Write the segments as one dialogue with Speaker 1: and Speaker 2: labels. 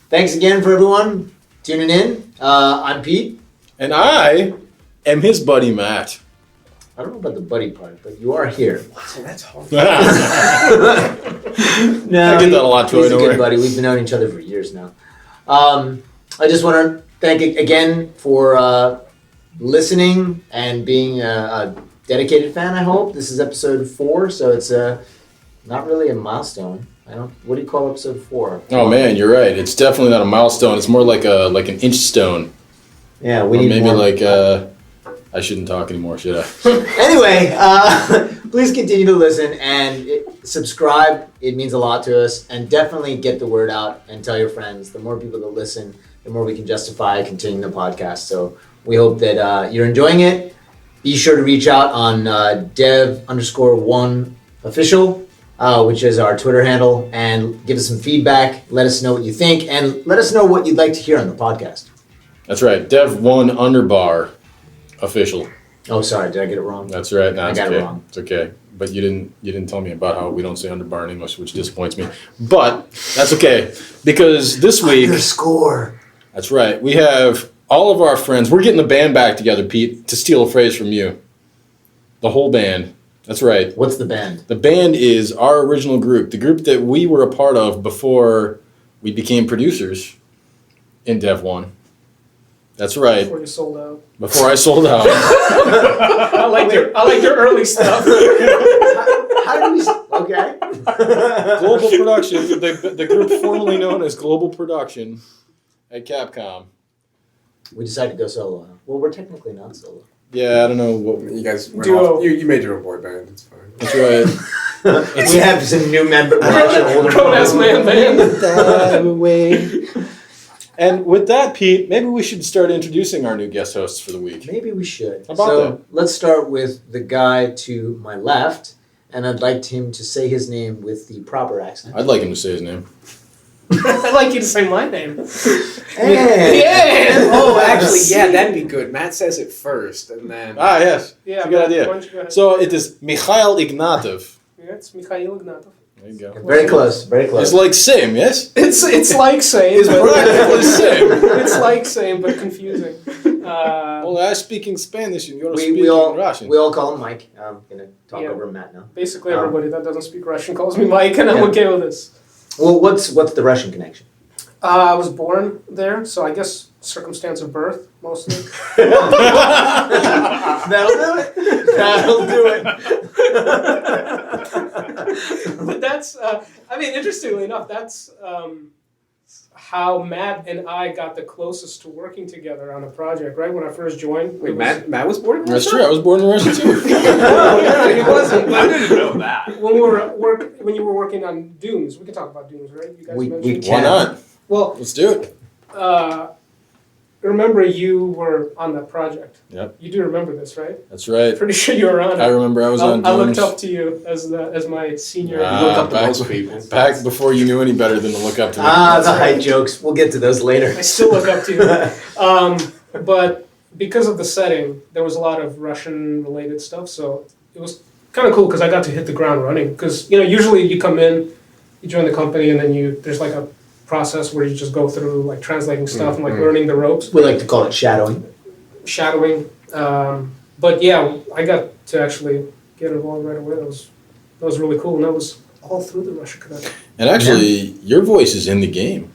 Speaker 1: Thanks again for everyone tuning in. I'm Pete.
Speaker 2: And I am his buddy, Matt.
Speaker 1: I don't know about the buddy part, but you are here.
Speaker 3: Wow, that's hard.
Speaker 1: No,
Speaker 2: I get that a lot, Troy.
Speaker 1: He's a good buddy. We've known each other for years now. I just want to thank you again for listening and being a dedicated fan, I hope. This is episode 4, so it's not really a milestone. What do you call episode 4?
Speaker 2: Oh man, you're right. It's definitely not a milestone. It's more like an inch stone.
Speaker 1: Yeah,
Speaker 2: we need maybe more. Like I shouldn't talk anymore, should I?
Speaker 1: Anyway, please continue to listen and subscribe. It means a lot to us, and definitely get the word out and tell your friends. The more people that listen, the more we can justify continuing the podcast. So we hope that you're enjoying it. Be sure to reach out on dev_1official, which is our Twitter handle, and give us some feedback. Let us know what you think, and let us know what you'd like to hear on the podcast.
Speaker 2: That's right, dev1_official.
Speaker 1: Oh, sorry, did I get it wrong?
Speaker 2: That's right. No,
Speaker 1: I got it wrong.
Speaker 2: It's okay, but you didn't tell me about how we don't say underbar in English, which disappoints me. But that's okay, because this week
Speaker 1: underscore.
Speaker 2: That's right. We have all of our friends. We're getting the band back together, Pete. To steal a phrase from you, the whole band. That's right.
Speaker 1: What's the band?
Speaker 2: The band is our original group, the group that we were a part of before we became producers in Dev 1. That's right.
Speaker 4: Before you sold out.
Speaker 2: Before I sold out.
Speaker 4: I like your early stuff.
Speaker 1: How do we? Okay.
Speaker 2: Global Production, the group formerly known as Global Production at Capcom.
Speaker 1: We decided to go solo. Huh? Well, we're technically not solo.
Speaker 2: Yeah, I don't know what
Speaker 3: You guys went
Speaker 4: Duo.
Speaker 3: off. You made your own boy band. It's fine.
Speaker 2: That's right.
Speaker 1: We have some new members.
Speaker 4: Grown-ass man band.
Speaker 2: And with that, Pete, maybe we should start introducing our new guest hosts for the week.
Speaker 1: Maybe we should.
Speaker 2: How about that?
Speaker 1: Let's start with the guy to my left, and I'd like him to say his name with the proper accent.
Speaker 2: I'd like him to say his name.
Speaker 4: I'd like you to say my name.
Speaker 1: Yeah.
Speaker 3: Oh, actually, yeah, that'd be good. Matt says it first, and then...
Speaker 2: Ah, yes.
Speaker 4: Yeah,
Speaker 2: It's a good
Speaker 4: why
Speaker 2: idea.
Speaker 4: don't you go ahead?
Speaker 2: So it is Mikhail Ignatov.
Speaker 4: Yeah, it's Mikhail Ignatov.
Speaker 2: There you go.
Speaker 1: Very close. Very close.
Speaker 2: It's like same, yes?
Speaker 4: It's like same.
Speaker 2: It's practically same.
Speaker 4: It's like same, but confusing.
Speaker 2: Well, I speak in Spanish and you're speaking
Speaker 1: we all
Speaker 2: Russian.
Speaker 1: we all call him Mike. I'm gonna talk
Speaker 4: Yeah.
Speaker 1: over Matt now.
Speaker 4: Basically, everybody that doesn't speak Russian calls me Mike, and I'm okay with this.
Speaker 1: Well, what's the Russian connection?
Speaker 4: I was born there, so I guess circumstance of birth, mostly.
Speaker 1: That'll do it. That'll do it.
Speaker 4: But that's, interestingly enough, that's how Matt and I got the closest to working together on a project, right? When I first joined.
Speaker 3: Wait, Matt was born in
Speaker 2: That's
Speaker 3: Russia?
Speaker 2: true. I was born in Russia too.
Speaker 4: No, he wasn't.
Speaker 3: I didn't know that.
Speaker 4: When you were working on Dunes, we can talk about Dunes, right? You guys
Speaker 1: We
Speaker 4: mentioned.
Speaker 1: can.
Speaker 2: Why not?
Speaker 4: Well,
Speaker 2: Let's do it.
Speaker 4: remember you were on that project.
Speaker 2: Yep.
Speaker 4: You do remember this, right?
Speaker 2: That's right.
Speaker 4: Pretty sure you were on it.
Speaker 2: I remember I was on
Speaker 4: I looked
Speaker 2: Dunes.
Speaker 4: up to you as my senior.
Speaker 2: Ah,
Speaker 3: You look up to
Speaker 2: back-
Speaker 3: most people.
Speaker 2: Back before you knew any better than to look up to me.
Speaker 1: The height jokes. We'll get to those later.
Speaker 4: I still look up to you. But because of the setting, there was a lot of Russian-related stuff, so it was kind of cool because I got to hit the ground running. Because usually you come in, you join the company, and then there's like a process where you just go through like translating stuff and like learning the ropes.
Speaker 1: We like to call it shadowing.
Speaker 4: But yeah, I got to actually get involved right away. That was really cool, and that was all through the Russia connection.
Speaker 2: And actually, your voice is in the game.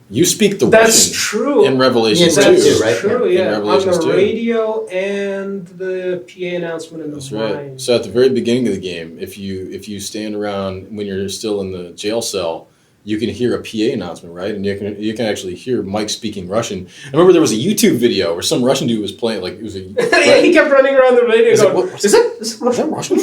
Speaker 2: You speak the
Speaker 4: That's
Speaker 2: Russian
Speaker 4: true.
Speaker 2: in Revelations
Speaker 1: Yeah,
Speaker 2: too.
Speaker 1: that's right?
Speaker 4: True,
Speaker 2: In
Speaker 4: yeah. On
Speaker 2: Revelations
Speaker 4: the
Speaker 2: 2.
Speaker 4: radio and the PA announcement in the
Speaker 2: That's
Speaker 4: line.
Speaker 2: right. So at the very beginning of the game, if you stand around when you're still in the jail cell, you can hear a PA announcement, right? And you can actually hear Mike speaking Russian. I remember there was a YouTube video where some Russian dude was playing, like it was a.
Speaker 4: Yeah, he kept running around the radio going,
Speaker 2: Is
Speaker 4: is that Russian?
Speaker 2: Russian?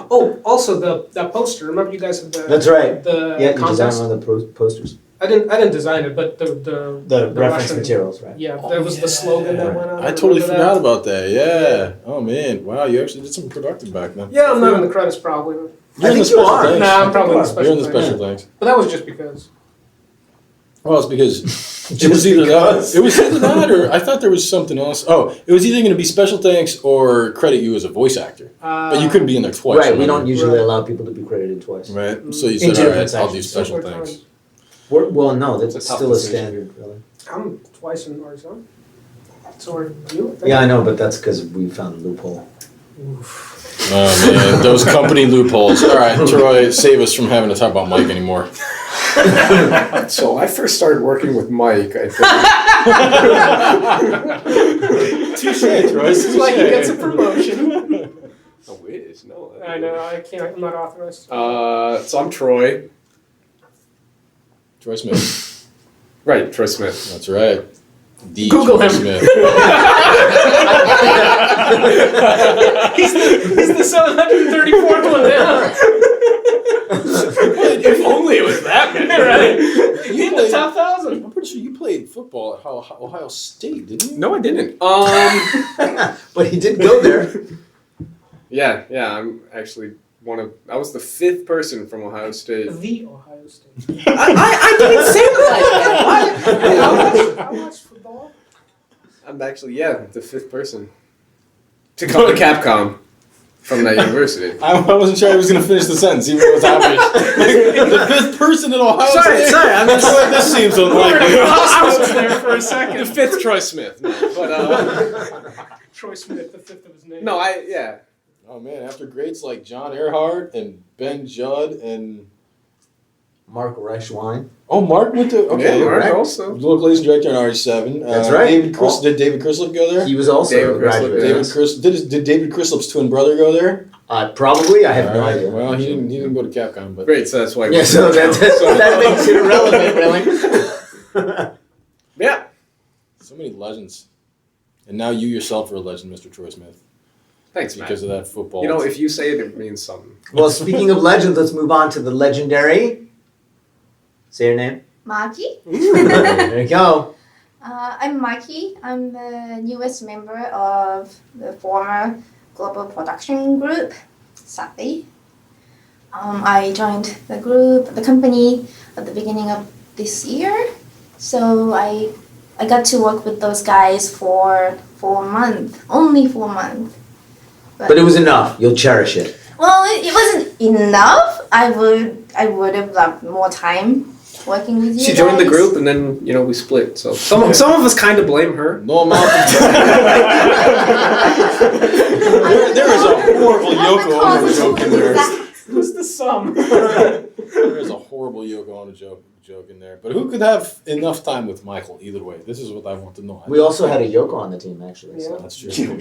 Speaker 4: Oh, also that poster. Remember you guys had the
Speaker 1: That's right.
Speaker 4: the
Speaker 1: Yeah, you designed
Speaker 4: contest?
Speaker 1: one of the posters.
Speaker 4: I didn't design it, but the
Speaker 1: reference
Speaker 4: Russian
Speaker 1: materials, right?
Speaker 4: Yeah, there was the slogan that went on.
Speaker 2: I totally
Speaker 4: Remember
Speaker 2: forgot
Speaker 4: that?
Speaker 2: about that. Yeah. Oh man. Wow. You actually did something productive back then.
Speaker 4: Yeah, I'm not in the credits probably.
Speaker 2: You're
Speaker 1: I
Speaker 2: in the
Speaker 1: think you
Speaker 2: special
Speaker 1: are.
Speaker 2: thanks.
Speaker 4: Nah, I'm probably in the
Speaker 2: You're
Speaker 4: special
Speaker 2: in the
Speaker 4: thanks.
Speaker 2: special thanks.
Speaker 4: But that was just because.
Speaker 2: Well, it's because it was either that. It was either that, or I thought there was something else. Oh, it was either going to be special thanks or credit you as a voice actor. But you couldn't be in there twice.
Speaker 1: Right, we
Speaker 2: remember?
Speaker 1: don't usually allow people to be credited twice.
Speaker 2: Right. So you
Speaker 1: In
Speaker 2: said, all right,
Speaker 1: different
Speaker 2: I'll do
Speaker 1: sections.
Speaker 2: special
Speaker 4: Several
Speaker 2: thanks.
Speaker 4: times.
Speaker 1: Well, no, that's
Speaker 3: It's a tough
Speaker 1: still a
Speaker 3: decision.
Speaker 1: standard, really.
Speaker 4: I'm twice in Arizona. So are you? I think?
Speaker 1: Yeah, I know, but that's because we found a loophole.
Speaker 2: Oh man, those company loopholes. All right, Troy, save us from having to talk about Mike anymore.
Speaker 3: So I first started working with Mike, I think.
Speaker 2: Touche, Troy.
Speaker 4: This is why he gets a promotion.
Speaker 3: I wish, no.
Speaker 4: I know, I can't, I'm not authorized.
Speaker 3: So I'm Troy.
Speaker 2: Troy Smith.
Speaker 3: Right, Troy Smith.
Speaker 2: That's right. The
Speaker 4: Google
Speaker 2: Troy
Speaker 4: him.
Speaker 2: Smith.
Speaker 4: He's the 734th one down.
Speaker 3: If only it was that many.
Speaker 4: Right?
Speaker 2: You
Speaker 4: In the
Speaker 2: played-
Speaker 4: top 1,000.
Speaker 2: I'm pretty sure you played football at Ohio State, didn't you?
Speaker 3: No, I didn't.
Speaker 1: But he did go there.
Speaker 3: Yeah, I'm actually I was the 5th person from Ohio State.
Speaker 4: The Ohio State.
Speaker 3: I didn't say it like that.
Speaker 4: I watched football.
Speaker 3: I'm actually, the 5th person to come to Capcom from that university.
Speaker 2: I wasn't sure I was going to finish the sentence, even though it was obvious. The 5th person in Ohio State?
Speaker 3: sorry, I'm just-
Speaker 2: Troy, this seems unlikely.
Speaker 4: I was there for a
Speaker 3: The
Speaker 4: second.
Speaker 3: 5th Troy Smith. No, but,
Speaker 4: Troy Smith, the 5th of his name.
Speaker 3: no,
Speaker 2: Oh man, after greats like John Earhart and Ben Judd and...
Speaker 1: Mark Reichwein.
Speaker 2: Oh, Mark went to... Okay,
Speaker 3: yeah, Mark
Speaker 2: right.
Speaker 3: also.
Speaker 2: Local Ladies Director in RH7.
Speaker 1: That's right.
Speaker 2: Did David Crislip go there?
Speaker 1: He was also
Speaker 3: David
Speaker 1: a graduate.
Speaker 3: Crislip,
Speaker 2: Did David Crislip's twin brother go there?
Speaker 1: Probably. I have no
Speaker 2: Alright,
Speaker 1: idea.
Speaker 2: Well, he didn't go to Capcom, but...
Speaker 3: Great, so that's why.
Speaker 1: Yeah, so that makes it irrelevant, really.
Speaker 3: Yeah.
Speaker 2: So many legends. And now you yourself are a legend, Mr. Troy Smith.
Speaker 3: Thanks, man.
Speaker 2: Because of that football.
Speaker 3: You know, if you say it, it means something.
Speaker 1: Well, speaking of legends, let's move on to the legendary. Say your name.
Speaker 5: Maki.
Speaker 1: There you go.
Speaker 5: I'm Maki. I'm the newest member of the former global production group, Safi. I joined the company at the beginning of this year. So I got to work with those guys for 4 months, only 4 months.
Speaker 1: But it was enough. You'll cherish it.
Speaker 5: Well, it wasn't enough. I would have loved more time working with you.
Speaker 3: She joined the
Speaker 5: guys.
Speaker 3: group, and then we split. So some of us kind of blame her.
Speaker 2: No amount of... there is a horrible Yoko Ono joke in there.
Speaker 4: Who's the sum?
Speaker 2: There is a horrible Yoko Ono joke in there. But who could have enough time with Michael either way? This is what I want to know.
Speaker 1: We also had a Yoko on the team, actually. So.
Speaker 2: That's true.
Speaker 1: Yeah.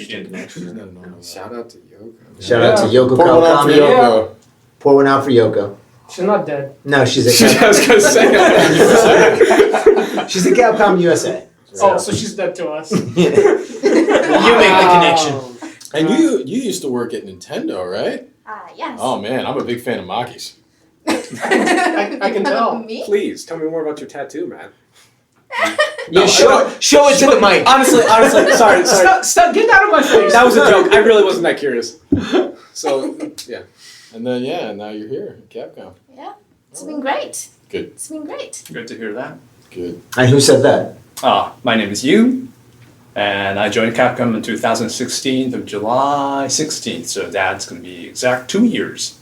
Speaker 3: Shout out to Yoko.
Speaker 1: Shout out to Yoko
Speaker 2: Pour one out for
Speaker 1: Kawakami.
Speaker 2: Yoko.
Speaker 1: Pour one out for Yoko.
Speaker 4: She's not dead.
Speaker 1: No, she's a
Speaker 3: I was gonna say.
Speaker 1: she's a Capcom USA.
Speaker 4: Oh, so she's dead to us.
Speaker 1: You make the connection.
Speaker 2: And you used to work at Nintendo, right?
Speaker 5: Yes.
Speaker 2: Oh man, I'm a big fan of Maki's.
Speaker 4: I can tell.
Speaker 5: Me?
Speaker 3: Please tell me more about your tattoo, man.
Speaker 1: Yeah, show it to the mic.
Speaker 3: Honestly, sorry.
Speaker 4: Stop, get out of my face.
Speaker 3: That was a joke. I really wasn't that curious. So yeah.
Speaker 2: And then now you're here at Capcom.
Speaker 5: Yeah. It's been great.
Speaker 2: Good.
Speaker 5: It's been great.
Speaker 6: Good to hear that.
Speaker 2: Good.
Speaker 1: And who said that?
Speaker 6: My name is Yu, and I joined Capcom in 2016 of July 16th, so that's going to be exact 2 years.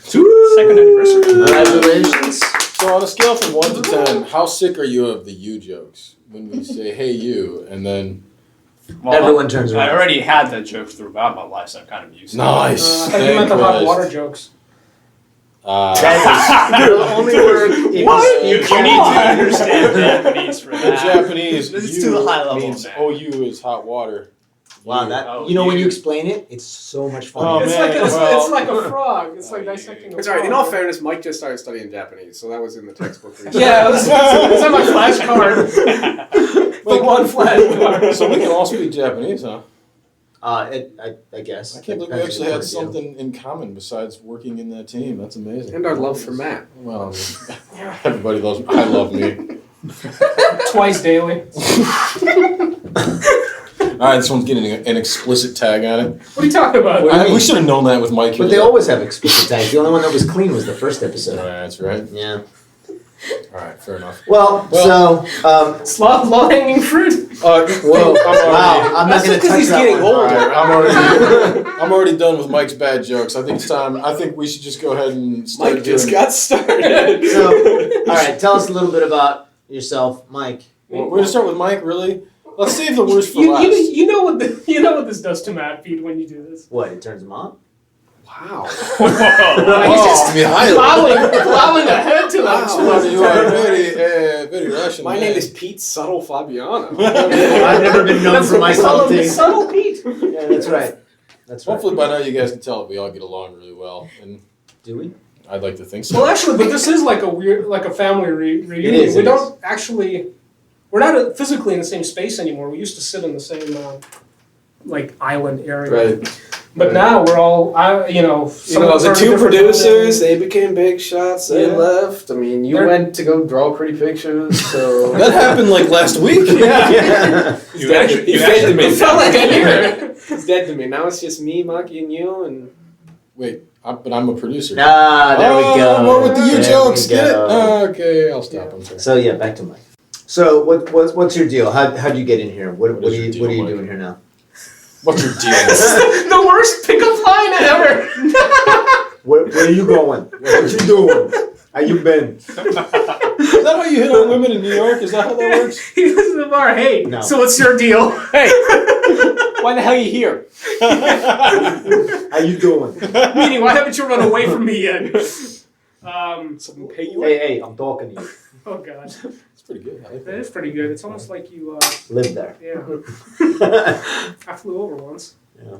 Speaker 6: Second anniversary.
Speaker 1: Congratulations.
Speaker 2: So on a scale from 1 to 10, how sick are you of the you jokes? When we say, hey you, and then...
Speaker 6: Well,
Speaker 1: Everyone turns around.
Speaker 6: I already had that joke throughout my life, so I'm kind of used to
Speaker 2: Nice.
Speaker 4: I thought you meant the hot
Speaker 2: Thank
Speaker 4: water
Speaker 2: Christ.
Speaker 4: jokes.
Speaker 1: That will only work if
Speaker 6: What?
Speaker 1: you
Speaker 6: You need to understand Japanese for
Speaker 2: In
Speaker 6: that.
Speaker 2: Japanese,
Speaker 7: This is
Speaker 2: you
Speaker 7: too high level,
Speaker 2: means
Speaker 6: man.
Speaker 2: OU is hot water.
Speaker 1: Wow,
Speaker 2: You.
Speaker 1: that
Speaker 6: Oh,
Speaker 1: you know when
Speaker 6: you.
Speaker 1: you explain it, it's so much fun.
Speaker 2: Oh,
Speaker 4: It's
Speaker 2: man,
Speaker 4: like
Speaker 2: well-
Speaker 4: it's like a frog. It's like dissecting a
Speaker 3: It's
Speaker 4: frog.
Speaker 3: alright. In all fairness, Mike just started studying Japanese, so that was in the textbook.
Speaker 4: Yeah, it's on my flashcard. The one flashcard.
Speaker 2: So we can all speak Japanese, huh?
Speaker 1: I guess.
Speaker 2: I can't believe we
Speaker 1: Depends
Speaker 2: actually
Speaker 1: on
Speaker 2: had
Speaker 1: the point of view.
Speaker 2: something in common besides working in that team. That's amazing.
Speaker 3: And our love for Matt.
Speaker 2: Well, everybody loves me. I love me.
Speaker 4: Twice daily.
Speaker 2: All right, this one's getting an explicit tag on it.
Speaker 4: What are you talking about?
Speaker 1: What do you mean?
Speaker 2: We should have known that with Mike here.
Speaker 1: But they always have explicit tags. The only one that was clean was the first
Speaker 2: All
Speaker 1: episode.
Speaker 2: right, that's right.
Speaker 1: Yeah.
Speaker 2: All right, fair enough.
Speaker 1: Well,
Speaker 4: It's low hanging fruit.
Speaker 1: wow, I'm not going to touch
Speaker 3: he's
Speaker 1: that
Speaker 3: getting
Speaker 1: one.
Speaker 3: older.
Speaker 2: I'm already done with Mike's bad jokes. I think it's time. I think we should just go ahead and start
Speaker 3: Mike just
Speaker 2: doing-
Speaker 3: got started.
Speaker 1: So, all right, tell us a little bit about yourself, Mike.
Speaker 2: We're gonna start with Mike. Really? Let's save the worst for
Speaker 4: You,
Speaker 2: last.
Speaker 4: you know what this does to Matt, Pete, when you do this.
Speaker 1: What, it turns him on?
Speaker 3: Wow.
Speaker 2: Oh,
Speaker 4: Plowing ahead to that.
Speaker 2: wow, you are very Russian.
Speaker 3: My
Speaker 2: man.
Speaker 3: name is Pete Subtle Fabiano.
Speaker 1: I've never been known for my subtlety.
Speaker 4: Subtle Pete.
Speaker 1: Yeah, that's right. That's right.
Speaker 2: Hopefully by now you guys can tell we all get along really well, and
Speaker 1: Do we?
Speaker 2: I'd like to think so.
Speaker 4: Well, actually, but this is like a weird, like a family reunion.
Speaker 1: It is,
Speaker 4: We
Speaker 1: it
Speaker 4: don't actually, we're not physically in the same space anymore. We used to sit in the same, like, island area.
Speaker 3: Right.
Speaker 4: But now we're all, some of us
Speaker 3: the
Speaker 4: are in
Speaker 3: two
Speaker 4: different
Speaker 3: producers, they became big shots. They
Speaker 4: Yeah.
Speaker 3: left. I mean, you
Speaker 4: They're-
Speaker 3: went to go draw pretty pictures, so.
Speaker 2: That happened like last week.
Speaker 1: Yeah.
Speaker 6: You actually
Speaker 4: It felt like a year.
Speaker 3: He's dead to me. Now it's just me, Maki, and you, and
Speaker 2: Wait, but I'm a producer.
Speaker 1: There we go.
Speaker 2: More with the you
Speaker 1: There
Speaker 2: jokes.
Speaker 1: we
Speaker 2: Get it?
Speaker 1: go.
Speaker 2: Okay, I'll stop. I'm sorry.
Speaker 1: So yeah, back to Mike. So what's your deal? How'd you get in here? What
Speaker 2: is
Speaker 1: are
Speaker 2: your
Speaker 1: you
Speaker 2: deal,
Speaker 1: what are you
Speaker 2: Mike?
Speaker 1: doing here now?
Speaker 2: What's your deal?
Speaker 4: The worst pickup line ever.
Speaker 1: Where are you going? What you doing? How you been?
Speaker 2: Is that how you hit on women in New York? Is that how that works?
Speaker 4: He was in the bar. Hey,
Speaker 1: No.
Speaker 4: so what's your deal?
Speaker 3: hey, why the hell are you here?
Speaker 1: How you doing?
Speaker 4: Meaning, why haven't you run away from me yet?
Speaker 3: Someone pay you?
Speaker 1: Hey, I'm talking to you.
Speaker 4: Oh god,
Speaker 2: It's pretty good. I like
Speaker 4: that
Speaker 2: that.
Speaker 4: is pretty good. It's almost like you.
Speaker 1: Live there.
Speaker 4: Yeah, I flew over once.
Speaker 1: Yeah.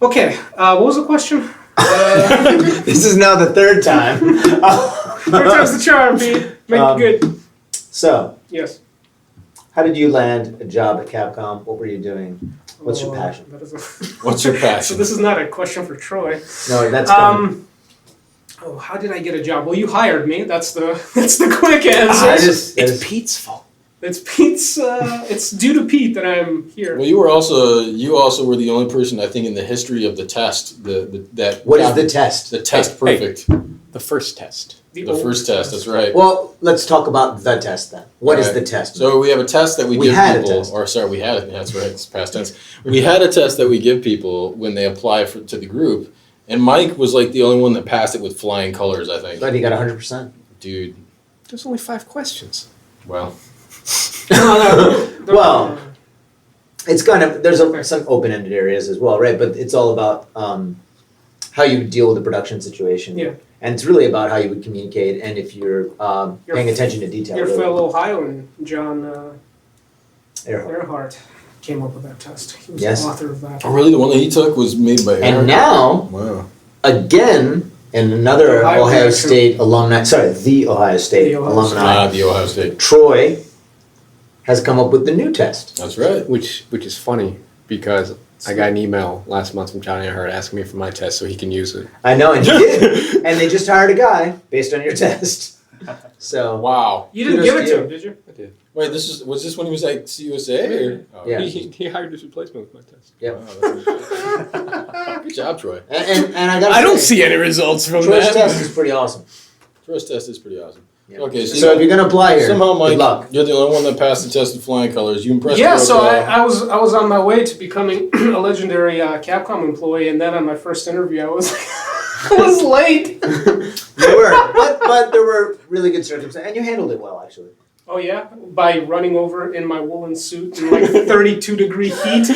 Speaker 4: Okay, what was the question?
Speaker 1: This is now the third time.
Speaker 4: Third time's the charm, Pete. Make it good.
Speaker 1: So,
Speaker 4: Yes.
Speaker 1: how did you land a job at Capcom? What were you doing? What's your passion?
Speaker 4: That is a...
Speaker 2: What's your
Speaker 4: So
Speaker 2: passion?
Speaker 4: this is not a question for Troy.
Speaker 1: No, that's coming.
Speaker 4: How did I get a job? Well, you hired me. That's the quick answer.
Speaker 1: That is
Speaker 3: Pete's fault.
Speaker 4: It's Pete's. It's due to Pete that I'm here.
Speaker 2: Well, you also were the only person I think in the history of the test that
Speaker 1: what is the test?
Speaker 2: the test
Speaker 3: Hey,
Speaker 2: perfect.
Speaker 3: The first test.
Speaker 2: The
Speaker 4: old
Speaker 2: first test. That's right.
Speaker 1: Well, let's talk about the test then. What is
Speaker 2: Right.
Speaker 1: the test?
Speaker 2: So we have a test that we give
Speaker 1: had a
Speaker 2: people,
Speaker 1: test.
Speaker 2: or sorry, we had it. That's right. It's past tense. We had a test that we give people when they apply to the group, and Mike was like the only one that passed it with flying colors. I think.
Speaker 1: But you got 100%.
Speaker 2: Dude,
Speaker 3: There's only 5 questions.
Speaker 2: well,
Speaker 1: Well, it's kind of there's some open-ended areas as well, right? But it's all about how you deal with the production situation.
Speaker 4: Yeah.
Speaker 1: And it's really about how you would communicate and if you're paying attention to detail.
Speaker 4: Your
Speaker 1: really.
Speaker 4: fellow Ohioan, John
Speaker 1: Earhart.
Speaker 4: Earhart, came up with that test. He was
Speaker 1: Yes.
Speaker 4: the author of that.
Speaker 2: oh really? The one that he took was made by.
Speaker 1: And now,
Speaker 2: Wow.
Speaker 1: again, in another
Speaker 4: Ohio
Speaker 1: Ohio
Speaker 4: connection.
Speaker 1: State alumni, sorry, the Ohio State
Speaker 4: The Ohio
Speaker 1: alumni,
Speaker 2: The Ohio State.
Speaker 1: Troy has come up with the new test.
Speaker 2: That's right.
Speaker 3: Which is funny because I got an email last month from Johnny Hart asking me for my test so he can use it.
Speaker 1: I know, and you did. And they just hired a guy based on your test. So,
Speaker 2: Wow.
Speaker 4: You didn't
Speaker 1: Kudos
Speaker 4: give it
Speaker 1: to
Speaker 4: to
Speaker 1: you.
Speaker 4: him, did you?
Speaker 3: I did.
Speaker 2: Wait, was this when he was at CUSA? Or? Oh,
Speaker 1: Yeah.
Speaker 3: He hired his replacement with my test.
Speaker 1: yep.
Speaker 2: Wow, good job, Troy.
Speaker 1: And I gotta say,
Speaker 3: see any results from
Speaker 1: Troy's test is pretty awesome.
Speaker 2: Troy's test is pretty awesome.
Speaker 1: Yeah.
Speaker 2: Okay,
Speaker 1: So if you're gonna apply here,
Speaker 2: somehow, Mike,
Speaker 1: good luck.
Speaker 2: you're the only one that passed the test with flying colors. You impressed
Speaker 4: Yeah,
Speaker 2: me.
Speaker 4: so I was on my way to becoming a legendary Capcom employee, and then on my first interview, I was I was late.
Speaker 1: You were, but there were really good circumstances, and you handled it well, actually.
Speaker 4: Oh yeah, by running over in my woolen suit in like 32-degree heat.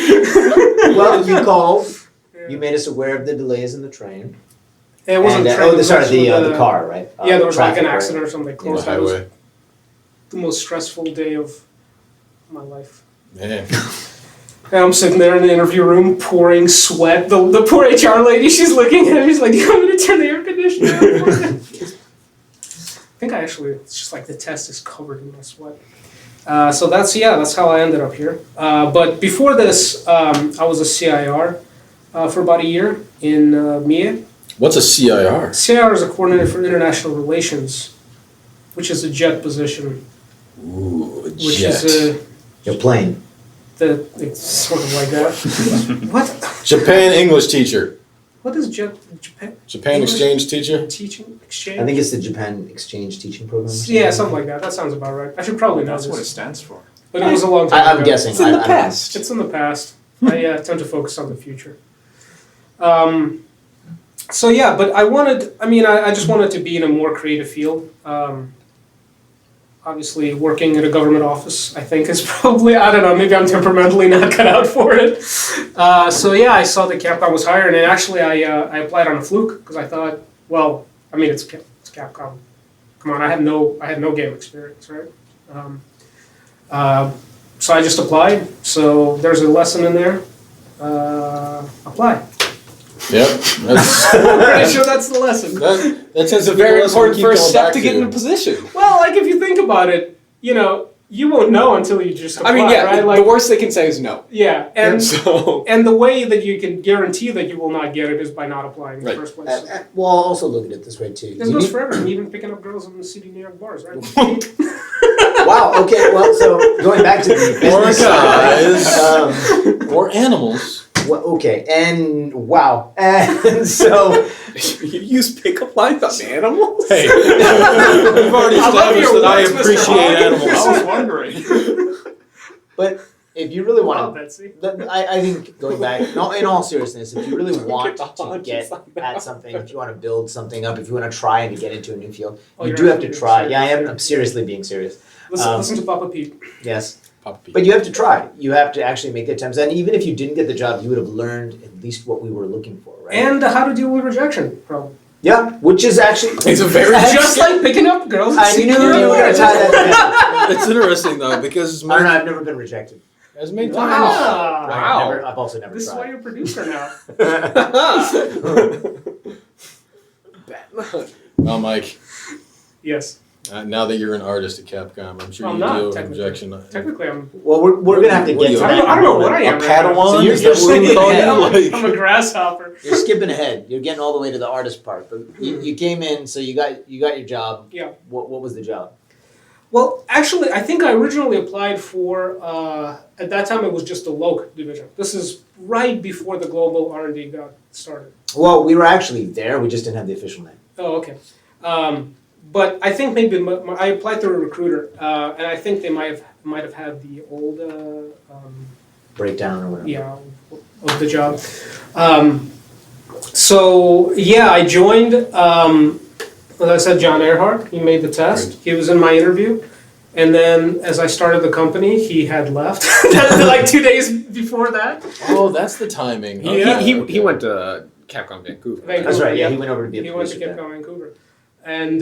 Speaker 1: Well, you called.
Speaker 4: Yeah.
Speaker 1: You made us aware of the delays in the train.
Speaker 4: It wasn't
Speaker 1: And,
Speaker 4: train, it was
Speaker 1: sorry,
Speaker 4: actually
Speaker 1: the car, right?
Speaker 4: Yeah, there was like
Speaker 1: traffic,
Speaker 4: an
Speaker 1: right?
Speaker 4: accident or something.
Speaker 2: on the
Speaker 4: Closed. It was
Speaker 2: highway.
Speaker 4: the most stressful day of my life.
Speaker 2: Man.
Speaker 4: And I'm sitting there in the interview room pouring sweat. The poor HR lady, she's looking at me, she's like, "Do you want me to turn the air conditioner on for you?" I think it's just like the test is covered in my sweat. So that's how I ended up here. But before this, I was a CIR for about a year in MIA.
Speaker 2: What's a CIR?
Speaker 4: CIR is a coordinator for international relations, which is a JET position,
Speaker 2: Ooh, a
Speaker 4: which
Speaker 2: jet.
Speaker 4: is
Speaker 1: Your plane.
Speaker 4: it's sort of like that. What?
Speaker 2: Japan English teacher.
Speaker 4: What is Japan
Speaker 2: Japan
Speaker 4: English
Speaker 2: exchange teacher.
Speaker 4: teaching exchange?
Speaker 1: I think it's the Japan Exchange Teaching Program. or
Speaker 4: Yeah, something like that. That sounds about right. I should probably know
Speaker 6: That's what it
Speaker 4: this,
Speaker 6: stands for.
Speaker 4: but it was a long time ago.
Speaker 1: I'm guessing.
Speaker 3: It's in the
Speaker 1: I don't know.
Speaker 3: past.
Speaker 4: It's in the past. I tend to focus on the future. So yeah, but I just wanted to be in a more creative field. Obviously, working at a government office, I think, is probably, I don't know, maybe I'm temperamentally not cut out for it. So yeah, I saw that Capcom was hiring, and actually I applied on a fluke, because I thought, well, I mean, it's Capcom. Come on, I had no game experience, right? So I just applied. So there's a lesson in there. Apply.
Speaker 2: Yep. That's,
Speaker 3: I'm pretty sure that's the lesson.
Speaker 2: that tends
Speaker 3: It's
Speaker 2: to
Speaker 3: a
Speaker 2: be the
Speaker 3: very
Speaker 2: lesson we
Speaker 3: important
Speaker 2: keep
Speaker 3: first
Speaker 2: going
Speaker 3: step
Speaker 2: back
Speaker 3: to get in a position.
Speaker 4: Well, like if you think about it, you won't know until you just apply,
Speaker 3: I mean, yeah,
Speaker 4: right?
Speaker 3: the
Speaker 4: Like,
Speaker 3: worst they can say is no.
Speaker 4: yeah, and
Speaker 3: So,
Speaker 4: and the way that you can guarantee that you will not get it is by not applying in
Speaker 3: Right.
Speaker 4: the first place.
Speaker 1: Well, I'll also look at it this way too.
Speaker 4: This
Speaker 1: You
Speaker 4: goes
Speaker 1: need-
Speaker 4: for everything, even picking up girls in the city New York bars, right?
Speaker 1: Wow. Okay. Well, so going back to the business
Speaker 2: guys.
Speaker 1: side,
Speaker 2: Or animals.
Speaker 1: okay, and wow, and so
Speaker 3: you use pickup lines on animals?
Speaker 2: Hey, we've already
Speaker 4: I love
Speaker 2: established
Speaker 4: your
Speaker 2: that I
Speaker 4: words, Mr.
Speaker 2: appreciate
Speaker 4: Hawkins.
Speaker 2: animals.
Speaker 6: I was wondering.
Speaker 1: but if you really
Speaker 4: Wow,
Speaker 1: want
Speaker 4: Betsy.
Speaker 1: to, I think going back, no, in all seriousness, if you really want
Speaker 3: Get the
Speaker 1: to
Speaker 3: hunches
Speaker 1: get
Speaker 3: on that.
Speaker 1: at something, if you want to build something up, if you want to try and to get into a new field,
Speaker 4: Oh,
Speaker 1: you
Speaker 4: you're
Speaker 1: do have to
Speaker 4: actually
Speaker 1: try.
Speaker 4: being
Speaker 1: Yeah, I am.
Speaker 4: serious.
Speaker 1: I'm seriously being serious.
Speaker 4: Listen to Papa Pete.
Speaker 1: Yes.
Speaker 2: Papa Pete.
Speaker 1: But you have to try. You have to actually make the attempts. And even if you didn't get the job, you would have learned at least what we were looking for, right?
Speaker 4: And how to deal with rejection, probably.
Speaker 1: yeah, which is actually
Speaker 3: It's a very
Speaker 4: Just like picking up girls in
Speaker 1: I
Speaker 4: city
Speaker 1: knew
Speaker 4: New
Speaker 1: you
Speaker 4: York
Speaker 1: were going to
Speaker 4: bars.
Speaker 1: tie that
Speaker 2: It's interesting though because
Speaker 1: together. I don't know. I've never been rejected.
Speaker 2: as many
Speaker 4: Wow.
Speaker 2: times.
Speaker 3: Wow.
Speaker 1: I've also never
Speaker 4: This is why
Speaker 1: tried.
Speaker 4: you're a producer now.
Speaker 2: Well, Mike,
Speaker 4: Yes.
Speaker 2: now that you're an artist at Capcom, I'm sure
Speaker 4: I'm
Speaker 2: you
Speaker 4: not,
Speaker 2: deal with
Speaker 4: technically.
Speaker 2: rejection.
Speaker 4: Technically, I'm.
Speaker 1: Well, we're going to have to
Speaker 2: What
Speaker 1: get
Speaker 2: are
Speaker 1: to
Speaker 2: you,
Speaker 1: that.
Speaker 4: I don't know what I
Speaker 2: A
Speaker 4: am. right now.
Speaker 2: Padawan?
Speaker 1: So you're
Speaker 2: Is that what we
Speaker 1: skipping
Speaker 2: call
Speaker 1: ahead.
Speaker 2: you? Like-
Speaker 4: I'm a grasshopper.
Speaker 1: You're skipping ahead. You're getting all the way to the artist part. But you came in, so you got your job.
Speaker 4: Yeah.
Speaker 1: What was the job?
Speaker 4: Well, actually, I think I originally applied for. At that time, it was just the Loc division. This is right before the global R&D got started.
Speaker 1: Well, we were actually there. We just didn't have the official name.
Speaker 4: Oh, okay. But I think maybe I applied through a recruiter, and I think they might have had the old
Speaker 1: Breakdown or whatever.
Speaker 4: yeah of the job. So yeah, I joined. As I said, John Earhart. He made the test. He was in my interview, and then as I started the company, he had left like 2 days before that.
Speaker 2: Oh, that's the timing. huh?
Speaker 4: Yeah.
Speaker 3: He went to Capcom Vancouver.
Speaker 1: That's right. Yeah,
Speaker 4: Yeah.
Speaker 1: he went over to be a
Speaker 4: He went to
Speaker 1: producer there.
Speaker 4: Capcom Vancouver, and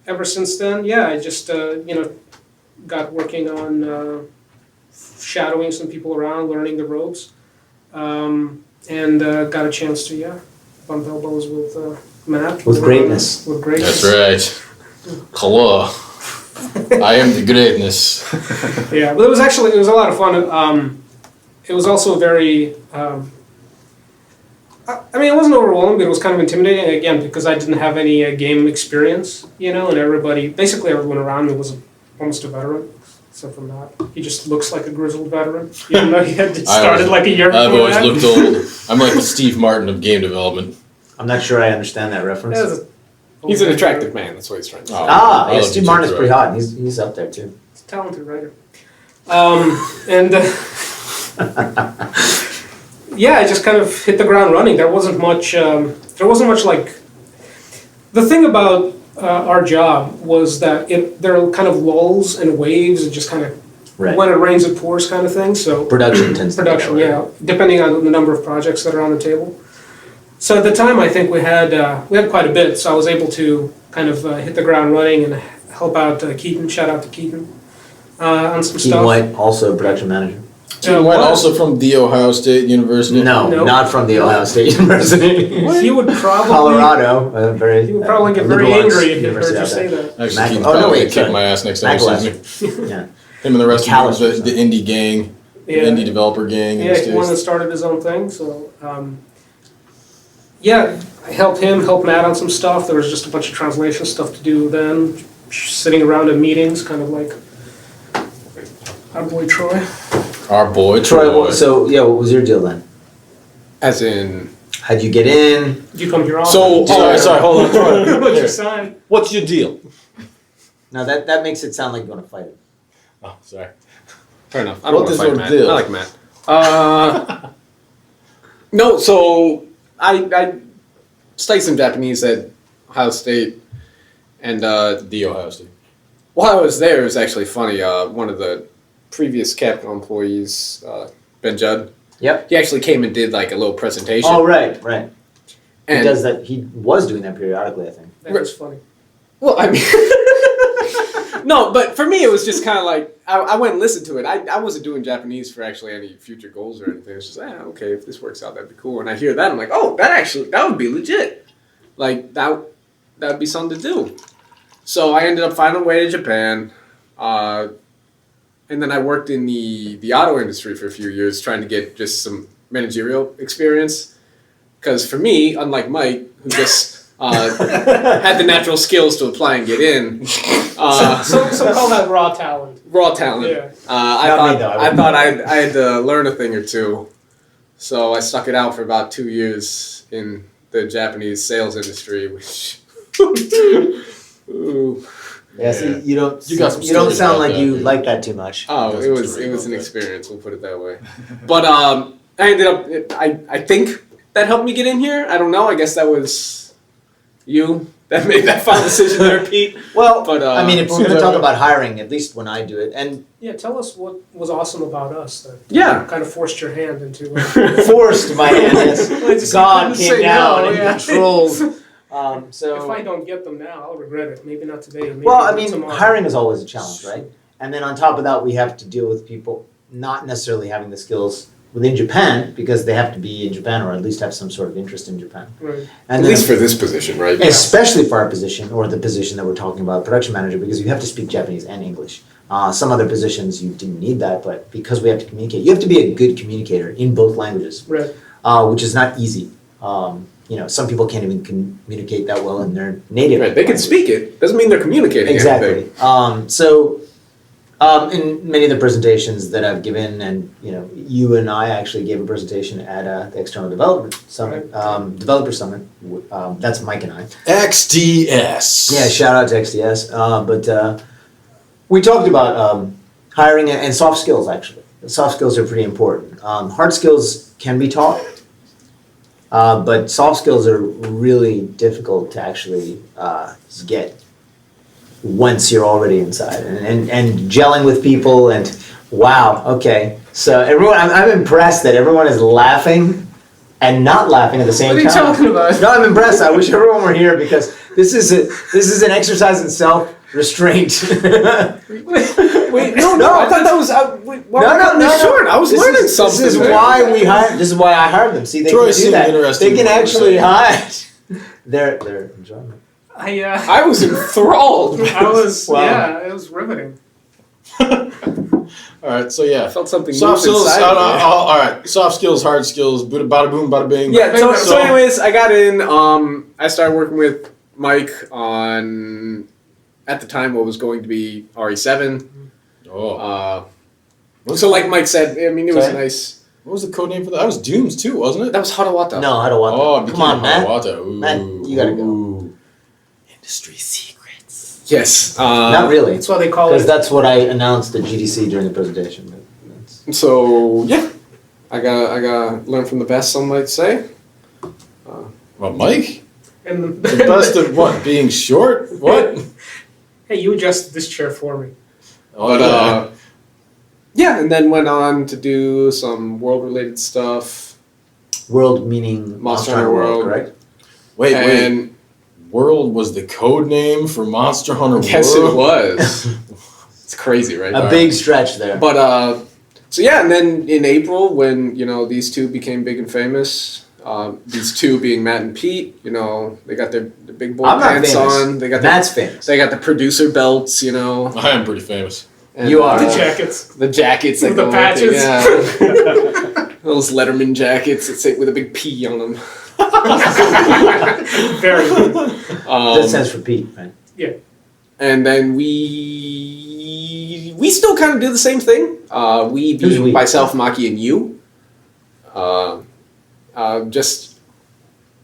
Speaker 4: ever since then, yeah, I just got working on shadowing some people around, learning the ropes, and got a chance to bump elbows with Matt.
Speaker 1: With greatness.
Speaker 4: With greatness.
Speaker 2: That's right. Hello. I am the greatness.
Speaker 4: Yeah, but it was a lot of fun. It was also very. I mean, it wasn't overwhelming, but it was kind of intimidating again because I didn't have any game experience, and basically everyone around me was almost a veteran, except for Matt. He just looks like a grizzled veteran, even though he had started like a year before
Speaker 2: I've always
Speaker 4: that.
Speaker 2: looked old. I'm like the Steve Martin of game development.
Speaker 1: I'm not sure I understand that reference.
Speaker 4: Yeah, it's a-
Speaker 3: He's an attractive man. That's what he's trying to say.
Speaker 2: Oh.
Speaker 1: Ah,
Speaker 2: I
Speaker 1: yeah,
Speaker 2: love
Speaker 1: Steve
Speaker 2: you
Speaker 1: Martin is
Speaker 2: too,
Speaker 1: pretty
Speaker 2: bro.
Speaker 1: hot. He's up there too.
Speaker 4: He's a talented writer. And yeah, I just kind of hit the ground running. There wasn't much like. The thing about our job was that there are kind of lulls and waves and just kind of
Speaker 1: Right.
Speaker 4: when it rains it pours kind of thing. So
Speaker 1: Production tends to be that way.
Speaker 4: yeah, depending on the number of projects that are on the table. So at the time, I think we had quite a bit. So I was able to kind of hit the ground running and help out Keaton. Shout out to Keaton on some
Speaker 1: Keaton
Speaker 4: stuff.
Speaker 1: White, also production manager.
Speaker 2: Keaton White, also from The Ohio State University.
Speaker 1: No,
Speaker 4: Nope.
Speaker 1: not from the Ohio State University.
Speaker 4: He would probably
Speaker 1: Colorado, a very
Speaker 4: He would probably get very
Speaker 1: liberal arts
Speaker 4: angry if he heard
Speaker 1: university
Speaker 4: you
Speaker 1: out
Speaker 4: say
Speaker 1: there.
Speaker 4: that.
Speaker 2: Actually,
Speaker 1: Mac-
Speaker 2: Keaton's
Speaker 1: oh, no,
Speaker 2: probably
Speaker 1: wait,
Speaker 2: gonna kick
Speaker 1: sorry.
Speaker 2: my ass next time he sees me.
Speaker 1: Yeah.
Speaker 2: Him and the rest of
Speaker 1: Callis
Speaker 2: the indie gang, the
Speaker 4: Yeah.
Speaker 2: indie developer gang. in
Speaker 4: Yeah,
Speaker 2: the
Speaker 4: he wanted to
Speaker 2: States.
Speaker 4: started his own thing. So yeah, I helped Matt on some stuff. There was just a bunch of translation stuff to do then. Sitting around at meetings, kind of like our boy Troy.
Speaker 2: Our boy
Speaker 1: Troy,
Speaker 2: Troy.
Speaker 1: so yeah, what was your deal then?
Speaker 3: As in,
Speaker 1: How'd you get in?
Speaker 4: Did you come here often?
Speaker 2: So, sorry, hold on.
Speaker 4: What's your
Speaker 2: Here.
Speaker 4: sign?
Speaker 2: What's your deal?
Speaker 1: Now that makes it sound like you want to fight him.
Speaker 2: Oh, sorry.
Speaker 3: Fair enough. I don't
Speaker 2: What
Speaker 3: want
Speaker 2: is
Speaker 3: to fight
Speaker 2: your
Speaker 3: Matt.
Speaker 2: deal?
Speaker 3: I like Matt. No, so I studied some Japanese at Ohio State, and
Speaker 2: The Ohio State.
Speaker 3: while I was there, it was actually funny. One of the previous Capcom employees, Ben Judd,
Speaker 1: Yep.
Speaker 3: he actually came and did like a little presentation.
Speaker 1: Oh, right. He
Speaker 3: and
Speaker 1: does that. He was doing that periodically, I think.
Speaker 4: That was funny.
Speaker 3: well, I mean, no, but for me, it was just kind of like I went and listened to it. I wasn't doing Japanese for actually any future goals or anything. It's just okay, if this works out, that'd be cool. And I hear that, I'm like, oh, that would be legit. Like that'd be something to do. So I ended up finding a way to Japan, and then I worked in the auto industry for a few years, trying to get just some managerial experience. Because for me, unlike Mike, who just had the natural skills to apply and get in,
Speaker 4: Some call that raw talent.
Speaker 3: raw talent.
Speaker 4: Yeah.
Speaker 3: I thought I had to learn a thing or two, so I stuck it out for about 2 years in the Japanese sales industry, which. Ooh.
Speaker 1: Yeah, see, you don't.
Speaker 2: You got some
Speaker 1: You don't
Speaker 2: stories
Speaker 1: sound
Speaker 2: about
Speaker 1: like
Speaker 2: that,
Speaker 1: you
Speaker 2: dude.
Speaker 1: like that too much.
Speaker 3: Oh,
Speaker 2: Got
Speaker 3: it
Speaker 2: some
Speaker 3: was
Speaker 2: stories
Speaker 3: an
Speaker 2: about that.
Speaker 3: experience. We'll put it that way. But I ended up. I think that helped me get in here. I don't know. I guess that was you that made that final decision there, Pete.
Speaker 1: Well,
Speaker 3: But,
Speaker 1: I mean, if we're
Speaker 2: seems
Speaker 1: going to talk
Speaker 2: like-
Speaker 1: about hiring, at least when I do it, and
Speaker 4: Yeah, tell us what was awesome about us that
Speaker 3: Yeah.
Speaker 4: kind of forced your hand into
Speaker 1: forced my hand,
Speaker 4: Just
Speaker 1: yes, God
Speaker 4: couldn't
Speaker 1: came
Speaker 4: say
Speaker 1: down
Speaker 4: no,
Speaker 1: and
Speaker 4: yeah.
Speaker 1: controlled.
Speaker 4: If
Speaker 1: So,
Speaker 4: I don't get them now, I'll regret it. Maybe not today. Maybe
Speaker 1: well, I mean,
Speaker 4: tomorrow.
Speaker 1: hiring is always a challenge, right? And then on top of that, we have to deal with people not necessarily having the skills within Japan because they have to be in Japan or at least have some sort of interest in Japan.
Speaker 4: Right.
Speaker 1: And
Speaker 3: At
Speaker 1: then,
Speaker 3: least for this position, right?
Speaker 1: especially for our position or the position that we're talking about, production manager, because you have to speak Japanese and English. Some other positions you didn't need that, but because we have to communicate, you have to be a good communicator in both languages,
Speaker 4: Right.
Speaker 1: which is not easy. Some people can't even communicate that well in their native.
Speaker 3: Right. They can
Speaker 1: language.
Speaker 3: speak it. Doesn't mean they're communicating
Speaker 1: Exactly.
Speaker 3: anything.
Speaker 1: In many of the presentations that I've given, and you and I actually gave a presentation at the External Development Summit, Developer Summit. That's Mike and I.
Speaker 2: XDS.
Speaker 1: Yeah, shout out to XDS. But we talked about hiring and soft skills. Actually, soft skills are pretty important. Hard skills can be taught, but soft skills are really difficult to actually get once you're already inside and gelling with people. And wow, okay, so everyone, I'm impressed that everyone is laughing and not laughing at the same
Speaker 3: What are you
Speaker 1: time.
Speaker 3: talking about?
Speaker 1: No, I'm impressed. I wish everyone were here because this is an exercise in self-restraint.
Speaker 3: Wait, no, I thought that was.
Speaker 1: No.
Speaker 3: Short. I was learning something.
Speaker 1: This is
Speaker 3: man.
Speaker 1: why we hired. This is why I hired them. See, they
Speaker 2: Troy
Speaker 1: can do
Speaker 2: seemed
Speaker 1: that.
Speaker 2: interested
Speaker 1: They
Speaker 2: in
Speaker 1: can
Speaker 2: what you were
Speaker 1: actually
Speaker 2: saying.
Speaker 1: hide their enjoyment.
Speaker 3: I was enthralled.
Speaker 4: I was,
Speaker 1: Wow.
Speaker 4: yeah, it was riveting.
Speaker 2: All right, so yeah.
Speaker 3: I felt something
Speaker 2: Soft
Speaker 3: move
Speaker 2: skills.
Speaker 3: inside me.
Speaker 2: All right. Soft skills, hard skills. Bada boom, bada bing.
Speaker 3: Yeah. So anyways, I got in. I started working with Mike on, at the time, what was going to be RE7.
Speaker 2: Oh.
Speaker 3: So like Mike said, I mean, it was
Speaker 1: Sorry?
Speaker 3: nice.
Speaker 2: What was the code name for that? That was Dooms too, wasn't it?
Speaker 3: That was Hatawata.
Speaker 1: No, I don't want
Speaker 2: Oh,
Speaker 1: that.
Speaker 2: it
Speaker 1: Come on,
Speaker 2: became
Speaker 1: Matt.
Speaker 2: Hiawatha. Ooh.
Speaker 1: Matt, you gotta go.
Speaker 2: Ooh. Industry secrets.
Speaker 3: Yes.
Speaker 1: Not really,
Speaker 4: That's why they call
Speaker 1: because
Speaker 4: it.
Speaker 1: that's what I announced at GDC during the presentation. But that's-
Speaker 3: So yeah, I got learn from the best. Some might say.
Speaker 2: Well, Mike?
Speaker 4: And
Speaker 2: The best of what? Being short? What?
Speaker 4: Hey, you adjusted this chair for me.
Speaker 2: Oh,
Speaker 3: But yeah, and then went on to do some world-related stuff.
Speaker 1: World meaning
Speaker 3: Monster Hunter World.
Speaker 1: correct?
Speaker 2: wait.
Speaker 3: And
Speaker 2: World was the code name for Monster Hunter
Speaker 3: yes,
Speaker 2: World?
Speaker 3: it was. It's crazy, right?
Speaker 1: A big stretch there.
Speaker 3: But so yeah, and then in April when these two became big and famous, these two being Matt and Pete, they got their big boy
Speaker 1: I'm not
Speaker 3: pants
Speaker 1: famous.
Speaker 3: on. They got
Speaker 1: Matt's famous.
Speaker 3: they got the producer belts,
Speaker 2: I am pretty famous.
Speaker 3: and,
Speaker 1: You are.
Speaker 4: The jackets.
Speaker 3: the jackets that
Speaker 4: With the
Speaker 3: go with it,
Speaker 4: patches.
Speaker 3: yeah. Those Letterman jackets that say with a big P on them.
Speaker 4: Very good.
Speaker 1: That stands for Pete, right?
Speaker 3: And then we still kind of do the same thing. We
Speaker 1: Who's
Speaker 3: being
Speaker 1: we?
Speaker 3: myself, Maki, and you. Just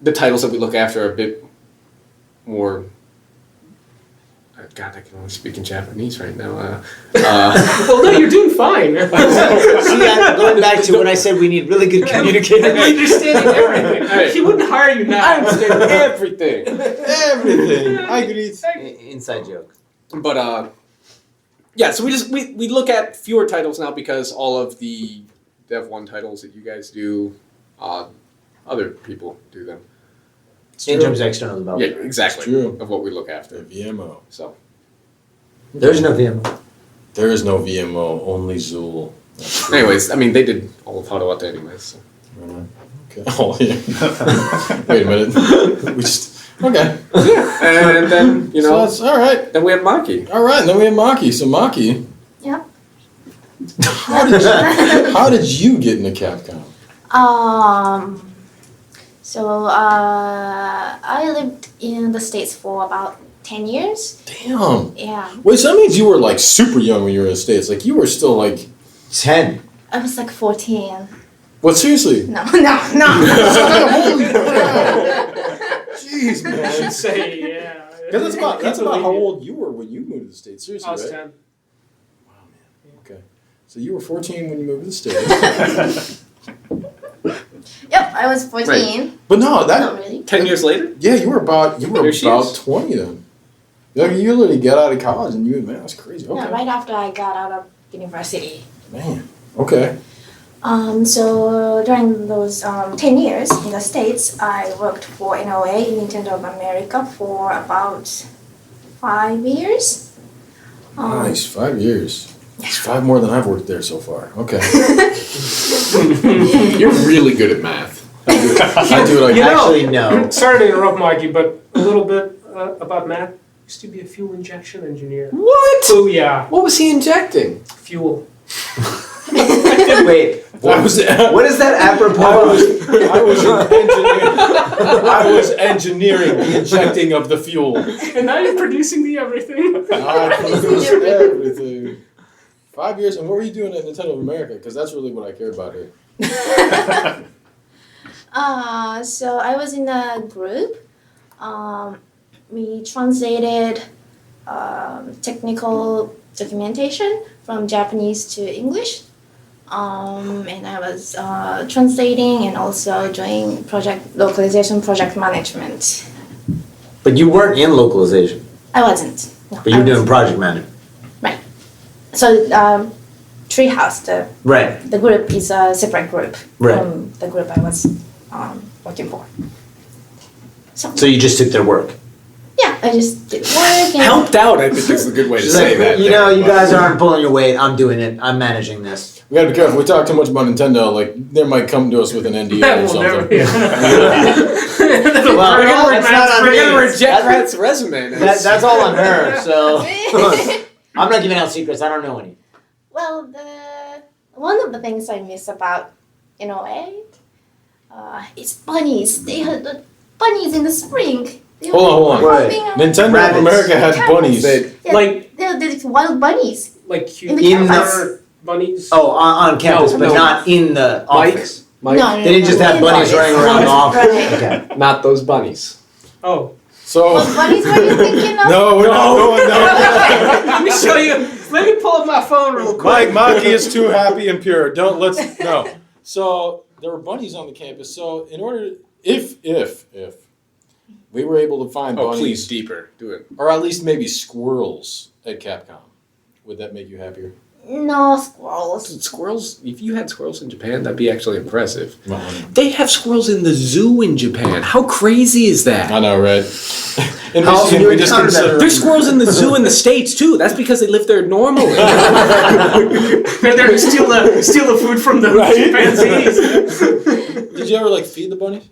Speaker 3: the titles that we look after are a bit more. God, I can only speak in Japanese right now.
Speaker 4: Well, no, you're doing fine.
Speaker 1: See, I'm going back to when I said we need really good communicators.
Speaker 4: I'm understanding everything.
Speaker 3: Hey.
Speaker 4: He wouldn't hire you now.
Speaker 3: I understand everything.
Speaker 2: Everything. I agree.
Speaker 1: Inside joke.
Speaker 3: But yeah, so we look at fewer titles now because all of the Dev 1 titles that you guys do, other people do them.
Speaker 1: In terms of external
Speaker 3: Yeah,
Speaker 1: development.
Speaker 3: exactly.
Speaker 2: It's true.
Speaker 3: Of what we look after.
Speaker 2: The VMO.
Speaker 3: So
Speaker 1: There's no VMO.
Speaker 2: There is no VMO, only Zool. That's true.
Speaker 3: anyways, I mean they did all of Haruata anyways. So.
Speaker 2: Okay. Oh, yeah. Wait a minute. We just. Okay.
Speaker 3: And then, you
Speaker 2: So
Speaker 3: know,
Speaker 2: that's all right.
Speaker 3: then we have Maki.
Speaker 2: All right. And then we have Maki. So Maki,
Speaker 5: Yeah.
Speaker 2: how did you get into Capcom?
Speaker 5: So I lived in the States for about 10 years.
Speaker 2: Damn.
Speaker 5: Yeah.
Speaker 2: Wait, so that means you were like super young when you were in the States. Like you were still like
Speaker 1: 10.
Speaker 5: I was like 14.
Speaker 2: what? Seriously?
Speaker 5: No.
Speaker 2: Holy crap! Jeez,
Speaker 4: I
Speaker 2: man.
Speaker 4: should say, yeah.
Speaker 2: 'Cause that's about how old you were when you moved to the States. Seriously,
Speaker 4: I was
Speaker 2: right?
Speaker 4: 10.
Speaker 2: Wow, man. Okay. So you were 14 when you moved to the States.
Speaker 5: Yep, I was 14.
Speaker 2: But no, that
Speaker 5: Not really.
Speaker 3: 10 years later?
Speaker 2: yeah, you were about
Speaker 3: Here she
Speaker 2: about
Speaker 3: is.
Speaker 2: 20 then. Like you literally got out of college and you man, that's crazy. Okay.
Speaker 5: Yeah, right after I got out of university.
Speaker 2: Man. Okay.
Speaker 5: So during those 10 years in the States, I worked for NOA, Nintendo of America, for about 5 years.
Speaker 2: Nice. 5 years. It's 5 more than I've worked there so far. Okay.
Speaker 3: You're really good at math.
Speaker 2: I do like
Speaker 4: You know-
Speaker 1: Actually, no.
Speaker 4: Sorry to interrupt, Mikey, but a little bit about Matt. Used to be a fuel injection engineer.
Speaker 3: What?
Speaker 4: Oh, yeah.
Speaker 3: What was he injecting?
Speaker 4: Fuel.
Speaker 1: Wait.
Speaker 2: I was
Speaker 1: What is that apropos?
Speaker 2: I was engineering the injecting of the fuel.
Speaker 4: And now you're producing the everything.
Speaker 2: I produced everything. 5 years, and what were you doing at Nintendo of America? Because that's really what I care about here.
Speaker 5: So I was in a group. We translated technical documentation from Japanese to English. And I was translating and also doing localization project management.
Speaker 1: But you weren't in localization.
Speaker 5: I wasn't. No,
Speaker 1: But you were doing project management.
Speaker 5: So Treehouse,
Speaker 1: Right.
Speaker 5: the group is a separate group
Speaker 1: Right.
Speaker 5: from the group I was working for.
Speaker 1: So you just took their work.
Speaker 5: Yeah, I just did work and
Speaker 3: Helped out, I think is a good way to
Speaker 1: She's
Speaker 3: say
Speaker 1: like,
Speaker 3: that.
Speaker 1: you know, you guys aren't pulling your weight. I'm doing it. I'm managing this.
Speaker 2: We gotta be careful. We talk too much about Nintendo, like they might come to us with an NDA
Speaker 4: That
Speaker 2: or
Speaker 4: will never
Speaker 2: something.
Speaker 4: be.
Speaker 1: Well,
Speaker 3: We're gonna,
Speaker 1: that's not on
Speaker 3: we're
Speaker 1: me.
Speaker 3: gonna reject
Speaker 1: That's-
Speaker 3: Matt's resume.
Speaker 1: That's all on her. So I'm not giving out secrets. I don't know any.
Speaker 5: well, one of the things I miss about NOA is bunnies. They had the bunnies in the spring. They were
Speaker 2: Hold on.
Speaker 1: Right.
Speaker 5: hopping around.
Speaker 2: Nintendo
Speaker 1: Rabbits.
Speaker 2: of America had bunnies.
Speaker 5: Yeah,
Speaker 4: Like-
Speaker 5: they're wild bunnies.
Speaker 4: Like cute
Speaker 5: In
Speaker 1: the
Speaker 4: fur bunnies.
Speaker 1: Oh, on campus,
Speaker 3: No,
Speaker 1: but
Speaker 3: no.
Speaker 1: not in the
Speaker 3: Mike?
Speaker 1: office.
Speaker 3: Mike,
Speaker 5: No,
Speaker 1: They didn't just have bunnies running around the office.
Speaker 5: Right.
Speaker 1: Okay.
Speaker 3: not those bunnies.
Speaker 4: Oh.
Speaker 2: So
Speaker 5: What bunnies were you thinking of?
Speaker 2: no, we're not going there.
Speaker 4: Let me show you. Let me pull up my phone real quick.
Speaker 2: Mike Maki is too happy and pure. Let's no. So there were bunnies on the campus. So in order, if we were able to find
Speaker 3: Oh,
Speaker 2: bunnies,
Speaker 3: please, deeper. Do it.
Speaker 2: or at least maybe squirrels at Capcom, would that make you happier?
Speaker 5: No squirrels.
Speaker 3: Squirrels, if you had squirrels in Japan, that'd be actually impressive. They have squirrels in the zoo in Japan. How crazy is that?
Speaker 2: I know, right? In
Speaker 1: How often
Speaker 2: Michigan,
Speaker 1: do
Speaker 2: we
Speaker 1: you
Speaker 2: just
Speaker 1: encounter them?
Speaker 2: consider
Speaker 3: There's squirrels in the zoo in the States too. That's because they live there normally.
Speaker 4: They're there to steal the food from the
Speaker 2: Right?
Speaker 4: chimpanzees.
Speaker 2: Did you ever like feed the bunnies?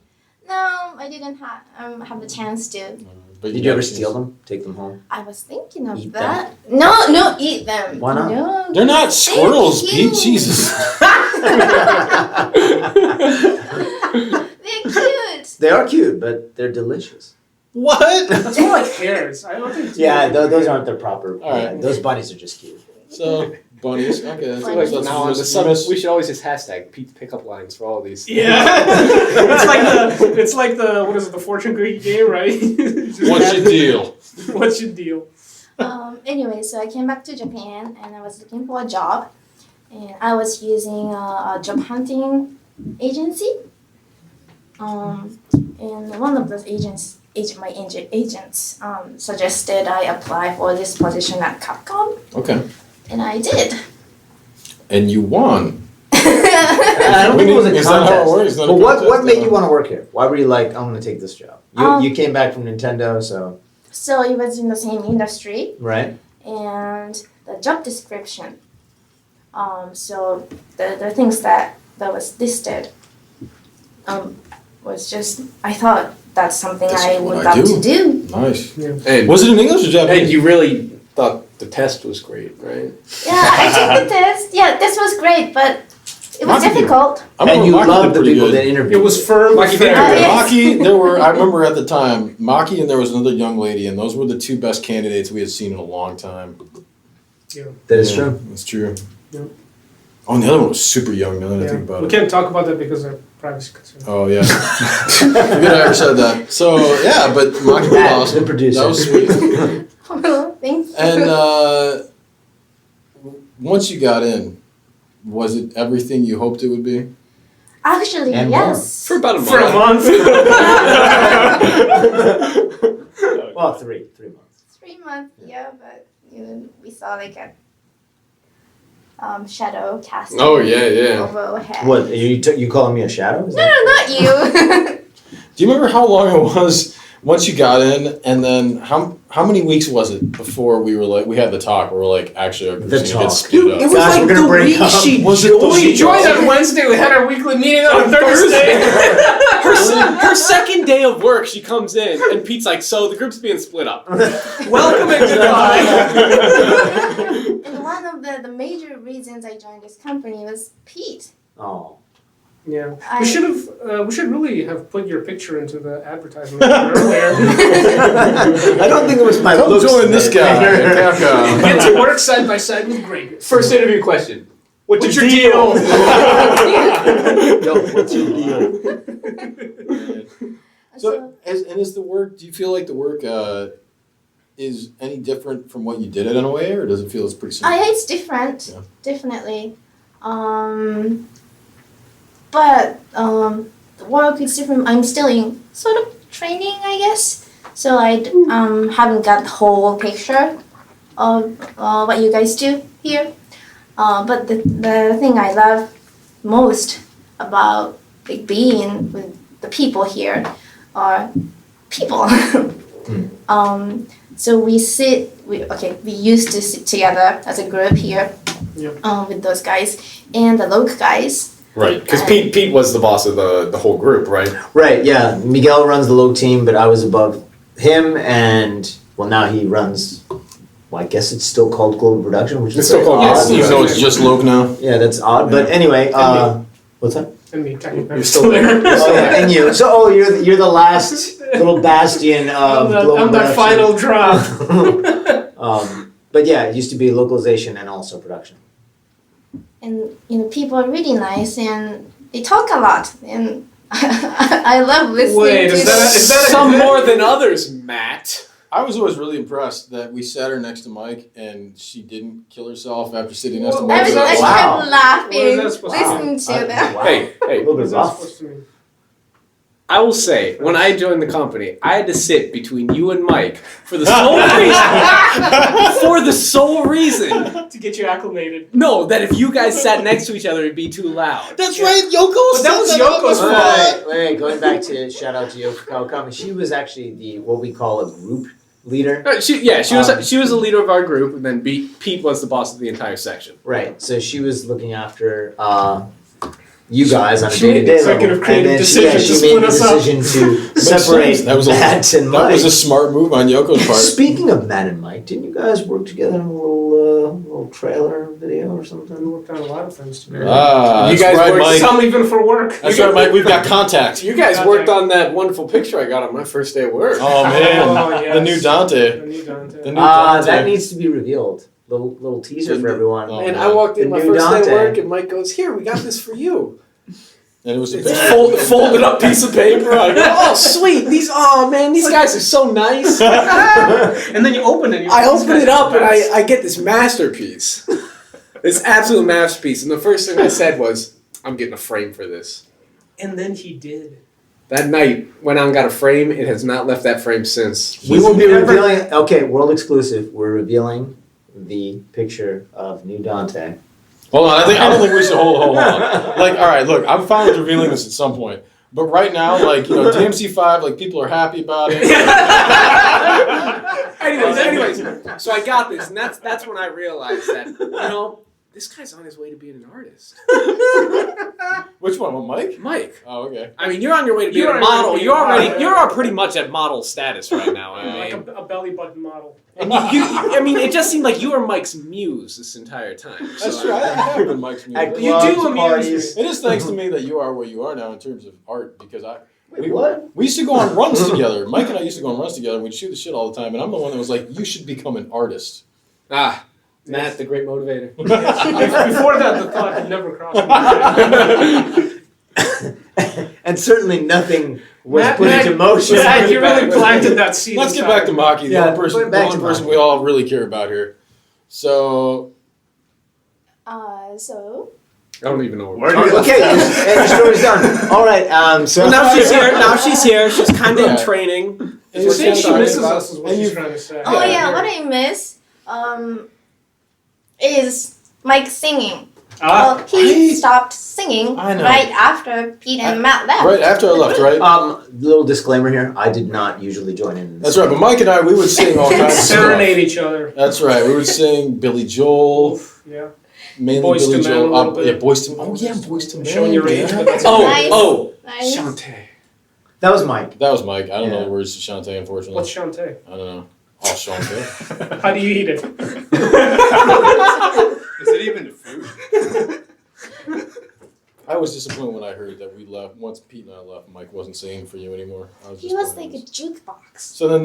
Speaker 5: No, I didn't have the chance to.
Speaker 2: But
Speaker 1: Did you ever steal them? Take them home?
Speaker 5: I was thinking of
Speaker 1: Eat
Speaker 5: that. No, eat them.
Speaker 1: Why not?
Speaker 5: No.
Speaker 2: They're not squirrels,
Speaker 5: cute.
Speaker 2: Pete. Jesus.
Speaker 5: They're cute.
Speaker 1: They are cute, but they're delicious.
Speaker 2: What?
Speaker 4: That's more like hares. I don't think.
Speaker 1: Yeah, those aren't the proper.
Speaker 2: All right.
Speaker 1: Those bunnies are just cute.
Speaker 2: So bunnies. Okay, that's,
Speaker 5: Like,
Speaker 3: Like
Speaker 2: that's
Speaker 3: now on the
Speaker 2: just-
Speaker 3: sub, we should always just hashtag Pete's pickup lines for all these.
Speaker 4: Yeah. it's like the what is it, the fortune cookie game, right? Just
Speaker 2: What's your deal?
Speaker 4: What's your deal?
Speaker 5: Anyway, so I came back to Japan and I was looking for a job, and I was using a job hunting agency. And one of those agents suggested I apply for this position at Capcom,
Speaker 2: Okay.
Speaker 5: and I did.
Speaker 2: And you won.
Speaker 1: I don't think it was a
Speaker 2: Is that how it
Speaker 1: contest.
Speaker 2: works? It's not a
Speaker 1: But what
Speaker 2: contest,
Speaker 1: made
Speaker 2: no.
Speaker 1: you want to work here? Why were you like, I'm going to take this job? You came back from Nintendo, so
Speaker 5: So it was in the same industry,
Speaker 1: right.
Speaker 5: and the job description. So the things that was listed was just, I thought that's something
Speaker 2: This
Speaker 5: I
Speaker 2: is what
Speaker 5: would
Speaker 2: I
Speaker 5: love
Speaker 2: do.
Speaker 5: to do.
Speaker 2: Nice.
Speaker 3: And,
Speaker 2: Was it in English or Japanese?
Speaker 3: and you really thought the test was great, right?
Speaker 5: Yeah, I took the test. Yeah, this was great, but it was
Speaker 2: Maki-
Speaker 5: difficult.
Speaker 2: I
Speaker 1: And
Speaker 2: remember
Speaker 1: you
Speaker 2: Maki
Speaker 1: loved
Speaker 2: did
Speaker 1: the
Speaker 2: pretty
Speaker 1: people
Speaker 2: good.
Speaker 1: that interviewed.
Speaker 4: It was firm.
Speaker 3: Maki
Speaker 4: fair.
Speaker 3: did
Speaker 5: Yes.
Speaker 2: Maki, I remember at the time, Maki and there was another young lady, and those were the two best candidates we had seen in a long time.
Speaker 1: That is
Speaker 2: Yeah,
Speaker 1: true.
Speaker 2: That's true.
Speaker 4: Yeah.
Speaker 2: Oh, and the other one was super young now that I
Speaker 4: Yeah.
Speaker 2: think about
Speaker 4: We
Speaker 2: it.
Speaker 4: can't talk about that because of privacy concerns.
Speaker 2: Oh, yeah. Forget I ever said that. So, yeah, but Maki was
Speaker 1: Matt,
Speaker 2: awesome.
Speaker 1: the producer.
Speaker 2: That was sweet.
Speaker 5: Thank you.
Speaker 2: And once you got in, was it everything you hoped it would be?
Speaker 5: Actually,
Speaker 1: And
Speaker 5: yes.
Speaker 3: For about a month.
Speaker 4: For a month.
Speaker 1: Well, 3 months.
Speaker 5: 3 months, yeah, but we saw like a shadow casting.
Speaker 3: Oh, yeah, yeah.
Speaker 5: Overhead.
Speaker 1: What you calling me a shadow? Is
Speaker 5: No,
Speaker 1: that-
Speaker 5: not you.
Speaker 2: Do you remember how long it was once you got in, and then how many weeks was it before we had the talk where we're like, actually, our group's
Speaker 1: The
Speaker 2: gonna
Speaker 1: talk.
Speaker 2: get split up?
Speaker 3: It was
Speaker 1: Guys,
Speaker 3: like
Speaker 1: we're gonna
Speaker 3: the
Speaker 1: break
Speaker 3: week
Speaker 1: up.
Speaker 3: she
Speaker 2: Was it the
Speaker 3: joined.
Speaker 2: week?
Speaker 3: She joined on Wednesday. We had our weekly meeting on Thursday. her second day of work, she comes in, and Pete's like, "So the group's being split up. Welcome and goodbye."
Speaker 5: And one of the major reasons I joined this company was Pete.
Speaker 1: Oh.
Speaker 4: Yeah,
Speaker 5: I-
Speaker 4: we should really have put your picture into the advertisement earlier.
Speaker 1: I don't think it was my
Speaker 2: Come
Speaker 1: looks.
Speaker 2: join this guy. Capcom.
Speaker 4: Get to work side by side with Greg.
Speaker 3: First interview question.
Speaker 4: What's your deal?
Speaker 1: Yo, what's your deal?
Speaker 2: So, is the work? Do you feel like the work is any different from what you did at NOA, or does it feel it's pretty similar?
Speaker 5: It's different,
Speaker 2: Yeah.
Speaker 5: definitely. But the work is different. I'm still in sort of training, I guess. So I haven't got the whole picture of what you guys do here. But the thing I love most about like being with the people here are people. So we used to sit together as a group here with those guys and the local guys.
Speaker 3: Right, because Pete was the boss of the whole group, right?
Speaker 1: Right, yeah. Miguel runs the low team, but I was above him, and well, now he runs. Well, I guess it's still called Global Production, which is
Speaker 3: It's still
Speaker 1: very
Speaker 3: called
Speaker 1: odd.
Speaker 3: Global
Speaker 2: Even though it's just Loke now.
Speaker 1: Yeah, that's odd. But anyway, what's that?
Speaker 4: And me, technically.
Speaker 3: You're still there.
Speaker 1: Oh yeah, and you. So you're the last little bastion of Global
Speaker 4: I'm that
Speaker 1: Production.
Speaker 4: final drop.
Speaker 1: But yeah, it used to be localization and also production.
Speaker 5: And people are really nice and they talk a lot and I love listening
Speaker 4: Wait,
Speaker 5: to
Speaker 4: is
Speaker 5: them.
Speaker 4: that a
Speaker 3: Some
Speaker 4: good-
Speaker 3: more than others, Matt.
Speaker 2: I was always really impressed that we sat her next to Mike and she didn't kill herself after sitting next to
Speaker 4: Well,
Speaker 2: Mike.
Speaker 5: I
Speaker 4: Wow.
Speaker 5: kept laughing,
Speaker 4: What is that supposed to
Speaker 5: listening to them.
Speaker 1: Wow.
Speaker 3: Hey,
Speaker 1: A little
Speaker 4: What
Speaker 1: bit
Speaker 4: is that
Speaker 1: rough.
Speaker 4: supposed to mean?
Speaker 3: I will say, when I joined the company, I had to sit between you and Mike for the sole reason. For the sole reason.
Speaker 4: To get you acclimated.
Speaker 3: No, that if you guys sat next to each other, it'd be too loud.
Speaker 2: That's right, Yoko.
Speaker 4: But that was Yoko's fault.
Speaker 1: Wait, going back to shout out to Yoko Kawakami. She was actually what we call a group leader.
Speaker 3: She was the leader of our group, and then Pete was the boss of the entire section.
Speaker 1: Right. So she was looking after you guys on a
Speaker 4: She made
Speaker 1: day-to-day
Speaker 4: executive
Speaker 1: level.
Speaker 4: creative
Speaker 1: And then
Speaker 4: decision to
Speaker 1: she
Speaker 4: split
Speaker 1: made the
Speaker 4: us up.
Speaker 1: decision to
Speaker 2: Makes
Speaker 1: separate
Speaker 2: sense. That was
Speaker 1: Matt and
Speaker 2: That
Speaker 1: Mike.
Speaker 2: was a smart move on Yoko's part.
Speaker 1: Speaking of Matt and Mike, didn't you guys work together in a little trailer video or
Speaker 4: We
Speaker 1: something?
Speaker 4: worked on a lot of things together.
Speaker 2: Ah,
Speaker 3: You
Speaker 2: that's
Speaker 3: guys
Speaker 2: right,
Speaker 3: worked
Speaker 2: Mike.
Speaker 4: Some even for work.
Speaker 2: That's right, Mike. We've got contact.
Speaker 3: You guys worked on that wonderful picture I got on my first day at work.
Speaker 2: Oh man,
Speaker 4: Oh, yes.
Speaker 2: the new Dante.
Speaker 4: The new Dante.
Speaker 2: The new
Speaker 1: That
Speaker 2: Dante.
Speaker 1: needs to be revealed little teaser for everyone.
Speaker 2: Oh,
Speaker 3: And
Speaker 2: man.
Speaker 3: I walked in
Speaker 1: The
Speaker 3: my
Speaker 1: new
Speaker 3: first day
Speaker 1: Dante.
Speaker 3: of work, and Mike goes, "Here, we got this for you."
Speaker 2: And it was a
Speaker 3: It's
Speaker 2: picture.
Speaker 3: folded up piece of paper. I go, "Oh, sweet! These guys are so nice."
Speaker 4: And then you open it.
Speaker 3: I open it up and I get this masterpiece. This absolute masterpiece. And the first thing I said was, "I'm getting a frame for this."
Speaker 4: And then he did.
Speaker 3: That night, went out and got a frame. It has not left that frame since.
Speaker 1: We will be revealing. Okay, world exclusive. We're revealing the picture of new Dante.
Speaker 2: Hold on, I don't think we should hold on. Like, all right, look, I'm fine with revealing this at some point. But right now, like, you know, DMC5, like, people are happy about it.
Speaker 3: Anyways, so I got this, and that's when I realized that, this guy's on his way to being an artist.
Speaker 2: Which one? Well, Mike?
Speaker 3: Mike.
Speaker 2: Oh, okay.
Speaker 3: I mean, you're on your way to being
Speaker 4: You're
Speaker 3: a
Speaker 4: on your way
Speaker 3: model.
Speaker 4: to being
Speaker 3: You're
Speaker 4: a
Speaker 3: already,
Speaker 4: model.
Speaker 3: you're pretty much at model status right now.
Speaker 4: Like a belly button model.
Speaker 3: And I mean, it just seemed like you were Mike's muse this entire time.
Speaker 2: That's
Speaker 3: So
Speaker 2: true. I have been Mike's
Speaker 1: At
Speaker 2: music.
Speaker 4: You
Speaker 1: clubs,
Speaker 4: do amuse
Speaker 1: parties.
Speaker 2: It is thanks to me that you are where you are now in terms of art because
Speaker 1: Wait, what?
Speaker 2: we used to go on runs together. Mike and I used to go on runs together. We'd shoot the shit all the time, and I'm the one that was like, "You should become an artist."
Speaker 3: Matt, the great motivator.
Speaker 4: Before that, the thought had never crossed my mind.
Speaker 1: And certainly nothing was
Speaker 4: Matt-
Speaker 1: put
Speaker 4: Matt-
Speaker 1: into motion.
Speaker 4: Matt, you really planted that seed.
Speaker 2: Let's get
Speaker 4: inside
Speaker 2: back to
Speaker 4: me.
Speaker 2: Maki, the
Speaker 1: Yeah,
Speaker 2: only person,
Speaker 1: back to
Speaker 2: person
Speaker 1: Maki.
Speaker 2: we all really care about here. So,
Speaker 5: So
Speaker 3: I don't even know where
Speaker 6: Where
Speaker 3: we're
Speaker 6: do you-
Speaker 1: Okay, and your story's done. All right. So
Speaker 3: Now she's here. Now she's here. She's kind of
Speaker 2: Yeah.
Speaker 3: in training.
Speaker 2: And
Speaker 4: She's saying she
Speaker 2: talking
Speaker 4: misses
Speaker 2: about-
Speaker 4: us is what
Speaker 2: and
Speaker 4: she's
Speaker 2: you-
Speaker 4: trying to say.
Speaker 5: Oh
Speaker 2: Yeah.
Speaker 5: yeah, what I miss is Mike singing.
Speaker 4: Ah,
Speaker 5: Well, he stopped singing
Speaker 2: I know.
Speaker 5: right after Pete and Matt left.
Speaker 2: right after I left, right?
Speaker 1: little disclaimer here. I did not usually join in.
Speaker 2: That's right. But Mike and I, we would sing all kinds of stuff.
Speaker 4: serenade each other.
Speaker 2: That's right. We would sing Billy Joel,
Speaker 4: Yeah.
Speaker 2: mainly
Speaker 4: Boyz
Speaker 2: Billy
Speaker 4: II Men a
Speaker 2: Joel.
Speaker 4: little bit.
Speaker 2: Yeah, Boyz II Men. Oh yeah, Boyz II Men.
Speaker 4: Showing your age,
Speaker 2: yeah.
Speaker 4: but that's
Speaker 3: Oh,
Speaker 5: Nice.
Speaker 3: Shantae.
Speaker 1: That was Mike.
Speaker 2: That was Mike. I don't know
Speaker 1: Yeah.
Speaker 2: the words to Shantae, unfortunately.
Speaker 4: What's Shantae?
Speaker 2: I don't know. Oh, Shantae.
Speaker 4: How do you eat it?
Speaker 6: Is it even the food?
Speaker 2: I was disappointed when I heard that we left. Once Pete and I left, Mike wasn't singing for you anymore. I was
Speaker 5: He was
Speaker 2: disappointed.
Speaker 5: like a jukebox.
Speaker 2: So then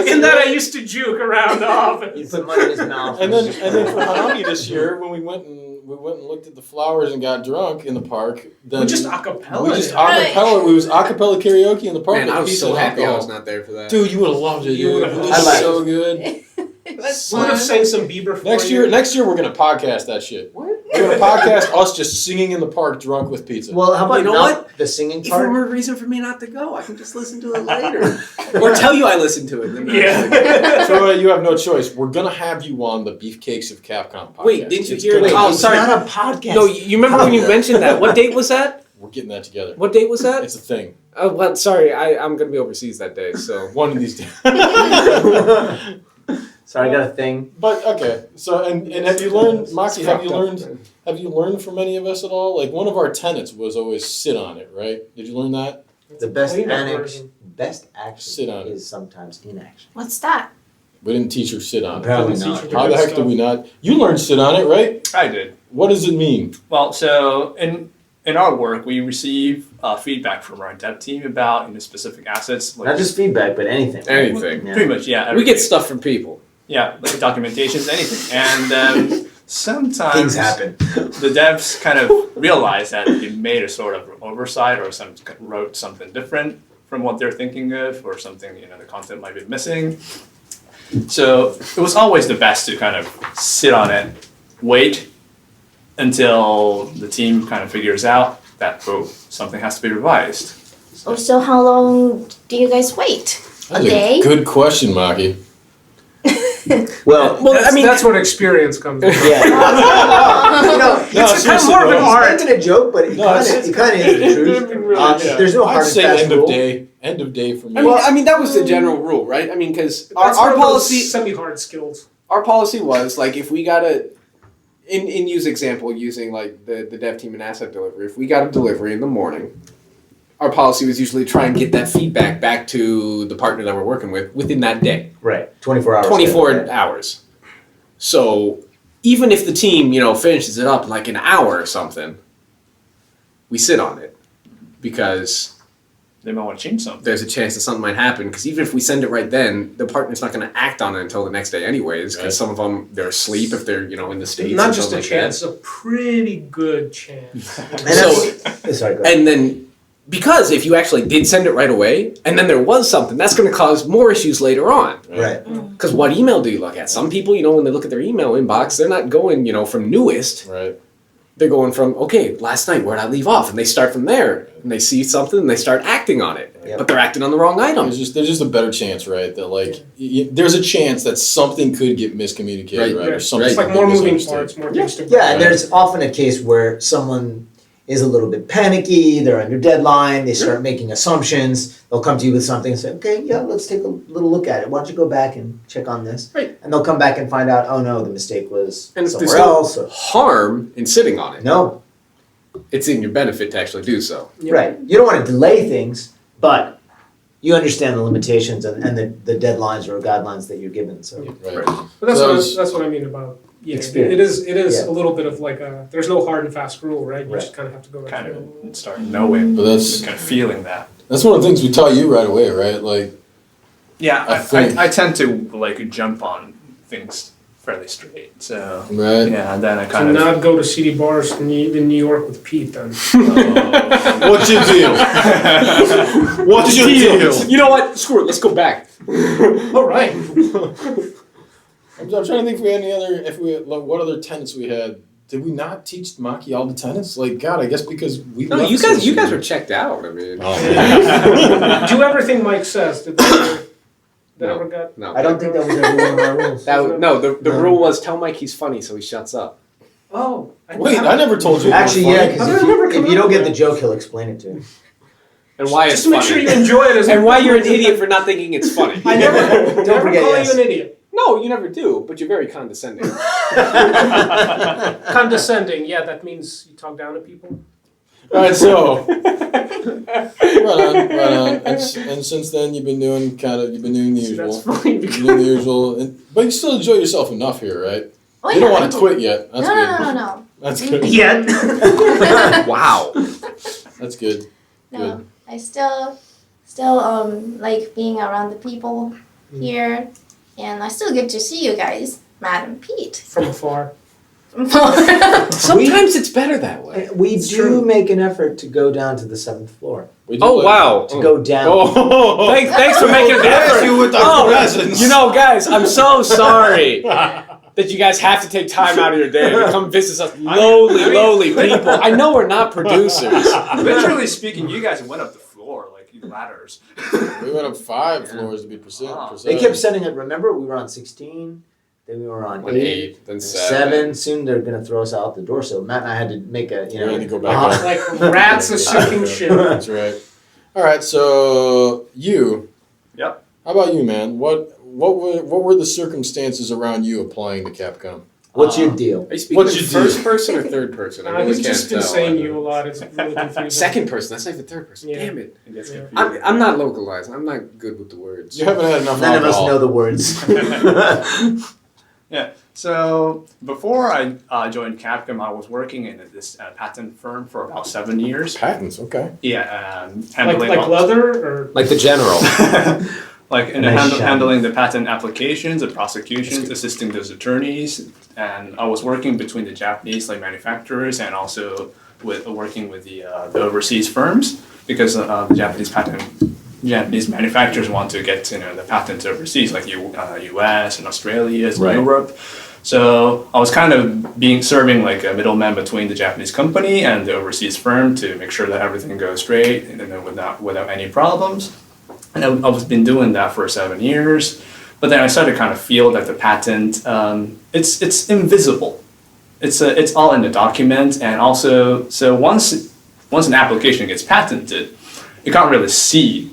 Speaker 4: In that I used to juke around the
Speaker 1: You
Speaker 4: office.
Speaker 1: put money in his mouth.
Speaker 2: and then for Hanami this year, when we went and looked at the flowers and got drunk in the park, then
Speaker 4: We just acapella.
Speaker 2: we just
Speaker 4: it.
Speaker 2: acapella. We was acapella karaoke in the park.
Speaker 3: Man,
Speaker 2: with
Speaker 3: I was
Speaker 2: pizza
Speaker 3: so
Speaker 2: and
Speaker 3: happy I
Speaker 2: alcohol.
Speaker 3: was not there for that.
Speaker 2: Dude, you would have loved it.
Speaker 4: You
Speaker 2: Dude.
Speaker 4: would've
Speaker 2: It
Speaker 1: loved
Speaker 2: was
Speaker 1: it.
Speaker 2: so good.
Speaker 5: It was
Speaker 4: We would have
Speaker 5: fun.
Speaker 4: sang some Bieber for
Speaker 2: Next
Speaker 4: you.
Speaker 2: year, we're gonna podcast that shit.
Speaker 3: What?
Speaker 2: We're gonna podcast us just singing in the park, drunk with pizza.
Speaker 1: Well, how about
Speaker 3: You know
Speaker 1: not the singing
Speaker 3: Even
Speaker 1: part?
Speaker 3: more reason for me not to go. I can just listen to it later. Or tell you I listened to it. and then not
Speaker 4: Yeah.
Speaker 2: So you have no choice. We're gonna have you on the Beefcakes of Capcom podcast.
Speaker 3: Wait, didn't you
Speaker 2: It's
Speaker 3: hear
Speaker 2: gonna
Speaker 3: it?
Speaker 2: be-
Speaker 3: Oh,
Speaker 1: it's
Speaker 3: sorry.
Speaker 1: not a podcast.
Speaker 3: No, you remember when you mentioned that? What date was that?
Speaker 2: We're getting that together.
Speaker 3: What date was that?
Speaker 2: It's a thing.
Speaker 3: Oh, well, sorry, I'm going to be overseas that day, so.
Speaker 2: One of these days.
Speaker 1: Sorry, I got a thing.
Speaker 2: But okay. So and have you learned, Maki? Have you learned from any of us at all? Like one of our tenets was always sit on it, right? Did you learn that?
Speaker 1: The best
Speaker 4: Clean up
Speaker 1: action,
Speaker 4: version.
Speaker 1: best action
Speaker 2: Sit on it.
Speaker 1: is sometimes inaction.
Speaker 5: What's that?
Speaker 2: We didn't teach her sit on it.
Speaker 1: Apparently
Speaker 4: Didn't
Speaker 1: not.
Speaker 4: teach you
Speaker 2: How the heck did we not? You learned sit on it, right?
Speaker 6: I did.
Speaker 2: What does it mean?
Speaker 6: Well, so in our work, we receive feedback from our dev team about specific assets.
Speaker 1: Not just feedback, but anything.
Speaker 3: Anything.
Speaker 1: Yeah.
Speaker 6: Pretty much, yeah.
Speaker 3: We get
Speaker 6: everything.
Speaker 3: stuff from people.
Speaker 6: Yeah, like documentations, anything. And sometimes
Speaker 1: Things happen.
Speaker 6: the devs kind of realize that they made a sort of oversight or wrote something different from what they're thinking of, or something, the content might be missing. So it was always the best to kind of sit on it, wait until the team kind of figures out that, something has to be revised.
Speaker 5: Oh, so how long do you guys wait? A
Speaker 2: That's
Speaker 5: day?
Speaker 2: Good question, Maki.
Speaker 1: Well,
Speaker 4: That's where experience comes in.
Speaker 1: yeah.
Speaker 2: No,
Speaker 4: It's kind of
Speaker 2: seriously,
Speaker 4: more of an
Speaker 2: bro.
Speaker 4: art.
Speaker 1: It's making a joke, but it
Speaker 2: No,
Speaker 1: kind
Speaker 2: it's-
Speaker 1: of is the truth.
Speaker 2: Yeah.
Speaker 1: There's no
Speaker 2: I'd
Speaker 1: hard and
Speaker 2: say
Speaker 1: fast
Speaker 2: end
Speaker 1: rule.
Speaker 2: of day. End of day for me.
Speaker 3: I mean, that was the general rule, right? I mean, because
Speaker 4: That's
Speaker 3: our
Speaker 4: one of those
Speaker 3: policy,
Speaker 4: semi-hard skills.
Speaker 3: our policy was like if we got a, in use example using like the dev team and asset delivery, if we got a delivery in the morning, our policy was usually try and get that feedback back to the partner that we're working with within that day.
Speaker 1: Right. 24 hours.
Speaker 3: 24
Speaker 1: Yeah.
Speaker 3: hours. So even if the team, finishes it up in like an hour or something, we sit on it because
Speaker 6: they might want to change something.
Speaker 3: There's a chance that something might happen, because even if we send it right then, the partner's not going to act on it until the next day anyways, because some of them, they're asleep if they're, in the States.
Speaker 4: Not
Speaker 3: or
Speaker 4: just a
Speaker 3: something
Speaker 4: chance,
Speaker 3: like
Speaker 4: a pretty good chance.
Speaker 1: Sorry, go
Speaker 3: that.
Speaker 1: ahead.
Speaker 3: And then, because if you actually did send it right away, and then there was something, that's going to cause more issues later on.
Speaker 1: Right.
Speaker 3: Because what email do you look at? Some people, when they look at their email inbox, they're not going, from newest.
Speaker 2: Right.
Speaker 3: They're going from, okay, last night, where'd I leave off? And they start from there. And they see something, and they start acting on it.
Speaker 1: Yep.
Speaker 3: But they're acting on the wrong item.
Speaker 2: There's just a better chance, right? That there's a chance that something could get miscommunicated, right? Or something.
Speaker 4: It's like
Speaker 2: could
Speaker 4: more
Speaker 2: get
Speaker 4: moving
Speaker 2: misunderstood.
Speaker 4: parts, more things to
Speaker 1: Yeah, and there's often a case where someone is a little bit panicky, they're under deadline, they start making assumptions, they'll come to you with something and say, okay, yeah, let's take a little look at it. Why don't you go back and check on this?
Speaker 3: Right.
Speaker 1: And they'll come back and find out, oh no, the mistake was
Speaker 3: And if there's
Speaker 1: somewhere
Speaker 3: no
Speaker 1: else. Or,
Speaker 3: harm in sitting on it.
Speaker 1: no,
Speaker 3: It's in your benefit to actually do so.
Speaker 1: right. You don't want to delay things, but you understand the limitations and the deadlines or guidelines that you're given. So
Speaker 2: Right.
Speaker 4: But that's
Speaker 2: So
Speaker 4: that's what I mean about
Speaker 1: Experience.
Speaker 4: It is
Speaker 1: Yeah.
Speaker 4: a little bit of like there's no hard and fast rule, right? You
Speaker 1: Right.
Speaker 4: just kind of have to go
Speaker 6: Kind
Speaker 4: with
Speaker 6: of start knowing,
Speaker 2: But that's
Speaker 6: kind of feeling that.
Speaker 2: one of the things we taught you right away, right? Like,
Speaker 6: Yeah,
Speaker 2: I think-
Speaker 6: I tend to like jump on things fairly straight. So
Speaker 2: right?
Speaker 6: yeah, and then I
Speaker 4: So
Speaker 6: kind of
Speaker 4: not go to city bars in New York with Pete then.
Speaker 2: What's your deal? What's your deal?
Speaker 3: You know what? Screw it. Let's go back.
Speaker 4: All right.
Speaker 2: I'm trying to think if we had any other, what other tenets we had. Did we not teach Maki all the tenets? Like, God, I guess because we.
Speaker 3: No,
Speaker 2: left
Speaker 3: you
Speaker 2: so
Speaker 3: guys
Speaker 2: soon.
Speaker 3: were checked out. I mean,
Speaker 4: Do everything Mike says. Did that ever got?
Speaker 3: no.
Speaker 1: I don't think that was ever one of our rules.
Speaker 3: The rule was tell Mike he's funny so he shuts up.
Speaker 4: Oh.
Speaker 2: Wait, I never told you.
Speaker 1: Actually, yeah, because
Speaker 4: I remember
Speaker 1: if
Speaker 4: coming
Speaker 1: you don't
Speaker 4: up
Speaker 1: get
Speaker 4: with
Speaker 1: the joke, he'll explain it to you.
Speaker 3: And why
Speaker 4: Just
Speaker 3: it's
Speaker 4: to make
Speaker 3: funny.
Speaker 4: sure you enjoy it.
Speaker 3: And why you're an idiot for not thinking it's funny.
Speaker 4: I never
Speaker 1: forget,
Speaker 4: call
Speaker 1: yes.
Speaker 4: you an idiot.
Speaker 3: No, you never do, but you're very condescending.
Speaker 4: Condescending. Yeah, that means you talk down to people.
Speaker 2: All right, so right on. And since then, you've been doing the
Speaker 4: See,
Speaker 2: usual.
Speaker 4: that's funny
Speaker 2: You're
Speaker 4: because
Speaker 2: doing the usual, but you still enjoy yourself enough here, right?
Speaker 5: Oh,
Speaker 2: You
Speaker 5: yeah,
Speaker 2: don't
Speaker 5: I
Speaker 2: want to
Speaker 5: do.
Speaker 2: quit yet. That's good.
Speaker 5: No.
Speaker 2: That's good.
Speaker 4: yet.
Speaker 3: Wow.
Speaker 2: That's good.
Speaker 5: No, I still like being around the people here, and I still get to see you guys, Matt and Pete.
Speaker 4: From afar.
Speaker 3: Sometimes it's better that way.
Speaker 1: We
Speaker 4: It's
Speaker 1: do
Speaker 4: true.
Speaker 1: make an effort to go down to the 7th floor.
Speaker 2: We do
Speaker 3: Oh,
Speaker 2: like-
Speaker 3: wow.
Speaker 1: To go down.
Speaker 2: Oh,
Speaker 3: Thanks for making the effort.
Speaker 2: you with the presents.
Speaker 3: Guys, I'm so sorry that you guys have to take time out of your day to come visit us lowly people. I know we're not producers.
Speaker 6: literally speaking, you guys went up the floor like ladders.
Speaker 2: We went up 5 floors to be precise.
Speaker 6: Wow.
Speaker 1: They kept sending it. Remember, we were on 16, then we were on 8,
Speaker 3: 8, then
Speaker 1: 7. Soon they're gonna throw us out the door. So Matt and I had to make a
Speaker 2: We had to go back
Speaker 1: uh-huh.
Speaker 2: up.
Speaker 4: Like rats a sinking ship.
Speaker 2: That's right. All right, so you.
Speaker 6: Yep.
Speaker 2: How about you, man? What were the circumstances around you applying to Capcom?
Speaker 1: What's your deal?
Speaker 3: Are you speaking
Speaker 2: What'd
Speaker 3: in
Speaker 2: you do?
Speaker 3: first person or third person? I really
Speaker 4: He's
Speaker 3: can't
Speaker 4: just
Speaker 3: tell.
Speaker 4: been saying you a lot. It's really confusing.
Speaker 3: Second person. That's not even third person.
Speaker 4: Yeah.
Speaker 3: Damn it.
Speaker 6: It gets
Speaker 4: Yeah.
Speaker 6: confusing.
Speaker 3: I'm not localized. I'm not good with the words.
Speaker 2: You haven't had enough
Speaker 1: None of us
Speaker 2: alcohol.
Speaker 1: know the words.
Speaker 6: Yeah. So before I joined Capcom, I was working in this patent firm for about 7 years.
Speaker 2: Patents, okay.
Speaker 6: Yeah,
Speaker 4: like
Speaker 6: handling
Speaker 4: leather or
Speaker 3: Like the general.
Speaker 6: like in
Speaker 1: Nice shiny.
Speaker 6: handling the patent applications, the prosecutions, assisting those attorneys, and I was working between the Japanese manufacturers and also working with the overseas firms because the Japanese manufacturers want to get the patents overseas, like U.S. and Australia and
Speaker 2: Right.
Speaker 6: Europe. So I was kind of serving like a middleman between the Japanese company and the overseas firm to make sure that everything goes straight and then without any problems. And I've been doing that for 7 years, but then I started to kind of feel that the patent it's invisible. It's all in the document, and also so once an application gets patented, you can't really see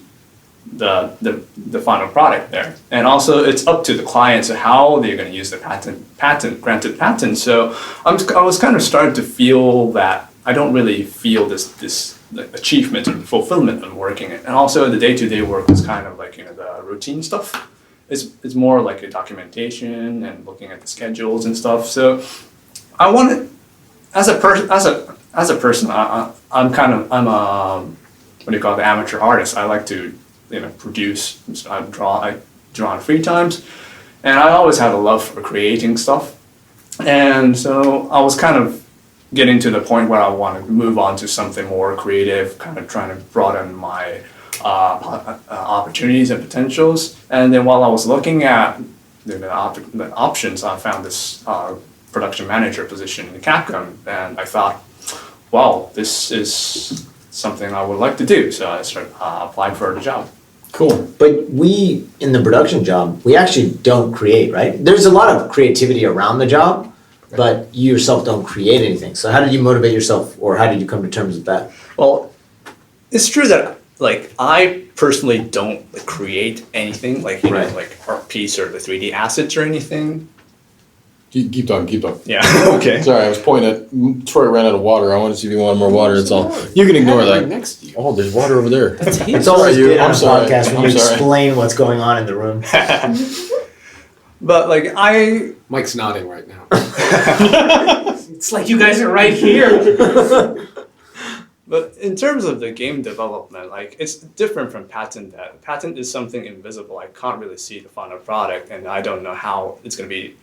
Speaker 6: the final product there, and also it's up to the clients how they're going to use the granted patent. So I was kind of starting to feel that I don't really feel this achievement or fulfillment of working it, and also the day-to-day work is kind of like the routine stuff. It's more like a documentation and looking at the schedules and stuff. So I wanted, as a person, I'm what do you call it, the amateur artist. I like to, produce, I draw in free times, and I always had a love for creating stuff. And so I was kind of getting to the point where I want to move on to something more creative, kind of trying to broaden my opportunities and potentials. And then while I was looking at the options, I found this production manager position in Capcom, and I thought, wow, this is something I would like to do. So I started applying for the job.
Speaker 1: Cool. But we, in the production job, we actually don't create, right? There's a lot of creativity around the job, but you yourself don't create anything. So how did you motivate yourself, or how did you come to terms with that?
Speaker 6: Well, it's true that I personally don't create anything like art piece or the 3D assets or anything.
Speaker 2: Keep talking.
Speaker 6: Yeah. Okay.
Speaker 2: Sorry, I was pointing at Troy ran out of water. I wanted to see if you wanted more water. That's all. You can ignore that.
Speaker 3: Next to you.
Speaker 2: Oh, there's water over there.
Speaker 1: It's always
Speaker 2: you.
Speaker 1: good on
Speaker 2: I'm
Speaker 1: a
Speaker 2: sorry.
Speaker 1: podcast when
Speaker 2: I'm
Speaker 1: you
Speaker 2: sorry.
Speaker 1: explain what's going on in the room.
Speaker 6: But
Speaker 3: Mike's nodding right now.
Speaker 4: It's like you guys are right here.
Speaker 6: But in terms of the game development, it's different from patent. That patent is something invisible. I can't really see the final product, and I don't know how it's going to be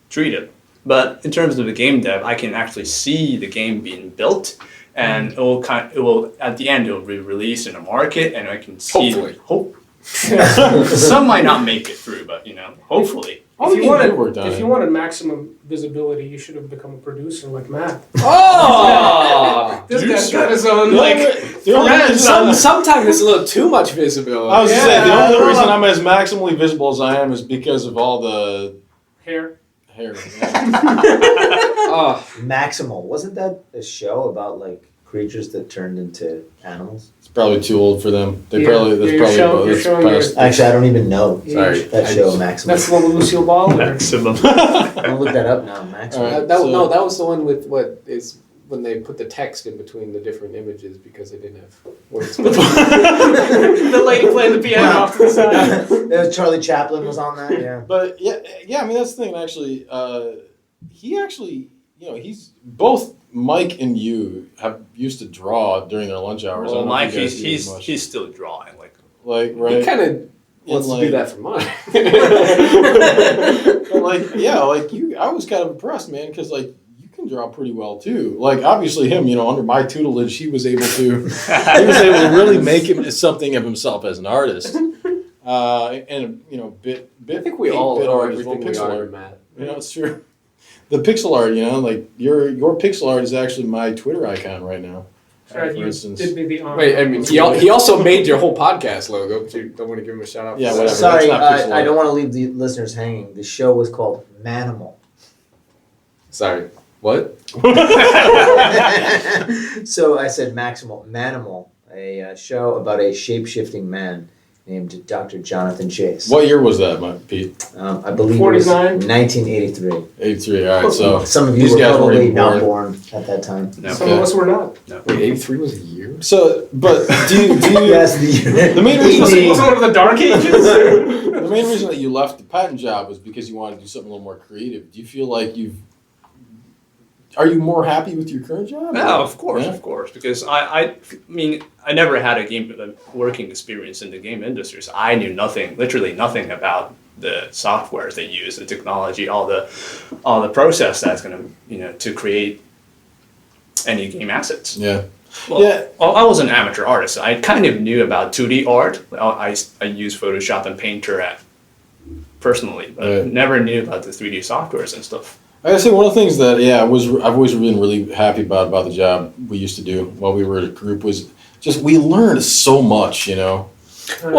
Speaker 6: treated. But in terms of the game dev, I can actually see the game being built, and it will at the end it will be released in the market, and I can see.
Speaker 3: Hopefully.
Speaker 6: Some might not make it through, but hopefully.
Speaker 4: If you wanted maximum visibility, you should have become a producer like Matt.
Speaker 3: Oh!
Speaker 4: This guy's got his own
Speaker 3: Sometimes it's a little too much visibility.
Speaker 2: I was going to say, the only reason I'm as maximally visible as I am is because of all the
Speaker 4: hair.
Speaker 2: hair.
Speaker 3: Oh,
Speaker 1: Maximal. Wasn't that a show about creatures that turned into animals?
Speaker 2: It's probably too old for them. That's
Speaker 4: you're
Speaker 2: probably
Speaker 4: showing
Speaker 2: past.
Speaker 1: Actually, I don't even know.
Speaker 2: Sorry.
Speaker 1: That show, Maximal.
Speaker 4: That's the one with Lucille Ball? Or?
Speaker 6: Maximum.
Speaker 1: I'm gonna look that up now. Maximal.
Speaker 2: All right.
Speaker 3: that was the one with what is when they put the text in between the different images because they didn't have words.
Speaker 4: The lady playing the piano off to the side.
Speaker 1: That was Charlie Chaplin was on that. Yeah.
Speaker 2: But yeah. I mean, that's the thing. Actually, he actually, he's both. Mike and you used to draw during their lunch hours.
Speaker 6: Well, Mike,
Speaker 2: he's
Speaker 6: he's still drawing.
Speaker 2: right.
Speaker 3: He kind of wants to do that for mine.
Speaker 2: But you, I was kind of impressed, man, because you can draw pretty well too. Obviously him, under my tutelage, he was able to really make him something of himself as an artist. And bit.
Speaker 3: I think we all
Speaker 2: bit
Speaker 3: are
Speaker 2: art as well,
Speaker 3: everything we
Speaker 2: pixel
Speaker 3: are,
Speaker 2: art.
Speaker 3: Matt.
Speaker 2: It's true. The pixel art, your pixel art is actually my Twitter icon right now.
Speaker 4: Sorry,
Speaker 2: for
Speaker 4: you
Speaker 2: instance.
Speaker 4: did me the honor.
Speaker 3: Wait, I mean, he also made your whole podcast logo, but you don't want to give him a shout out?
Speaker 2: Yeah,
Speaker 3: for that?
Speaker 2: whatever.
Speaker 1: Sorry,
Speaker 2: That's not pixel
Speaker 1: I
Speaker 2: art.
Speaker 1: don't want to leave the listeners hanging. The show was called Manimal.
Speaker 3: Sorry, what?
Speaker 1: So I said Maximal. Manimal, a show about a shape-shifting man named Dr. Jonathan Chase.
Speaker 2: What year was that, Pete?
Speaker 1: I believe it was
Speaker 4: 49?
Speaker 1: 1983.
Speaker 2: 83. All right, so
Speaker 1: Some of you
Speaker 2: these
Speaker 1: were
Speaker 2: guys weren't
Speaker 1: probably
Speaker 2: even
Speaker 1: not
Speaker 2: born.
Speaker 1: born at that time.
Speaker 6: No.
Speaker 4: Some of us were not.
Speaker 3: Wait, 83 was a year?
Speaker 2: So, but do you
Speaker 1: Yes, the
Speaker 2: The main reason-
Speaker 4: Was it one of the Dark Ages?
Speaker 2: the main reason that you left the patent job was because you wanted to do something a little more creative. Do you feel like are you more happy with your current job?
Speaker 6: No, of course,
Speaker 2: Yeah.
Speaker 6: because I mean, I never had a working experience in the game industry, so I knew literally nothing about the software they use, the technology, all the process that's gonna, to create any game assets.
Speaker 2: Yeah.
Speaker 6: Well,
Speaker 2: Yeah.
Speaker 6: I was an amateur artist. So I kind of knew about 2D art. I use Photoshop and Painter personally, but
Speaker 2: Right.
Speaker 6: never knew about the 3D softwares and stuff.
Speaker 2: I gotta say, one of the things that I've always been really happy about the job we used to do while we were a group was just we learned so much,
Speaker 3: Well,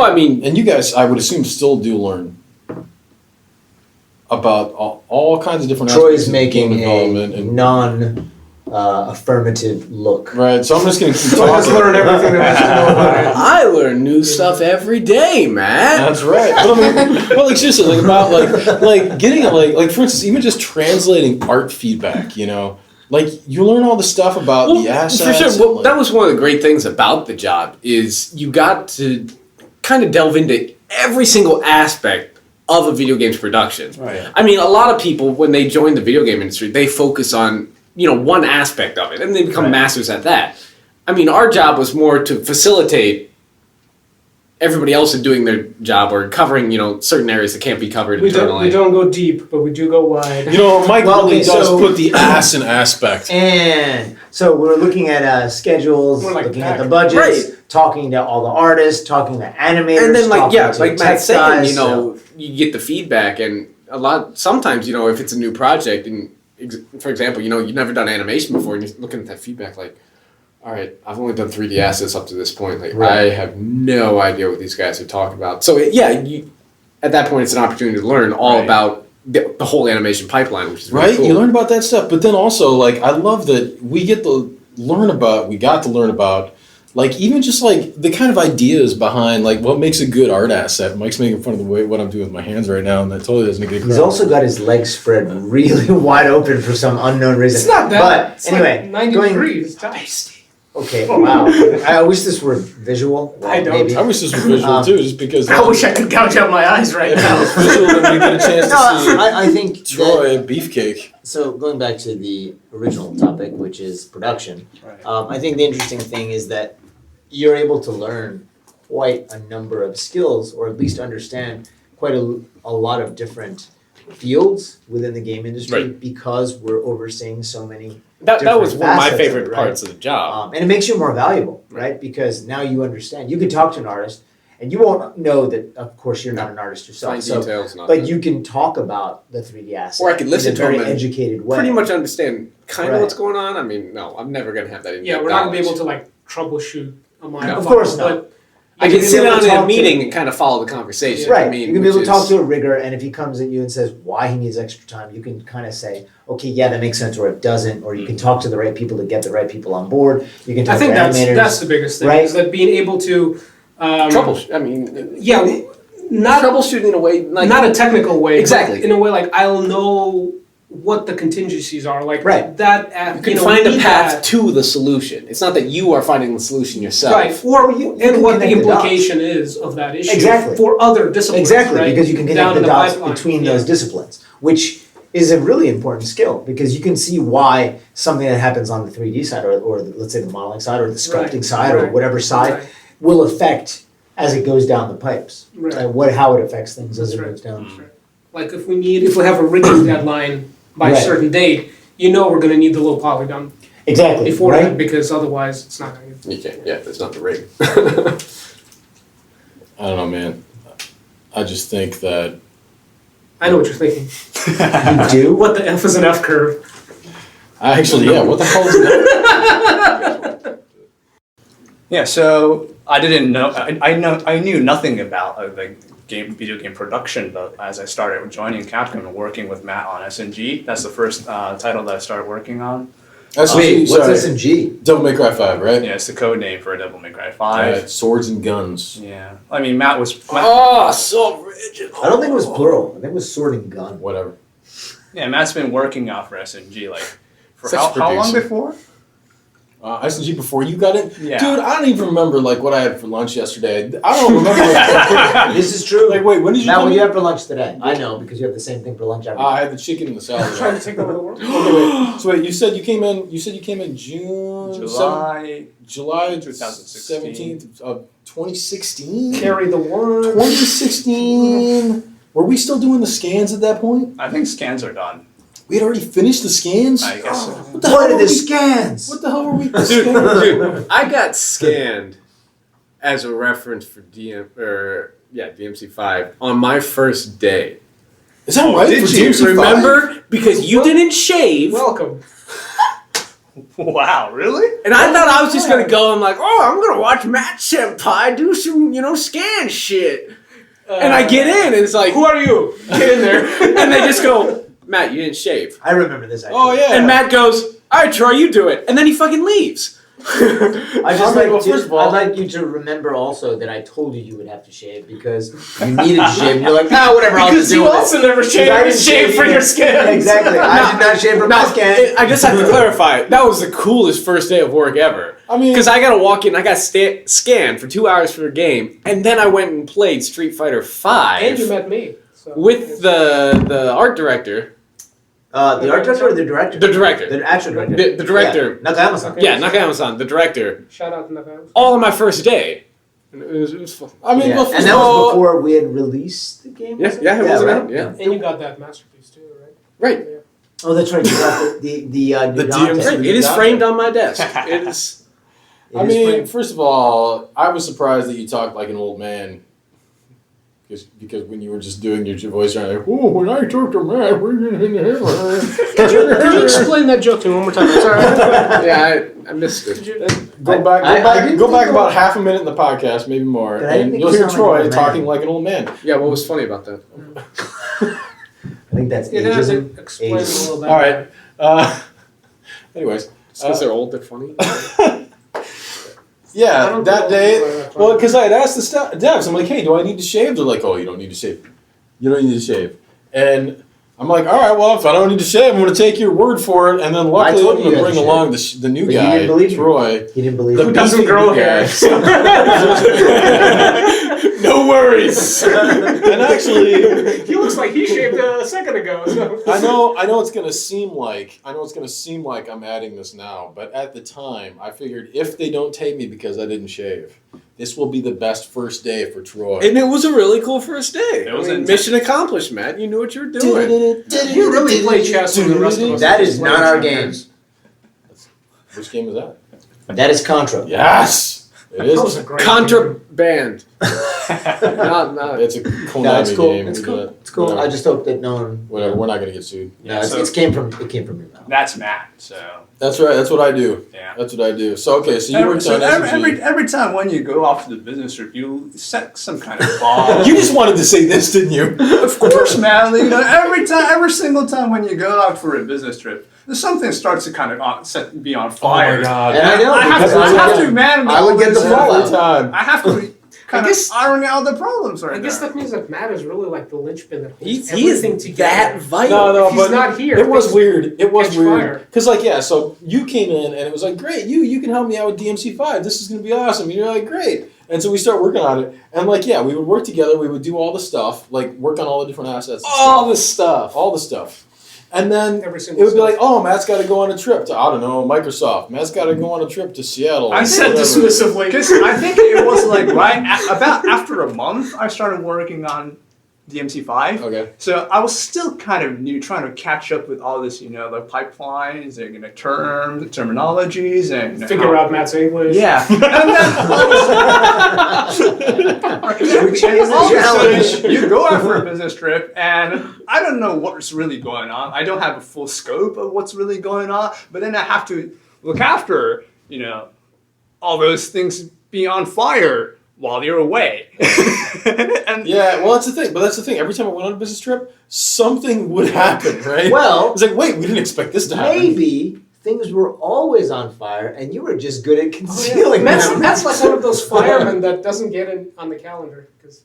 Speaker 3: I mean,
Speaker 2: and you guys, I would assume, still do learn about all kinds of different
Speaker 1: Troy's
Speaker 2: aspects of
Speaker 1: making
Speaker 2: game development
Speaker 1: a
Speaker 2: and
Speaker 1: non-affirmative look.
Speaker 2: right. So I'm just gonna keep
Speaker 4: So let's
Speaker 2: talking.
Speaker 4: learn everything there is to know about it.
Speaker 3: I learn new stuff every day, man.
Speaker 2: That's right. But I mean, seriously, about getting for instance, even just translating art feedback. You learn all the stuff about the assets.
Speaker 3: For sure.
Speaker 2: and,
Speaker 3: Well, that was one of the great things about the job is you got to kind of delve into every single aspect of a video game's production.
Speaker 2: Right.
Speaker 3: I mean, a lot of people when they join the video game industry, they focus on one aspect of it, and they become
Speaker 1: Right.
Speaker 3: masters at that. I mean, our job was more to facilitate everybody else in doing their job or covering, certain areas that can't be covered internally.
Speaker 4: We don't go deep, but we do go wide.
Speaker 2: Mike
Speaker 1: Well,
Speaker 2: really
Speaker 1: okay,
Speaker 2: does
Speaker 1: so-
Speaker 2: put the ass in aspect.
Speaker 1: And so we're looking at schedules,
Speaker 4: More like
Speaker 1: looking at the
Speaker 4: pack.
Speaker 1: budgets,
Speaker 3: Right.
Speaker 1: talking to all the artists, talking to animators,
Speaker 3: And then,
Speaker 1: talking to
Speaker 3: like
Speaker 1: tech
Speaker 3: Matt's saying,
Speaker 1: guys, so-
Speaker 3: you get the feedback, and sometimes, if it's a new project, and for example, you've never done animation before, and you're looking at that feedback, like, all right, I've only done 3D assets up to this point. Like,
Speaker 1: Right.
Speaker 3: I have no idea what these guys are talking about. So, at that point, it's an opportunity to learn all
Speaker 6: Right.
Speaker 3: about the whole animation pipeline, which is really
Speaker 2: Right?
Speaker 3: cool.
Speaker 2: You learn about that stuff. But then also, I love that we got to learn about, even just, the kind of ideas behind, what makes a good art asset. Mike's making fun of the way what I'm doing with my hands right now, and that totally doesn't get
Speaker 1: He's also got his legs spread really wide open for some unknown reason.
Speaker 4: It's not that.
Speaker 1: But
Speaker 4: It's
Speaker 1: anyway,
Speaker 4: like 90
Speaker 1: going.
Speaker 4: degrees.
Speaker 1: Okay, wow. I wish this were visual. Well,
Speaker 4: I don't.
Speaker 1: Maybe.
Speaker 2: I wish this was visual, too, just because...
Speaker 4: I wish I could gouge out my eyes right
Speaker 2: if it
Speaker 4: now.
Speaker 2: was visual, then we get a chance to
Speaker 1: No,
Speaker 2: see
Speaker 1: I think
Speaker 2: Troy Beefcake.
Speaker 1: So going back to the original topic, which is production,
Speaker 6: Right.
Speaker 1: I think the interesting thing is that you're able to learn quite a number of skills, or at least understand quite a lot of different fields within the game industry because we're overseeing so many.
Speaker 3: That was
Speaker 1: different
Speaker 3: one of my
Speaker 1: facets of
Speaker 3: favorite
Speaker 1: it, right?
Speaker 3: parts of the job.
Speaker 1: And it makes you more valuable, right? Because now you understand. You can talk to an artist, and you won't know that. Of course, you're not an artist yourself.
Speaker 3: Fine
Speaker 1: So,
Speaker 3: details, not
Speaker 1: but
Speaker 3: that.
Speaker 1: you can talk about the 3D asset
Speaker 3: Or I can listen
Speaker 1: in a
Speaker 3: to
Speaker 1: very
Speaker 3: them and
Speaker 1: educated way.
Speaker 3: Pretty much understand kind of
Speaker 1: Right.
Speaker 3: what's going on. I mean, no, I'm never going to have that in
Speaker 4: Yeah, we're not gonna be able to troubleshoot a mine.
Speaker 3: No.
Speaker 1: Of course not.
Speaker 4: But
Speaker 3: I
Speaker 1: You
Speaker 3: can
Speaker 1: can
Speaker 3: sit
Speaker 1: be able
Speaker 3: down
Speaker 1: to
Speaker 3: in a
Speaker 1: talk to-
Speaker 3: meeting and kind of follow the conversation.
Speaker 1: Right.
Speaker 3: I mean,
Speaker 1: you can be able to
Speaker 3: which
Speaker 1: talk
Speaker 3: is-
Speaker 1: to a rigger, and if he comes at you and says why he needs extra time, you can kind of say, okay, yeah, that makes sense, or it doesn't, or you can talk to the right people to get the right people on board. You can talk
Speaker 4: I think
Speaker 1: to animators.
Speaker 4: that's the biggest thing
Speaker 1: right?
Speaker 4: is that being able to
Speaker 3: troubleshoot. I mean,
Speaker 4: Yeah, not
Speaker 3: troubleshooting in a way like
Speaker 4: not a technical way.
Speaker 3: Exactly.
Speaker 4: But in a way, like I'll know what the contingencies are. Like
Speaker 1: Right.
Speaker 4: that.
Speaker 3: you can
Speaker 4: we
Speaker 3: find a
Speaker 4: need
Speaker 3: path
Speaker 4: that.
Speaker 3: to the solution. It's not that you are finding the solution yourself.
Speaker 4: Right,
Speaker 1: You can
Speaker 4: and what the
Speaker 1: connect the dots.
Speaker 4: implication is of that issue
Speaker 1: Exactly.
Speaker 4: for other disciplines.
Speaker 1: Exactly,
Speaker 4: right?
Speaker 1: because you can
Speaker 4: Down
Speaker 1: connect the
Speaker 4: in
Speaker 1: dots
Speaker 4: pipeline.
Speaker 1: between
Speaker 4: Yeah.
Speaker 1: those disciplines, which is a really important skill because you can see why something that happens on the 3D side or let's say the modeling side or the sculpting
Speaker 4: Right,
Speaker 1: side or
Speaker 4: right,
Speaker 1: whatever side
Speaker 4: Right.
Speaker 1: will affect as it goes down the pipes.
Speaker 4: Right.
Speaker 1: How it affects things as
Speaker 4: That's
Speaker 1: it
Speaker 4: right.
Speaker 1: goes down.
Speaker 4: That's right. Like if we have a rigging deadline by a
Speaker 1: Right.
Speaker 4: certain date, we're going to need the low polygon
Speaker 1: Exactly.
Speaker 4: before
Speaker 1: right?
Speaker 4: that because otherwise it's not going to.
Speaker 3: You can't. Yeah, that's not the rig.
Speaker 2: I don't know, man. I just think that...
Speaker 4: I know what you're thinking.
Speaker 1: You do?
Speaker 4: What the F is an F curve?
Speaker 2: what the hell is that?
Speaker 6: Yeah, so I didn't know. I knew nothing about video game production, but as I started joining Capcom and working with Matt on SNG, that's the first title that I started working on.
Speaker 1: Wait, what's
Speaker 2: sorry.
Speaker 1: SMG?
Speaker 2: Devil May Cry 5, right?
Speaker 6: Yeah, it's the code name for Devil May Cry 5.
Speaker 2: Swords and guns.
Speaker 6: Yeah, I mean Matt was.
Speaker 3: Oh, so original.
Speaker 1: I don't think it was plural. I think it was sword and gun.
Speaker 2: Whatever.
Speaker 6: Yeah, Matt's been working out for SNG for
Speaker 2: Such
Speaker 6: how long
Speaker 2: producer.
Speaker 6: before?
Speaker 2: SNG before you got it?
Speaker 6: Yeah.
Speaker 2: Dude, I don't even remember what I had for lunch yesterday. I don't remember.
Speaker 1: This is true.
Speaker 2: wait, when did you
Speaker 1: Matt,
Speaker 2: come
Speaker 1: what do you
Speaker 2: in?
Speaker 1: have for lunch today? I know because you have the same thing for lunch every day.
Speaker 2: I had the chicken and the salad.
Speaker 4: Trying to take over the world.
Speaker 2: Okay, wait. So wait, you said you came in June
Speaker 6: July.
Speaker 2: July
Speaker 6: 2016.
Speaker 2: 17th of 2016?
Speaker 4: Carry the one.
Speaker 2: 2016. Were we still doing the scans at that point?
Speaker 6: I think scans are done.
Speaker 2: We had already finished the scans?
Speaker 6: I guess so.
Speaker 2: What the hell
Speaker 1: What
Speaker 2: were
Speaker 1: are the
Speaker 2: we-
Speaker 1: scans?
Speaker 2: What the hell were we
Speaker 3: Dude, I got scanned as a reference for DMC5 on my first day.
Speaker 2: Is that right?
Speaker 6: did
Speaker 2: For
Speaker 6: you?
Speaker 2: DMC5?
Speaker 3: Remember? Because you didn't shave.
Speaker 4: Welcome.
Speaker 6: Wow, really?
Speaker 3: And I thought I was just gonna go and I'm gonna watch Matt Senpai do some, scan shit. And I get in and it's like,
Speaker 4: Who are you? Get in there.
Speaker 3: and they just go, Matt, you didn't shave.
Speaker 1: I remember this actually.
Speaker 2: Oh, yeah.
Speaker 3: And Matt goes, all right, Troy, you do it. And then he fucking leaves.
Speaker 1: I just
Speaker 2: Well, first of all-
Speaker 1: I'd like you to remember also that I told you would have to shave because you needed to shave. You're like, whatever. I'll
Speaker 4: Because
Speaker 1: just
Speaker 4: you
Speaker 1: deal with
Speaker 4: also
Speaker 1: it.
Speaker 4: never
Speaker 1: Because I
Speaker 4: shaved,
Speaker 1: didn't
Speaker 4: shave for
Speaker 1: either.
Speaker 4: your skin.
Speaker 1: Exactly. I did not shave for my skin.
Speaker 3: I just have to clarify. That was the coolest first day of work ever.
Speaker 2: I mean,
Speaker 3: Because I got to walk in, I got scanned for 2 hours for a game, and then I went and played Street Fighter V
Speaker 4: And you met me. So.
Speaker 3: with the art director.
Speaker 1: The art director or the director?
Speaker 3: The director.
Speaker 1: The actual director.
Speaker 3: The director.
Speaker 1: Yeah, Nakayama-san.
Speaker 3: Yeah, Nakayama-san, the director.
Speaker 4: Shout out to Nakayama.
Speaker 3: All on my first day. And it was fun. I mean,
Speaker 1: Yeah.
Speaker 3: well, first
Speaker 1: And
Speaker 3: of
Speaker 1: that was
Speaker 3: all-
Speaker 1: before we had released the game.
Speaker 3: Yeah,
Speaker 1: was it?
Speaker 3: yeah, it wasn't
Speaker 1: right?
Speaker 3: out. Yeah.
Speaker 4: And you got that masterpiece too, right?
Speaker 3: Right.
Speaker 4: Yeah.
Speaker 1: Oh, that's right. You got the
Speaker 2: The
Speaker 1: New Dante.
Speaker 2: DMC.
Speaker 3: Right. It is framed on my desk. It is.
Speaker 1: It
Speaker 2: I
Speaker 1: is
Speaker 2: mean,
Speaker 1: framed.
Speaker 2: first of all, I was surprised that you talked like an old man. Because when you were just doing your voice, you're like, oh, when I talk to Matt, we're going to
Speaker 4: Could you explain that joke to me one more time? I'm sorry.
Speaker 3: Yeah, I missed it.
Speaker 2: Go back
Speaker 1: I didn't think
Speaker 2: about half a minute in the podcast, maybe more,
Speaker 1: But I didn't
Speaker 2: and
Speaker 1: think
Speaker 2: you'll
Speaker 1: you
Speaker 2: hear
Speaker 1: sound like an
Speaker 2: Troy
Speaker 1: old man.
Speaker 2: talking like an old man.
Speaker 3: Yeah, what was funny about that?
Speaker 1: I think that's
Speaker 4: It has
Speaker 1: ageism.
Speaker 4: to explain a little bit.
Speaker 2: All right. Anyways,
Speaker 3: Just because they're old, they're funny.
Speaker 4: I
Speaker 2: yeah,
Speaker 4: don't
Speaker 2: that
Speaker 4: think
Speaker 2: day.
Speaker 4: old people are
Speaker 2: Well,
Speaker 4: funny.
Speaker 2: because I had asked the devs, I'm like, hey, do I need to shave? They're like, oh, you don't need to shave. You don't need to shave. And I'm like, all right, well, if I don't need to shave, I'm going to take your word for it. And then luckily,
Speaker 1: told
Speaker 2: I'm
Speaker 1: you
Speaker 2: going to
Speaker 1: you had
Speaker 2: bring
Speaker 1: to shave.
Speaker 2: along the new
Speaker 1: But you
Speaker 2: guy,
Speaker 1: didn't believe me.
Speaker 2: Troy.
Speaker 1: He didn't believe
Speaker 2: The
Speaker 1: it.
Speaker 4: Who doesn't
Speaker 2: beefy
Speaker 4: grow
Speaker 2: new
Speaker 4: hair?
Speaker 2: guy. No worries. And actually,
Speaker 4: He looks like he shaved a second ago. So.
Speaker 2: I know it's gonna seem like I'm adding this now, but at the time I figured if they don't take me because I didn't shave, this will be the best first day for Troy.
Speaker 3: And it was a really cool first day.
Speaker 6: It was
Speaker 3: I mean,
Speaker 6: intense.
Speaker 3: mission accomplished, Matt. You knew what you were doing.
Speaker 4: You really play chess with the rest of us.
Speaker 1: That is not our game.
Speaker 2: Which game is that?
Speaker 1: That is Contra.
Speaker 2: Yes, it
Speaker 4: That was
Speaker 2: is.
Speaker 4: a great game.
Speaker 3: Contraband. not.
Speaker 2: It's a Konami
Speaker 1: No, it's cool.
Speaker 2: game.
Speaker 1: It's
Speaker 2: We're
Speaker 1: cool.
Speaker 2: gonna-
Speaker 1: It's cool.
Speaker 2: Whatever.
Speaker 1: I just hope that no one.
Speaker 2: Whatever. We're not gonna get sued.
Speaker 1: No, it came from your mouth.
Speaker 6: That's Matt. So
Speaker 2: That's right. That's what I do.
Speaker 6: yeah.
Speaker 2: That's what I do. So okay. So you worked on SMG.
Speaker 6: every time when you go off to the business trip, you set some kind of bar.
Speaker 2: You just wanted to say this, didn't you?
Speaker 6: Of course, man. You know, every single time when you go out for a business trip, something starts to kind of be on fire.
Speaker 2: God.
Speaker 1: And I know.
Speaker 6: I have
Speaker 1: because
Speaker 6: to manage
Speaker 1: I would
Speaker 6: all
Speaker 1: get the
Speaker 6: this,
Speaker 1: fallout.
Speaker 2: Every time.
Speaker 6: I have to kind
Speaker 4: I guess-
Speaker 6: of iron out the problems right
Speaker 4: I guess
Speaker 6: there.
Speaker 4: that means that Matt is really like the linchpin that holds
Speaker 3: He is
Speaker 4: everything together.
Speaker 3: that vital.
Speaker 2: No,
Speaker 4: If he's
Speaker 2: but
Speaker 4: not here,
Speaker 2: it was
Speaker 4: things
Speaker 2: weird. It was
Speaker 4: catch
Speaker 2: weird
Speaker 4: fire.
Speaker 2: because, like, yeah. So you came in and it was like, great. You can help me out with DMC5. This is gonna be awesome. And you're like, great. And so we start working on it. And like, yeah, we would work together. We would do all the stuff, like work on all the different assets. And
Speaker 3: All the stuff.
Speaker 2: all the stuff. And then
Speaker 4: Every
Speaker 2: it
Speaker 4: single
Speaker 2: would be like,
Speaker 4: stuff.
Speaker 2: oh, Matt's got to go on a trip to, I don't know, Microsoft. Matt's got to go on a trip to Seattle.
Speaker 6: I said
Speaker 2: whatever.
Speaker 6: dismissively because I think it was like about after a month I started working on DMC5.
Speaker 2: Okay.
Speaker 6: So I was still kind of new, trying to catch up with all this, you know, the pipelines and terminologies and
Speaker 4: Figure out Matt's English.
Speaker 6: Yeah, and then
Speaker 1: Which is a
Speaker 6: all of a
Speaker 1: challenge.
Speaker 6: sudden, you go out for a business trip, and I don't know what's really going on. I don't have a full scope of what's really going on, but then I have to look after, you know, all those things being on fire while you're away. And
Speaker 2: Yeah, well, that's the thing. But that's the thing. Every time I went on a business trip, something would happen, right?
Speaker 1: Well,
Speaker 2: it's like, wait, we didn't expect this to happen.
Speaker 1: maybe things were always on fire, and you were just good at
Speaker 4: Oh, yeah.
Speaker 1: concealing
Speaker 4: Matt's,
Speaker 1: them.
Speaker 4: Matt's like one of those firemen that doesn't get in on the calendar. 'Cause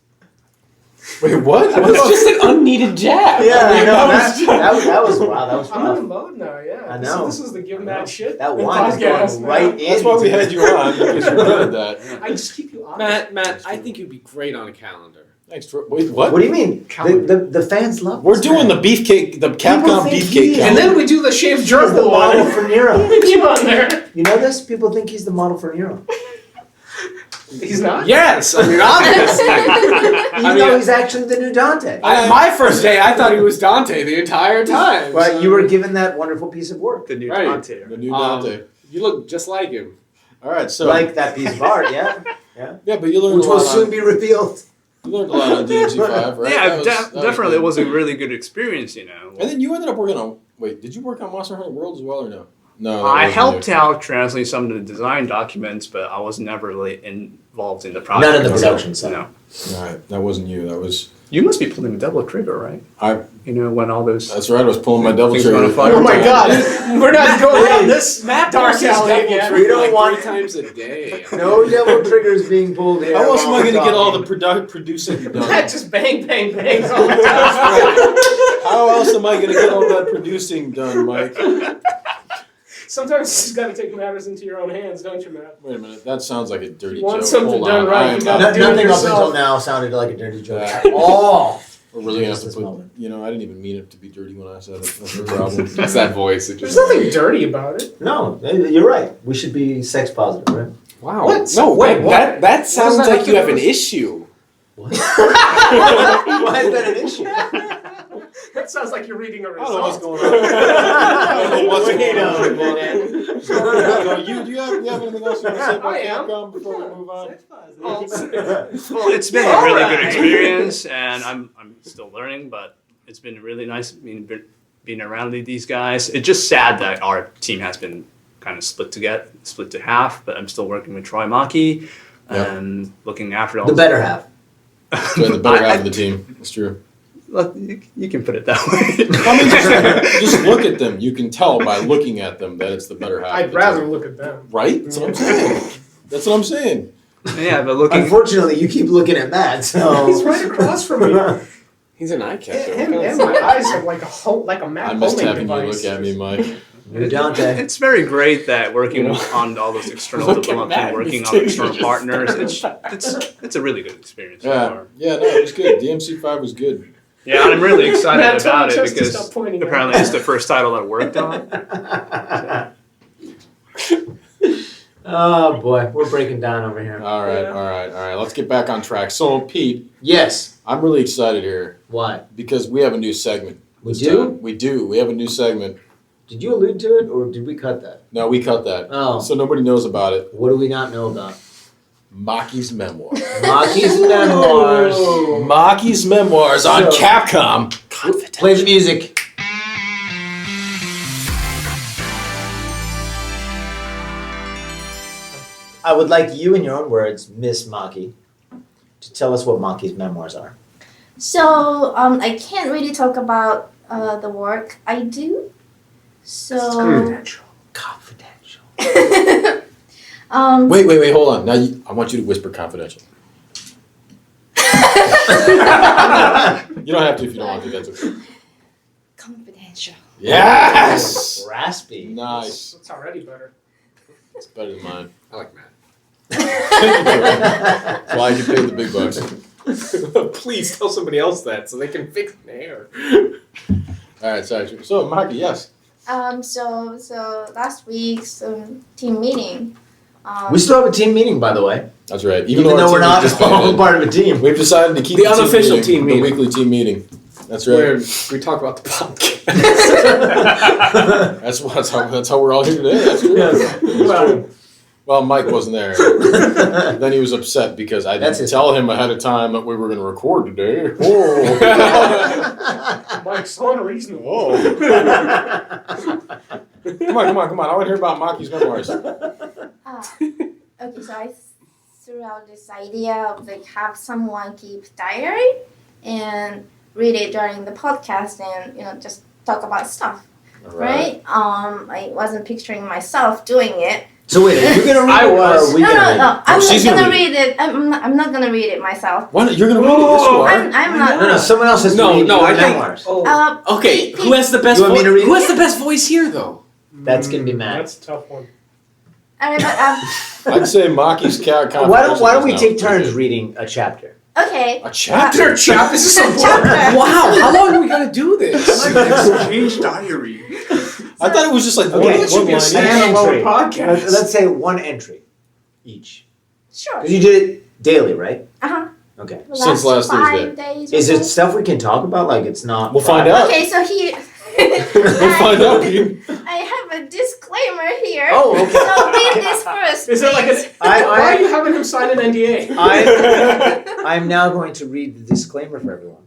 Speaker 2: Wait, what?
Speaker 3: It's just an unneeded jab.
Speaker 1: Yeah, I know.
Speaker 2: That
Speaker 1: That was wow. That was
Speaker 4: I'm in the
Speaker 1: rough.
Speaker 4: mode now, yeah.
Speaker 1: I know.
Speaker 4: This is the give Matt shit.
Speaker 1: That
Speaker 4: the
Speaker 1: wine is
Speaker 4: podcast
Speaker 1: going
Speaker 4: now.
Speaker 1: right in.
Speaker 2: That's why we had you on, because you're good at that.
Speaker 4: I just keep you honest.
Speaker 3: Matt, I think you'd be great on a calendar.
Speaker 2: Thanks, Troy. Wait, what?
Speaker 1: What do you mean?
Speaker 4: Calendar.
Speaker 1: The fans love.
Speaker 2: We're
Speaker 1: this
Speaker 2: doing
Speaker 1: man.
Speaker 2: the beefcake, the Capcom
Speaker 1: think
Speaker 2: beefcake
Speaker 1: he is-
Speaker 4: And
Speaker 2: calendar.
Speaker 4: then we do the shaved
Speaker 1: He's the
Speaker 4: gerbil
Speaker 1: model
Speaker 4: one.
Speaker 1: for Nero.
Speaker 4: We keep on there.
Speaker 1: You know this? People think he's the model for Nero.
Speaker 4: He's not?
Speaker 3: Yes, I mean obviously.
Speaker 1: Even though he's actually the new Dante.
Speaker 3: My first day, I thought he was Dante the entire time.
Speaker 1: But
Speaker 3: so-
Speaker 1: you were given that wonderful piece of work.
Speaker 6: the new
Speaker 3: Right.
Speaker 6: Dante.
Speaker 2: The new Dante.
Speaker 3: You look just like him.
Speaker 2: All right, so
Speaker 1: Like that piece of art, yeah?
Speaker 2: yeah, but you learned
Speaker 1: Which
Speaker 2: a lot.
Speaker 1: will soon be revealed.
Speaker 2: You learned a lot on DMC5, right?
Speaker 6: Yeah,
Speaker 2: That was
Speaker 6: definitely.
Speaker 2: good.
Speaker 6: It was a really good experience, you know.
Speaker 2: And then you ended up working on. Wait, did you work on Monster Hunter World as well or no? No. that
Speaker 6: I
Speaker 2: wasn't
Speaker 6: helped
Speaker 2: you.
Speaker 6: out translate some of the design documents, but I was never really involved in the project.
Speaker 1: None of the
Speaker 6: So,
Speaker 1: production side.
Speaker 6: No.
Speaker 2: All right, that wasn't you. That was.
Speaker 6: You must be pulling the double trigger, right?
Speaker 2: I.
Speaker 6: You know, when all those...
Speaker 2: That's right. I was pulling my double
Speaker 6: Things
Speaker 2: trigger.
Speaker 6: were on fire.
Speaker 4: Oh my god. We're not going
Speaker 1: Hey,
Speaker 4: down this
Speaker 3: Matt
Speaker 4: dark
Speaker 3: pulls his
Speaker 4: alley
Speaker 3: double
Speaker 4: again.
Speaker 3: trigger
Speaker 1: We don't
Speaker 3: like
Speaker 1: want-
Speaker 3: 3 times a day.
Speaker 1: No devil triggers being pulled here.
Speaker 2: How else am I
Speaker 1: while
Speaker 2: going to
Speaker 1: we're
Speaker 2: get all the
Speaker 1: talking.
Speaker 2: producing
Speaker 4: Matt
Speaker 2: done?
Speaker 4: just bang, bang, bang all the time.
Speaker 2: How else am I going to get all that producing done, Mike?
Speaker 4: Sometimes you just gotta take matters into your own hands, don't you, Matt?
Speaker 2: Wait a minute. That sounds like a dirty
Speaker 4: You want
Speaker 2: joke.
Speaker 4: something
Speaker 2: Hold
Speaker 4: done
Speaker 2: on.
Speaker 4: right,
Speaker 2: I am
Speaker 4: you
Speaker 2: not-
Speaker 4: gotta do it
Speaker 1: Nothing up
Speaker 4: yourself.
Speaker 1: until now sounded like a dirty joke
Speaker 2: Yeah.
Speaker 1: at all.
Speaker 2: We're really gonna have to
Speaker 1: This
Speaker 2: put.
Speaker 1: moment.
Speaker 2: You know, I didn't even mean it to be dirty when I said it. That's the problem.
Speaker 3: It's that voice. It
Speaker 4: There's
Speaker 3: just.
Speaker 4: nothing dirty about it.
Speaker 1: No, you're right. We should be sex positive, right?
Speaker 3: Wow.
Speaker 4: What?
Speaker 3: No,
Speaker 4: Wait, what?
Speaker 3: that sounds
Speaker 4: that
Speaker 3: like
Speaker 4: have
Speaker 3: you
Speaker 4: to
Speaker 3: have
Speaker 4: do
Speaker 3: an
Speaker 4: with-
Speaker 3: issue.
Speaker 1: Why is that an issue?
Speaker 4: That sounds like you're reading a
Speaker 2: I
Speaker 4: result.
Speaker 2: don't know what's going on. I don't know what's
Speaker 1: Wait
Speaker 2: going on.
Speaker 1: a minute.
Speaker 2: Do you have anything else you want to say about
Speaker 4: I am.
Speaker 2: Capcom before we move on?
Speaker 6: Well, it's been a really good experience, and I'm still learning, but it's been really nice being around these guys. It's just sad that our team has been kind of split to half, but I'm still working with Troy Maki and looking after all
Speaker 1: The better half.
Speaker 2: So the better half of the team. It's true.
Speaker 6: Well, you can put it that way.
Speaker 2: I mean, just look at them. You can tell by looking at them that it's the better half. of
Speaker 4: I'd
Speaker 2: the
Speaker 4: rather
Speaker 2: team.
Speaker 4: look at them.
Speaker 2: Right? That's what I'm saying. That's what I'm saying.
Speaker 6: Yeah, but looking.
Speaker 1: Unfortunately, you keep looking at Matt, so.
Speaker 4: He's right across from me.
Speaker 3: He's an eye catcher.
Speaker 4: Him and my eyes are like a Mac
Speaker 2: I missed
Speaker 4: homing
Speaker 2: having you
Speaker 4: device.
Speaker 2: look at me, Mike.
Speaker 1: You're Dante.
Speaker 6: It's very great that working on all those external
Speaker 2: Look at
Speaker 6: development,
Speaker 2: Matt,
Speaker 6: working
Speaker 2: he's
Speaker 6: on external
Speaker 2: taking-
Speaker 6: partners. It's a really good experience. So
Speaker 2: Yeah,
Speaker 6: far.
Speaker 2: yeah, no, it was good. DMC5 was good.
Speaker 6: Yeah, and I'm really excited
Speaker 4: Matt told
Speaker 6: about
Speaker 4: me
Speaker 6: it
Speaker 4: just to
Speaker 6: because
Speaker 4: stop pointing at
Speaker 6: apparently
Speaker 4: me.
Speaker 6: it's the first title I worked on.
Speaker 1: Oh boy, we're breaking down over here.
Speaker 2: All right,
Speaker 4: Yeah.
Speaker 2: all right, all right. Let's get back on track. So, Pete,
Speaker 1: Yes.
Speaker 2: I'm really excited here
Speaker 1: Why?
Speaker 2: because we have a new segment.
Speaker 1: We
Speaker 2: this
Speaker 1: do?
Speaker 2: time. We do. We have a new segment.
Speaker 1: Did you allude to it, or did we cut that?
Speaker 2: No, we cut that.
Speaker 1: Oh.
Speaker 2: So nobody knows about it.
Speaker 1: What do we not know about?
Speaker 2: Maki's memoir.
Speaker 1: Maki's memoirs.
Speaker 2: Maki's memoirs on
Speaker 1: So-
Speaker 2: Capcom Confidential.
Speaker 1: Play the music. I would like you, in your own words, Miss Maki, to tell us what Maki's memoirs are.
Speaker 5: So I can't really talk about the work I do. So
Speaker 1: Confidential.
Speaker 2: Wait, hold on. Now, I want you to whisper confidential. You don't have to if you don't want to. That's okay.
Speaker 5: confidential.
Speaker 2: Yes!
Speaker 1: Raspy.
Speaker 2: Nice.
Speaker 4: It's already better.
Speaker 2: It's better than mine.
Speaker 3: I like Matt.
Speaker 2: That's why you pay the big bucks.
Speaker 3: Please tell somebody else that so they can fix the hair.
Speaker 2: All right, sorry. So, Maki, yes.
Speaker 5: So last week's team meeting.
Speaker 1: We still have a team meeting, by the way.
Speaker 2: That's right.
Speaker 1: Even
Speaker 2: our
Speaker 1: though we're
Speaker 2: team
Speaker 1: not
Speaker 2: was
Speaker 1: all
Speaker 2: disbanded,
Speaker 1: part of a team.
Speaker 2: we've decided to keep
Speaker 3: The unofficial team
Speaker 2: the
Speaker 3: meeting.
Speaker 2: weekly team meeting. That's
Speaker 3: Where
Speaker 2: right.
Speaker 3: we talk about the podcast.
Speaker 2: That's how we're all here today. That's true.
Speaker 1: Yes. Well,
Speaker 2: Well, Mike wasn't there. Then he was upset because I
Speaker 1: That's
Speaker 2: didn't
Speaker 1: his
Speaker 2: tell him ahead of time that we were going to record today. Oh.
Speaker 4: Mike's so unreasonable.
Speaker 2: Oh. Come on. I want to hear about Maki's memoirs.
Speaker 5: Okay, so I threw out this idea of like have someone keep diary and read it during the podcast and just talk about stuff,
Speaker 2: All
Speaker 5: right? I wasn't picturing myself doing it.
Speaker 1: So wait, are you gonna read
Speaker 3: I
Speaker 1: it, or
Speaker 3: was.
Speaker 1: are we
Speaker 5: No,
Speaker 1: gonna read it?
Speaker 5: no, I'm
Speaker 2: she's
Speaker 5: not
Speaker 2: gonna
Speaker 5: gonna read it. I'm not gonna read it myself.
Speaker 2: Why not? You're going to read it. Yes, you are.
Speaker 5: I'm not.
Speaker 1: No, someone else has to
Speaker 3: No,
Speaker 1: read
Speaker 3: no,
Speaker 1: your
Speaker 3: I think-
Speaker 1: memoirs.
Speaker 4: Oh,
Speaker 3: Okay,
Speaker 5: Pete,
Speaker 3: who has the best
Speaker 1: You want me
Speaker 3: voice?
Speaker 1: to read
Speaker 3: Who
Speaker 1: it?
Speaker 3: has the best voice here, though?
Speaker 1: That's gonna be Matt.
Speaker 4: That's a tough one.
Speaker 5: All right,
Speaker 2: I'd say Maki's cat.
Speaker 1: Why don't we take turns reading a chapter?
Speaker 5: okay.
Speaker 2: A chapter?
Speaker 3: This is so
Speaker 5: Chapter.
Speaker 3: Wow, how long are we going to do this?
Speaker 6: Exchange diary.
Speaker 2: I thought it was just like
Speaker 1: Okay,
Speaker 2: one
Speaker 1: one
Speaker 2: should be a
Speaker 1: line.
Speaker 2: standalone
Speaker 1: An entry.
Speaker 2: podcast.
Speaker 1: Let's say one entry each.
Speaker 5: Sure.
Speaker 1: 'Cause you did it daily, right?
Speaker 5: Uh-huh.
Speaker 1: Okay.
Speaker 5: The
Speaker 2: Since last
Speaker 5: 5 days. Or
Speaker 1: Is it
Speaker 5: so.
Speaker 1: stuff we can talk about? Like it's not.
Speaker 2: We'll find
Speaker 1: private?
Speaker 2: out.
Speaker 5: Okay, so here.
Speaker 2: We'll find out. Pete.
Speaker 5: I have a disclaimer here.
Speaker 1: Oh, okay.
Speaker 5: So read this first.
Speaker 4: Is it like
Speaker 5: please.
Speaker 4: Why are you having him sign an NDA?
Speaker 1: I'm now going to read the disclaimer for everyone.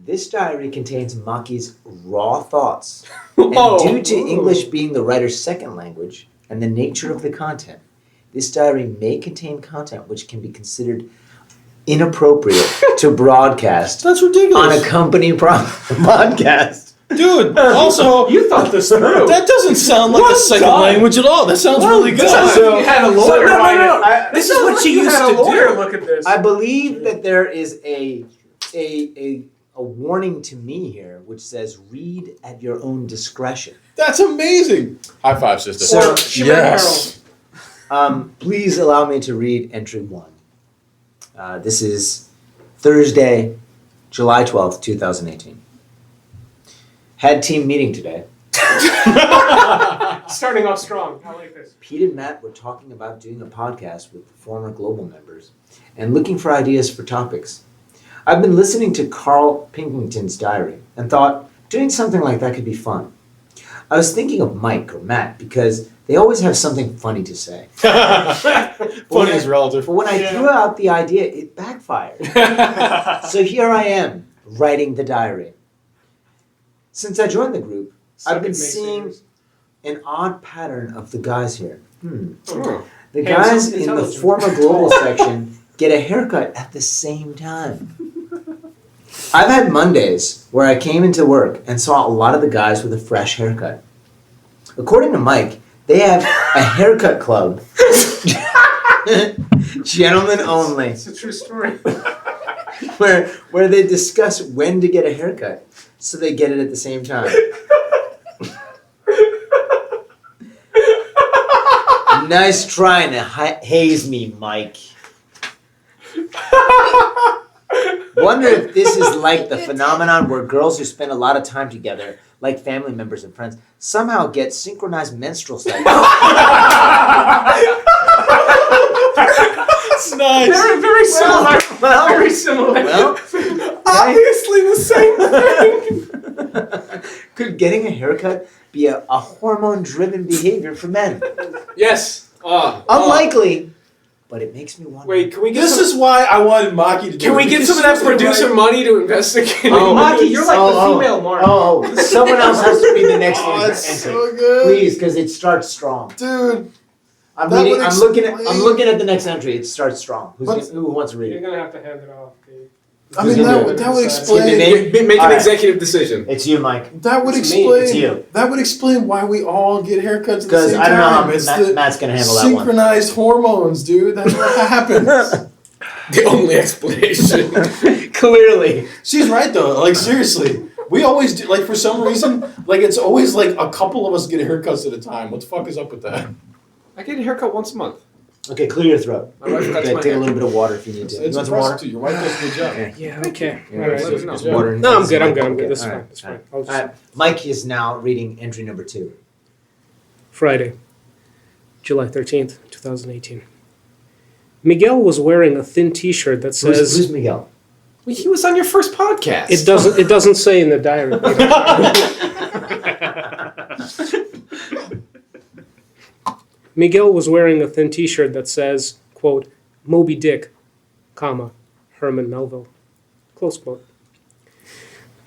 Speaker 1: This diary contains Maki's raw thoughts, and due to English being the writer's second language and the nature of the content, this diary may contain content which can be considered inappropriate to broadcast
Speaker 2: That's
Speaker 1: on
Speaker 2: ridiculous.
Speaker 1: a company podcast.
Speaker 2: Dude, also,
Speaker 4: You thought this through.
Speaker 2: that doesn't sound like a second
Speaker 1: done?
Speaker 2: language at all. That sounds really good.
Speaker 1: So-
Speaker 4: You had a lawyer
Speaker 1: no,
Speaker 4: write
Speaker 1: no,
Speaker 4: it.
Speaker 1: I-
Speaker 3: This is what she
Speaker 4: You
Speaker 3: used
Speaker 4: had a
Speaker 3: to
Speaker 4: lawyer
Speaker 3: do.
Speaker 4: look at this.
Speaker 1: I believe that there is a warning to me here which says read at your own discretion.
Speaker 2: That's amazing. High five, sister.
Speaker 1: So-
Speaker 4: Or she read
Speaker 2: Yes.
Speaker 1: Please allow me to read entry 1. This is Thursday, July 12th, 2018. Had team meeting today.
Speaker 4: Starting off strong. I like this.
Speaker 1: Pete and Matt were talking about doing a podcast with former global members and looking for ideas for topics. I've been listening to Carl Pilkington's diary and thought doing something like that could be fun. I was thinking of Mike or Matt because they always have something funny to say.
Speaker 2: Funny is relative.
Speaker 1: But when I threw out the idea, it backfired. So here I am, writing the diary. Since I joined the group, I've been seeing an odd pattern of the guys here. The guys in the former global section get a haircut at the same time. I've had Mondays where I came into work and saw a lot of the guys with a fresh haircut. According to Mike, they have a haircut club. Gentlemen only.
Speaker 4: It's a true story.
Speaker 1: Where they discuss when to get a haircut, so they get it at the same time. Nice trying to haze me, Mike. Wonder if this is like the phenomenon where girls who spend a lot of time together, like family members and friends, somehow get synchronized menstrual cycles.
Speaker 2: It's nice.
Speaker 4: Very, very similar. Very similar.
Speaker 1: Well,
Speaker 3: Obviously the same thing.
Speaker 1: could getting a haircut be a hormone-driven behavior for men?
Speaker 3: Yes.
Speaker 1: Unlikely, but it makes me wonder.
Speaker 3: Wait, can we get
Speaker 2: This
Speaker 3: some,
Speaker 2: is why I wanted Maki to do it.
Speaker 3: Can we get
Speaker 2: because
Speaker 3: some of that
Speaker 2: she was
Speaker 3: producer
Speaker 2: like,
Speaker 3: money to investigate?
Speaker 1: Oh,
Speaker 4: Maki, you're like the female Mark.
Speaker 1: Someone else has to be the next
Speaker 2: Oh,
Speaker 1: one.
Speaker 2: it's so good.
Speaker 1: Please, because it starts strong.
Speaker 2: Dude.
Speaker 1: I'm
Speaker 2: That would
Speaker 1: looking
Speaker 2: explain-
Speaker 1: at the next entry. It starts strong. Who wants to read
Speaker 4: You're
Speaker 1: it?
Speaker 4: gonna have to hand it off, Dave.
Speaker 2: I mean,
Speaker 1: Who's gonna
Speaker 2: that
Speaker 1: do
Speaker 2: would
Speaker 1: it?
Speaker 2: explain.
Speaker 3: Make
Speaker 1: All
Speaker 3: an
Speaker 1: right.
Speaker 3: executive decision.
Speaker 1: It's you, Mike.
Speaker 2: That would
Speaker 4: It's me,
Speaker 2: explain.
Speaker 1: it's you.
Speaker 2: That would explain why we all get haircuts at the
Speaker 1: Because
Speaker 2: same
Speaker 1: I don't know
Speaker 2: time.
Speaker 1: how
Speaker 2: It's the
Speaker 1: Matt's gonna handle that one.
Speaker 2: synchronized hormones, dude. That's what happens.
Speaker 3: The only explanation.
Speaker 1: Clearly.
Speaker 2: She's right though. Like seriously, we always do. Like for some reason, like it's always like a couple of us get haircuts at a time. What the fuck is up with that?
Speaker 3: I get a haircut once a month.
Speaker 1: Okay, clear your throat.
Speaker 3: My wife cuts
Speaker 1: Okay,
Speaker 3: my
Speaker 1: take a
Speaker 3: hair.
Speaker 1: little bit of water if you need
Speaker 2: It's
Speaker 1: to. You want some
Speaker 2: impressive
Speaker 1: water?
Speaker 2: too. Your wife does a good job.
Speaker 4: Yeah, okay.
Speaker 1: Yeah,
Speaker 4: All right.
Speaker 2: it's- it's-
Speaker 1: Some water.
Speaker 4: No, I'm good. I'm
Speaker 1: Okay,
Speaker 4: good. That's
Speaker 1: all
Speaker 4: fine.
Speaker 1: right,
Speaker 4: That's
Speaker 1: all
Speaker 4: fine.
Speaker 1: right.
Speaker 4: I'll just,
Speaker 1: All right. Mike is now reading entry number 2.
Speaker 4: Friday, July 13th, 2018. Miguel was wearing a thin T-shirt that says
Speaker 1: Who's Miguel?
Speaker 3: Well, he was on your first podcast.
Speaker 4: it doesn't say in the diary. Miguel was wearing a thin T-shirt that says, quote, Moby Dick, comma, Herman Melville, close quote.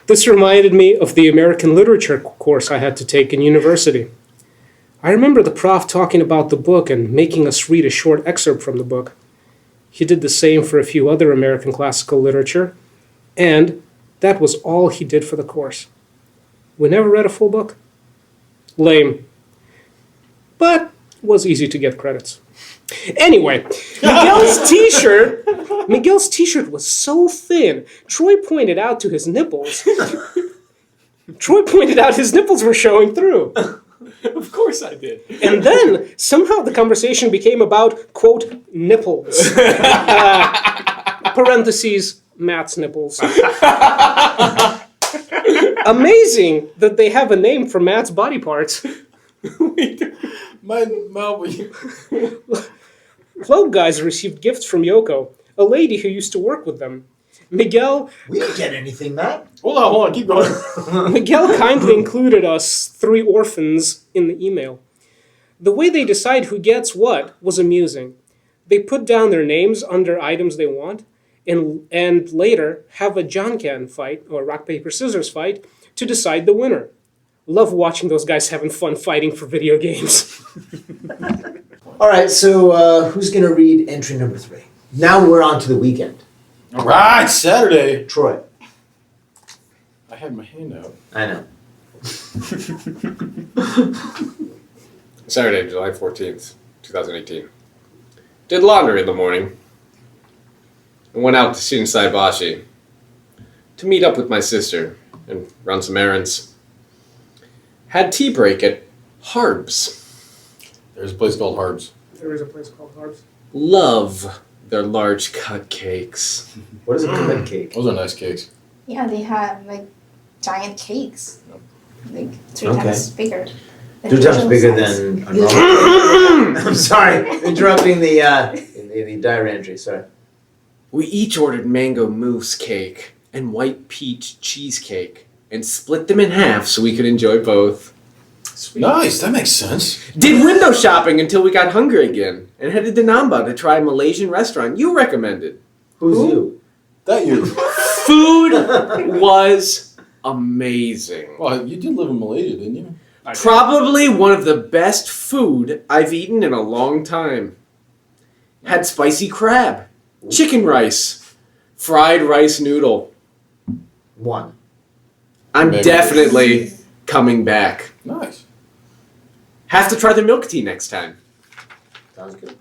Speaker 4: This reminded me of the American literature course I had to take in university. I remember the prof talking about the book and making us read a short excerpt from the book. He did the same for a few other American classical literature, and that was all he did for the course. We never read a full book. Lame. But was easy to get credits. Anyway, Miguel's t-shirt was so thin, Troy pointed out his nipples were showing through.
Speaker 3: Of course I did.
Speaker 4: And then, somehow the conversation became about, quote, nipples. Parentheses, Matt's nipples. Amazing that they have a name for Matt's body parts.
Speaker 2: My mouth.
Speaker 4: Clothes guys received gifts from Yoko, a lady who used to work with them. Miguel
Speaker 1: We didn't get anything, Matt.
Speaker 2: Hold on, keep going.
Speaker 4: Miguel kindly included us 3 orphans in the email. The way they decide who gets what was amusing. They put down their names under items they want, and later have a John Can fight, or rock, paper, scissors fight, to decide the winner. Love watching those guys having fun fighting for video games.
Speaker 1: All right, so who's going to read entry number 3? Now we're on to the weekend.
Speaker 2: All right, Saturday.
Speaker 1: Troy.
Speaker 2: I had my hand out.
Speaker 1: I know.
Speaker 3: Saturday, July 14th, 2018. Did laundry in the morning. And went out to Shinsai Bashi to meet up with my sister and run some errands. Had tea break at Harbs.
Speaker 2: There's a place called Harbs.
Speaker 4: There is a place called Harbs.
Speaker 3: Love their large cut cakes.
Speaker 1: What is a cut cake?
Speaker 2: Those are nice cakes.
Speaker 5: Yeah, they have like giant cakes, like 3
Speaker 1: Okay.
Speaker 5: times bigger.
Speaker 1: 2 times bigger
Speaker 5: size.
Speaker 1: than a normal. I'm sorry, interrupting the diary entry. Sorry.
Speaker 3: We each ordered mango mousse cake and white peach cheesecake and split them in half so we could enjoy both. Sweet.
Speaker 2: Nice, that makes sense.
Speaker 3: Did window shopping until we got hungry again and headed to Namba to try a Malaysian restaurant you recommended.
Speaker 1: Who's you?
Speaker 2: That you.
Speaker 3: Food was amazing.
Speaker 2: Well, you did live in Malaysia, didn't you?
Speaker 6: I did.
Speaker 3: Probably one of the best food I've eaten in a long time. Had spicy crab, chicken rice, fried rice noodle.
Speaker 1: 1.
Speaker 3: I'm
Speaker 2: Maybe.
Speaker 3: definitely coming back.
Speaker 2: Nice.
Speaker 3: Have to try the milk tea next time.
Speaker 1: Sounds good.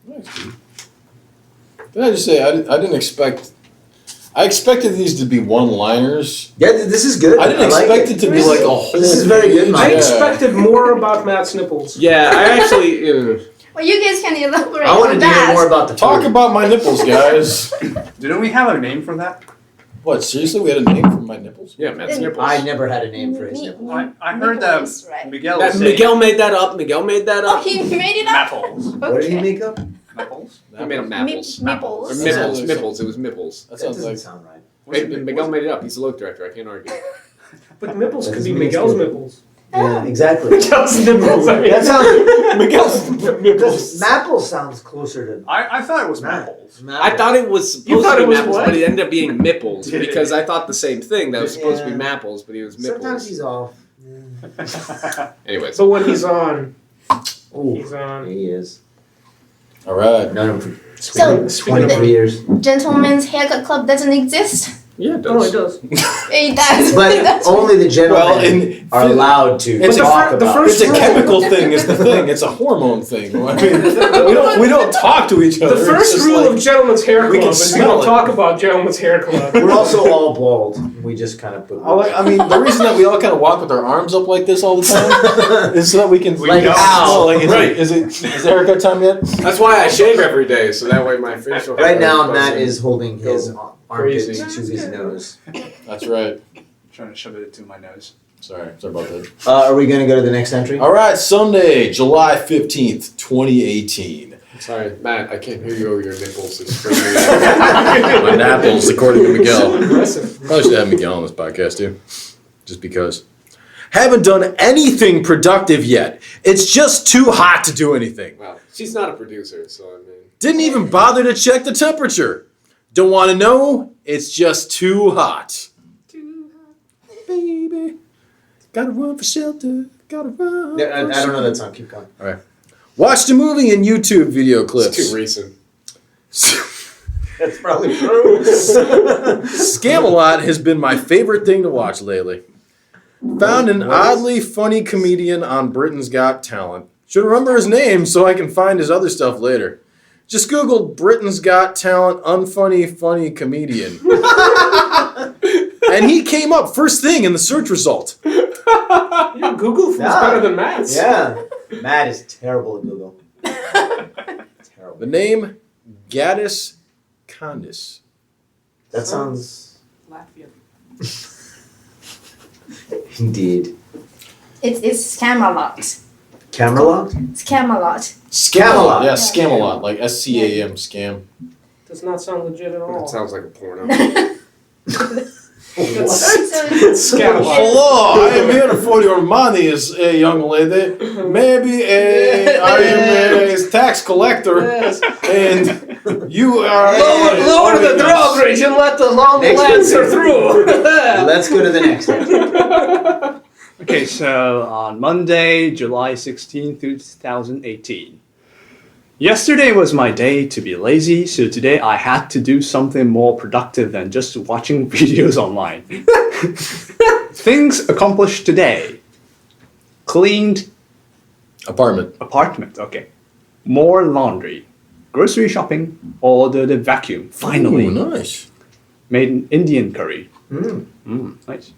Speaker 2: Nice, dude. Did I just say I didn't expect? I expected these to be one-liners.
Speaker 1: Yeah, this is good.
Speaker 2: I didn't
Speaker 1: like
Speaker 2: expect it to be like a whole.
Speaker 1: This is very good,
Speaker 2: page.
Speaker 1: Mike.
Speaker 4: I
Speaker 2: Yeah.
Speaker 4: expected more about Matt's nipples.
Speaker 3: Yeah, I actually.
Speaker 5: Well, you guys can elaborate
Speaker 1: I
Speaker 5: on
Speaker 1: wanted to
Speaker 5: that.
Speaker 1: hear more about the
Speaker 2: Talk
Speaker 1: food.
Speaker 2: about my nipples, guys.
Speaker 6: Didn't we have a name for that?
Speaker 2: What? Seriously, we had a name for my nipples?
Speaker 3: Yeah, Matt's nipples.
Speaker 1: I never had a name for his nipple.
Speaker 6: I heard that
Speaker 5: Nipples, right?
Speaker 6: Miguel was saying
Speaker 3: Miguel made that up. Miguel made that
Speaker 5: Oh,
Speaker 3: up.
Speaker 5: he made it up?
Speaker 6: Mapples.
Speaker 1: What did he make up?
Speaker 6: Mapples?
Speaker 3: He made up Mapples.
Speaker 5: Nipples.
Speaker 3: Or
Speaker 6: Mapples.
Speaker 3: Mipples.
Speaker 2: Yeah.
Speaker 3: Mipples. It was Mipples.
Speaker 2: That
Speaker 1: That
Speaker 2: sounds
Speaker 1: doesn't
Speaker 2: like.
Speaker 1: sound right.
Speaker 3: Miguel made it up. He's the look director. I can't argue.
Speaker 4: But nipples
Speaker 1: That
Speaker 4: could be
Speaker 1: doesn't mean it's
Speaker 4: Miguel's
Speaker 1: good.
Speaker 4: nipples.
Speaker 1: Yeah, exactly.
Speaker 4: Miguel's nipples. I mean,
Speaker 1: That sounds.
Speaker 3: Miguel's
Speaker 1: Because Maple sounds closer to.
Speaker 6: I thought it was Mapples.
Speaker 3: I thought it was
Speaker 4: You
Speaker 3: supposed
Speaker 4: thought
Speaker 3: to
Speaker 4: it
Speaker 3: be
Speaker 4: was
Speaker 3: Mapples,
Speaker 4: what?
Speaker 3: but it ended up being Mipples
Speaker 6: Did it?
Speaker 3: because I thought the same thing. That was supposed to be
Speaker 1: Yeah.
Speaker 3: Mapples, but he was
Speaker 1: Sometimes
Speaker 3: Mipples.
Speaker 1: he's off.
Speaker 3: Anyways,
Speaker 4: so when he's on,
Speaker 1: Ooh,
Speaker 4: he's on.
Speaker 1: he is.
Speaker 2: All right.
Speaker 1: Known him for
Speaker 5: So,
Speaker 1: 23 years.
Speaker 5: Gentleman's Haircut Club doesn't exist?
Speaker 3: yeah, it
Speaker 4: Oh, it
Speaker 3: does.
Speaker 4: does.
Speaker 5: It does.
Speaker 1: But
Speaker 5: That's
Speaker 1: only the
Speaker 2: Well,
Speaker 1: gentlemen
Speaker 2: in
Speaker 1: are allowed to
Speaker 2: It's
Speaker 1: talk
Speaker 4: the
Speaker 1: about
Speaker 4: first
Speaker 2: it's a
Speaker 4: rule-
Speaker 2: chemical thing. Is the thing. It's a hormone thing. I mean, we don't talk to each other.
Speaker 4: The
Speaker 2: It's
Speaker 4: first
Speaker 2: just
Speaker 4: rule
Speaker 2: like-
Speaker 4: of Gentleman's Hair
Speaker 2: we
Speaker 4: Club
Speaker 2: can
Speaker 4: is we
Speaker 2: smell
Speaker 4: don't
Speaker 2: it.
Speaker 4: talk about Gentleman's Hair Club.
Speaker 1: We're also all bald. We just kind of put.
Speaker 2: I mean, the reason that we all kind of walk with our arms up like this all the time is so that we can.
Speaker 1: Like
Speaker 2: we
Speaker 1: how?
Speaker 2: Like, is it haircut time yet?
Speaker 3: That's why I shave every day, so that way my facial hair
Speaker 1: Right now,
Speaker 3: doesn't
Speaker 1: Matt is holding his armpit
Speaker 3: crazy.
Speaker 1: to his nose.
Speaker 2: That's right.
Speaker 6: Trying to shove it into my nose.
Speaker 2: Sorry about that.
Speaker 1: Are we going to go to the next entry?
Speaker 2: All right, Sunday, July 15th, 2018.
Speaker 3: Sorry, Matt, I can't hear you over your nipples. It's screaming.
Speaker 2: My napples, according to Miguel.
Speaker 4: Aggressive.
Speaker 2: Probably should have Miguel on this podcast too, just because. Haven't done anything productive yet. It's just too hot to do anything.
Speaker 3: Well, she's not a producer, so I mean.
Speaker 2: Didn't even bother to check the temperature. Don't want to know. It's just too hot. Baby, gotta run for shelter. Gotta run.
Speaker 1: I don't know that song. Keep going.
Speaker 2: Watched a movie and YouTube video
Speaker 3: It's
Speaker 2: clips.
Speaker 3: too recent.
Speaker 1: That's probably true.
Speaker 2: Scam-A-Lot has been my favorite thing to watch lately. Found an oddly funny comedian on Britain's Got Talent. Should remember his name so I can find his other stuff later. Just Googled Britain's Got Talent unfunny funny comedian. And he came up first thing in the search result.
Speaker 4: Your Google food's better than Matt's.
Speaker 1: Yeah. Matt is terrible at Google. Terrible.
Speaker 2: The name, Gaddis Condis.
Speaker 1: That sounds.
Speaker 4: Latvian.
Speaker 1: Indeed.
Speaker 5: It's Camelot.
Speaker 1: Camelot?
Speaker 5: It's Camelot.
Speaker 1: Scamelot.
Speaker 2: Yeah, Scam-A-Lot, like S-C-A-M, scam.
Speaker 4: Does not sound legit at all.
Speaker 3: That sounds like a porno.
Speaker 4: Scamelot.
Speaker 2: Hello, I am here for your money, young lady. Maybe I am a tax collector, and you are.
Speaker 4: Lower the drawbridge and let the long
Speaker 1: Next
Speaker 4: lancer
Speaker 1: one.
Speaker 4: through.
Speaker 1: Let's go to the next one.
Speaker 7: Okay, so on Monday, July 16th, 2018. Yesterday was my day to be lazy, so today I had to do something more productive than just watching videos online. Things accomplished today. Cleaned apartment, okay. More laundry. Grocery shopping. Ordered a vacuum, finally.
Speaker 2: Ooh, nice.
Speaker 7: Made an Indian curry. Nice.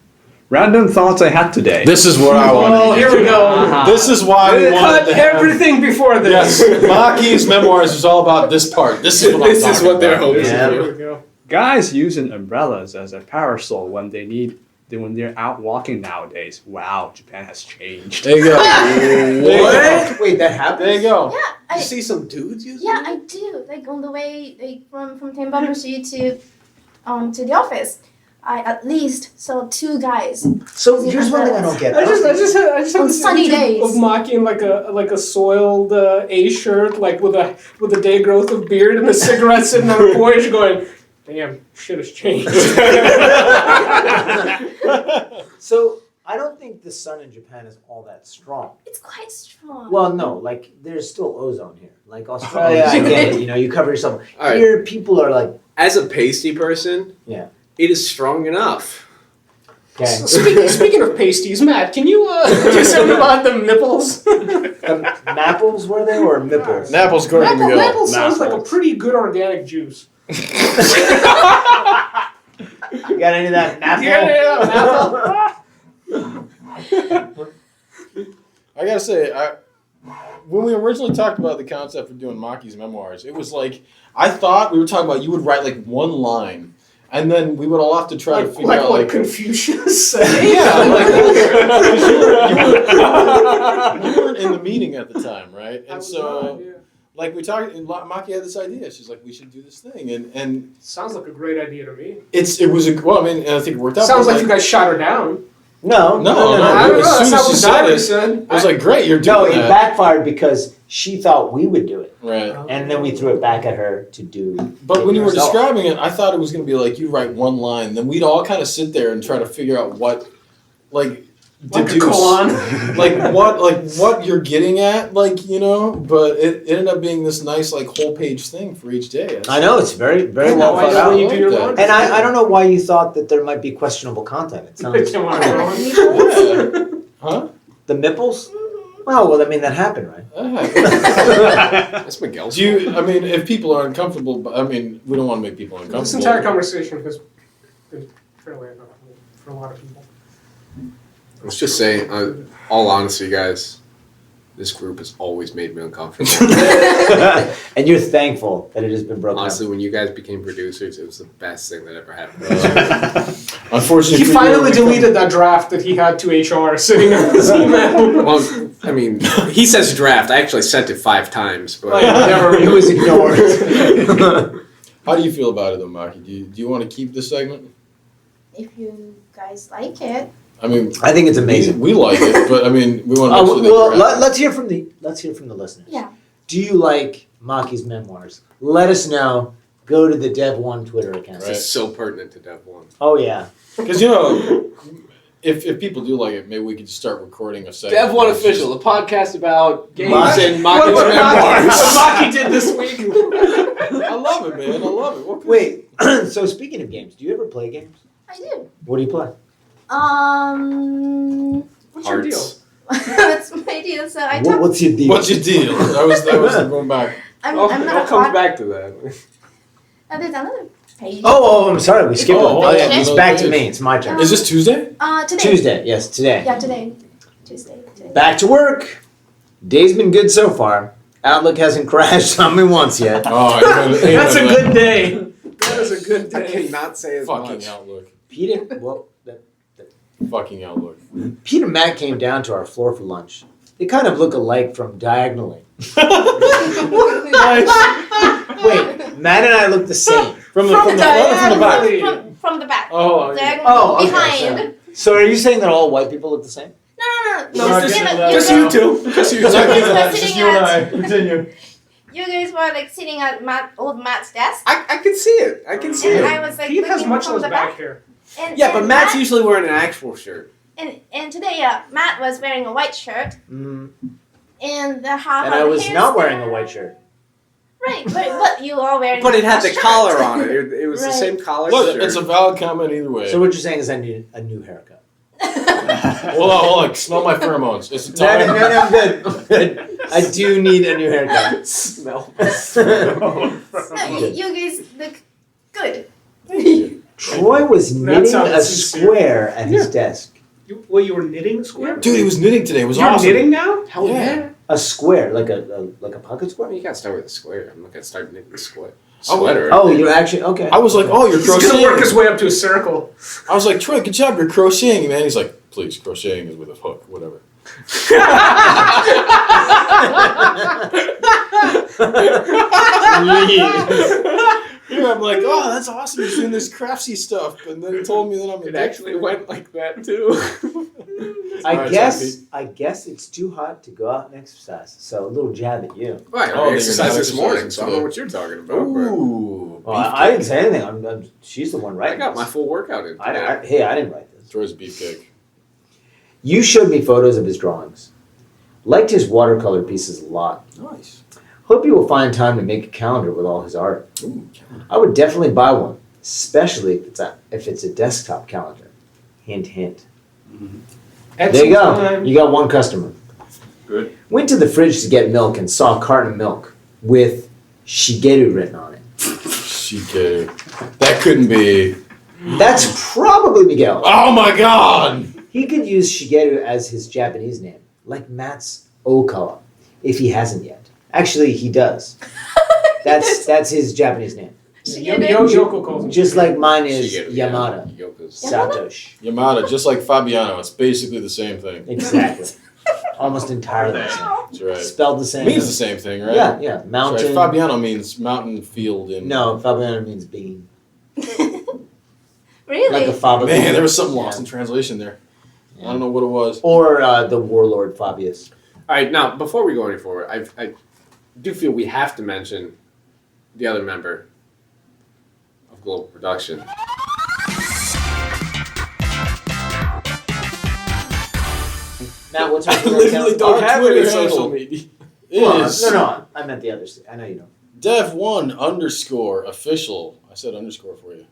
Speaker 7: Random thoughts I had today.
Speaker 2: This is what I wanted.
Speaker 4: Oh, here we go.
Speaker 2: This is why we wanted
Speaker 4: Cut
Speaker 2: to have.
Speaker 4: everything before this.
Speaker 2: Yes, Maki's memoirs is all about this part. This is what I'm
Speaker 3: This is
Speaker 2: talking
Speaker 3: what they're
Speaker 2: about.
Speaker 3: hoping.
Speaker 1: Yeah.
Speaker 4: Here we go.
Speaker 7: Guys using umbrellas as a parasol when they're out walking nowadays. Wow, Japan has changed.
Speaker 2: There you go.
Speaker 1: What? Wait, that happened?
Speaker 2: There you go.
Speaker 5: Yeah,
Speaker 3: You see some dudes using
Speaker 5: yeah,
Speaker 3: it?
Speaker 5: I do. Like on the way from Tenbabushi to the office, I at least saw 2 guys.
Speaker 1: So here's one thing I don't get.
Speaker 4: I just have
Speaker 5: On
Speaker 4: this
Speaker 5: sunny
Speaker 4: image
Speaker 5: days.
Speaker 4: of Maki in like a soiled A shirt, like with a day growth of beard and a cigarette sitting on a porch, going, "Damn, shit has changed."
Speaker 1: So I don't think the sun in Japan is all that strong.
Speaker 5: It's quite strong.
Speaker 1: Well, no, like there's still ozone here. Like Australia, I get it. You cover yourself.
Speaker 3: All right.
Speaker 1: Here, people are like,
Speaker 3: As a pasty person,
Speaker 1: Yeah.
Speaker 3: it is strong enough.
Speaker 1: okay,
Speaker 4: Speaking of pasties, Matt, can you do something about the nipples?
Speaker 1: the Mapples were they or Mipples?
Speaker 2: Apple's going to
Speaker 4: Apple,
Speaker 2: go.
Speaker 4: apple sounds like a
Speaker 7: Mapples.
Speaker 4: pretty good organic juice.
Speaker 1: You got any of that Napple?
Speaker 4: Yeah,
Speaker 2: I gotta say, when we originally talked about the concept for doing Maki's memoirs, it was like I thought we were talking about you would write like one line, and then we would all have to try to figure
Speaker 4: like
Speaker 2: out
Speaker 4: what
Speaker 2: like
Speaker 4: Confucius said.
Speaker 2: yeah, like, you weren't in the meeting at the time, right? And so like we talked, and Maki had this idea. She's like, we should do this thing, and
Speaker 4: Sounds like a great idea to me.
Speaker 2: it was a well, I mean, and I think it worked out.
Speaker 4: Sounds
Speaker 2: but,
Speaker 4: like you guys shot her down.
Speaker 1: No,
Speaker 2: No.
Speaker 4: I don't know.
Speaker 2: As soon
Speaker 4: That's
Speaker 2: as
Speaker 4: not
Speaker 2: she
Speaker 4: what
Speaker 2: said
Speaker 4: Diary
Speaker 2: it,
Speaker 4: said.
Speaker 2: I was like, great, you're
Speaker 1: No,
Speaker 2: doing
Speaker 1: it
Speaker 2: that.
Speaker 1: backfired because she thought we would do it,
Speaker 2: Right.
Speaker 1: and then we threw it back at her to do.
Speaker 2: But
Speaker 1: it
Speaker 2: when you were
Speaker 1: herself.
Speaker 2: describing it, I thought it was going to be like you write one line, then we'd all kind of sit there and try to figure out what, like,
Speaker 4: Like a
Speaker 2: deduce,
Speaker 4: koan.
Speaker 2: what you're getting at, like But it ended up being this nice like whole page thing for each day.
Speaker 1: I know it's very, very
Speaker 4: Yeah,
Speaker 1: well
Speaker 4: why
Speaker 1: thought
Speaker 4: don't
Speaker 1: out.
Speaker 4: you do your
Speaker 2: that.
Speaker 4: laundry?
Speaker 1: And I don't know why you thought that there might be questionable content. It sounds
Speaker 4: Come on,
Speaker 5: Like
Speaker 4: bro.
Speaker 5: nipples?
Speaker 2: Yeah. Huh?
Speaker 1: the nipples. Well, I mean that happened, right?
Speaker 3: That's Miguel's.
Speaker 2: Do you? I mean, if people are uncomfortable, but I mean, we don't want to make people uncomfortable.
Speaker 4: This entire conversation has been fairly uncomfortable for a lot of people.
Speaker 3: Let's just say, all honesty, guys, this group has always made me uncomfortable.
Speaker 1: And you're thankful that it has been broken
Speaker 3: Honestly, when you guys became producers, it was the best thing that ever happened.
Speaker 2: Unfortunately,
Speaker 4: He
Speaker 2: for you,
Speaker 4: finally
Speaker 2: we-
Speaker 4: deleted that draft that he had to HR sitting in his email.
Speaker 3: Well, I mean, he says draft. I actually sent it 5 times, but
Speaker 1: It was ignored.
Speaker 2: How do you feel about it, though, Maki? Do you want to keep this segment?
Speaker 5: If you guys like it.
Speaker 2: I mean,
Speaker 1: I think it's amazing.
Speaker 2: We like it, but I mean, we want to make sure that
Speaker 1: Well,
Speaker 2: we're happy.
Speaker 1: let's hear from the listeners.
Speaker 5: Yeah.
Speaker 1: Do you like Maki's memoirs? Let us know. Go to the Dev1 Twitter account.
Speaker 2: Right.
Speaker 3: it's so pertinent to Dev 1.
Speaker 1: Oh yeah.
Speaker 2: Because if people do like it, maybe we could just start recording a segment.
Speaker 3: Dev 1 Official, the podcast about games
Speaker 1: Maki.
Speaker 3: and
Speaker 4: What
Speaker 3: Maki's memoirs.
Speaker 4: Maki did this week.
Speaker 2: I love it, man. I love it. What could-
Speaker 1: Wait. So speaking of games, do you ever play games?
Speaker 5: I do.
Speaker 1: What do you play?
Speaker 4: What's your deal?
Speaker 3: Hearts.
Speaker 5: That's my deal. So I talk.
Speaker 1: What's your deal?
Speaker 2: What's your deal? That was going back.
Speaker 5: I'm
Speaker 3: Oh,
Speaker 5: not
Speaker 3: it
Speaker 5: a
Speaker 3: all comes
Speaker 5: hard.
Speaker 3: back to that.
Speaker 5: There's another page.
Speaker 1: Oh, I'm sorry. We skipped
Speaker 2: Oh,
Speaker 1: one.
Speaker 5: yeah.
Speaker 1: It's back to me. It's my turn.
Speaker 2: Is this Tuesday?
Speaker 5: Today.
Speaker 1: Tuesday. Yes, today.
Speaker 5: Yeah, today. Tuesday.
Speaker 1: Back to work. Day's been good so far. Outlook hasn't crashed on me once yet.
Speaker 2: Oh,
Speaker 4: That's a good day. That is a good
Speaker 3: I
Speaker 4: day.
Speaker 3: cannot say as
Speaker 2: fucking
Speaker 3: much.
Speaker 2: Outlook.
Speaker 1: Peter,
Speaker 2: Fucking Outlook.
Speaker 1: Pete and Matt came down to our floor for lunch. They kind of look alike from diagonally. Wait, Matt and I look the same.
Speaker 2: From the front or from the back?
Speaker 5: From the back.
Speaker 2: Oh,
Speaker 5: Diagonally
Speaker 1: Oh, okay,
Speaker 5: behind.
Speaker 1: So are you saying that all white people look the same?
Speaker 5: No.
Speaker 2: No,
Speaker 5: You
Speaker 2: just-
Speaker 5: know,
Speaker 2: just
Speaker 5: you
Speaker 2: you two. Just you two.
Speaker 5: Just you and I.
Speaker 2: Continue.
Speaker 5: You guys were like sitting at old Matt's desk,
Speaker 3: I can see it. I can see
Speaker 5: and
Speaker 3: it.
Speaker 5: I was like
Speaker 4: Pete has
Speaker 5: looking
Speaker 4: much
Speaker 5: from
Speaker 4: less
Speaker 5: the
Speaker 4: back
Speaker 5: back.
Speaker 4: hair.
Speaker 3: Yeah, but
Speaker 5: and
Speaker 3: Matt's
Speaker 5: Matt,
Speaker 3: usually wearing an actual shirt.
Speaker 5: and today, Matt was wearing a white shirt,
Speaker 1: Mm.
Speaker 5: and the half
Speaker 1: And
Speaker 5: of
Speaker 1: I
Speaker 5: the
Speaker 1: was
Speaker 5: hair
Speaker 1: not
Speaker 5: still-
Speaker 1: wearing a white shirt.
Speaker 5: Right, but you are wearing.
Speaker 3: But it had
Speaker 5: a
Speaker 3: the
Speaker 5: shirt.
Speaker 3: collar on it. It was the
Speaker 5: Right.
Speaker 3: same collar
Speaker 2: Look,
Speaker 3: shirt.
Speaker 2: it's a valid comment either way.
Speaker 1: So what you're saying is I need a new haircut.
Speaker 2: Hold on. Smell my pheromones. It's
Speaker 1: No,
Speaker 2: time.
Speaker 1: I'm good. I'm good. I do need a new haircut.
Speaker 3: Smell.
Speaker 5: No, you guys look good.
Speaker 1: Troy was
Speaker 4: That
Speaker 1: knitting
Speaker 4: sounded
Speaker 1: a
Speaker 4: sincere.
Speaker 1: square at his desk.
Speaker 4: You were knitting a square?
Speaker 2: Dude, he was knitting today. It was
Speaker 4: You're
Speaker 2: awesome.
Speaker 4: knitting now?
Speaker 2: Hell yeah.
Speaker 1: A square, like a pocket square.
Speaker 3: You gotta start with a square. I'm not gonna start knitting a square. Sweater.
Speaker 1: Oh, you're actually okay.
Speaker 2: I was like, oh, you're
Speaker 4: He's gonna
Speaker 2: crocheting.
Speaker 4: work his way up to a circle.
Speaker 2: I was like, Troy, good job, you're crocheting, man. He's like, please, crocheting is with a hook, whatever. Here I'm like, oh, that's awesome. He's doing this craftsy stuff, and then he told me that I'm a
Speaker 3: It
Speaker 2: dick.
Speaker 3: actually went like that too.
Speaker 1: I guess it's too hot to go out and exercise. So a little jab at you.
Speaker 3: Right,
Speaker 2: Oh,
Speaker 3: I
Speaker 2: you're
Speaker 3: exercised
Speaker 2: not
Speaker 3: this morning,
Speaker 2: exercising
Speaker 3: so I don't know
Speaker 2: today.
Speaker 3: what you're talking about.
Speaker 2: Ooh.
Speaker 1: Well, I didn't say anything. She's the one
Speaker 3: But I
Speaker 1: writing.
Speaker 3: got my
Speaker 1: this.
Speaker 3: full workout in.
Speaker 1: Hey, I didn't write this.
Speaker 2: Troy's beefcake.
Speaker 1: You showed me photos of his drawings. Liked his watercolor pieces a lot.
Speaker 2: Nice.
Speaker 1: Hope you will find time to make a calendar with all his art.
Speaker 2: Ooh.
Speaker 1: I would definitely buy one, especially if it's a desktop calendar. Hint, hint.
Speaker 4: At
Speaker 1: There you
Speaker 4: some
Speaker 1: go.
Speaker 4: time-
Speaker 1: You got one customer.
Speaker 6: Good.
Speaker 1: Went to the fridge to get milk and saw a carton of milk with Shigeru written on it.
Speaker 2: Shigeru. That couldn't be.
Speaker 1: That's probably Miguel.
Speaker 2: Oh my god!
Speaker 1: He could use Shigeru as his Japanese name, like Matt's Okawa, if he hasn't yet. Actually, he does. That's his Japanese name.
Speaker 4: Yoko calls him.
Speaker 1: Just like mine is
Speaker 3: Shigeru,
Speaker 1: Yamada.
Speaker 3: yeah. Yoko's.
Speaker 1: Satoshi.
Speaker 2: Yamada, just like Fabiano, it's basically the same thing.
Speaker 1: Exactly. Almost entirely the same.
Speaker 2: That's right.
Speaker 1: Spelled the same.
Speaker 2: Means the same thing, right?
Speaker 1: Yeah,
Speaker 2: That's
Speaker 1: mountain.
Speaker 2: right. Fabiano means mountain field in.
Speaker 1: No, Fabiano means bean.
Speaker 5: Really?
Speaker 1: Like a Fabio.
Speaker 2: Man, there was something lost in translation there. I don't know what it was.
Speaker 1: Or the warlord Fabius.
Speaker 3: All right, now before we go any forward, I do feel we have to mention the other member of Global Production.
Speaker 1: Matt, what's our
Speaker 3: I literally don't
Speaker 2: Our
Speaker 3: have
Speaker 2: Twitter
Speaker 3: any social
Speaker 2: handle
Speaker 3: media.
Speaker 2: Is
Speaker 1: No, I meant the others. I know you don't.
Speaker 2: dev1_official. I said underscore for you.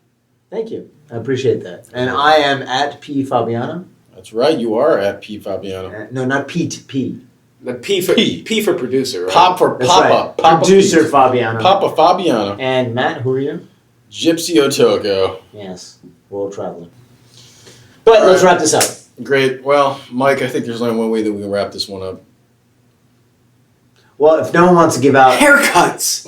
Speaker 1: Thank you. I appreciate that. And I am at P Fabiano.
Speaker 2: That's right, you are at P Fabiano.
Speaker 1: No, not Pete. P.
Speaker 3: The P for producer, right?
Speaker 2: Pop for
Speaker 1: That's
Speaker 2: Papa.
Speaker 1: right.
Speaker 2: Papa
Speaker 1: Producer
Speaker 2: Pete.
Speaker 1: Fabiano.
Speaker 2: Papa Fabiano.
Speaker 1: And Matt, who are you?
Speaker 2: Gypsy Otoko.
Speaker 1: Yes, world traveler. But let's wrap this up.
Speaker 2: Great. Well, Mike, I think there's only one way that we can wrap this one up.
Speaker 1: Well, if no one wants to give out
Speaker 3: Haircuts!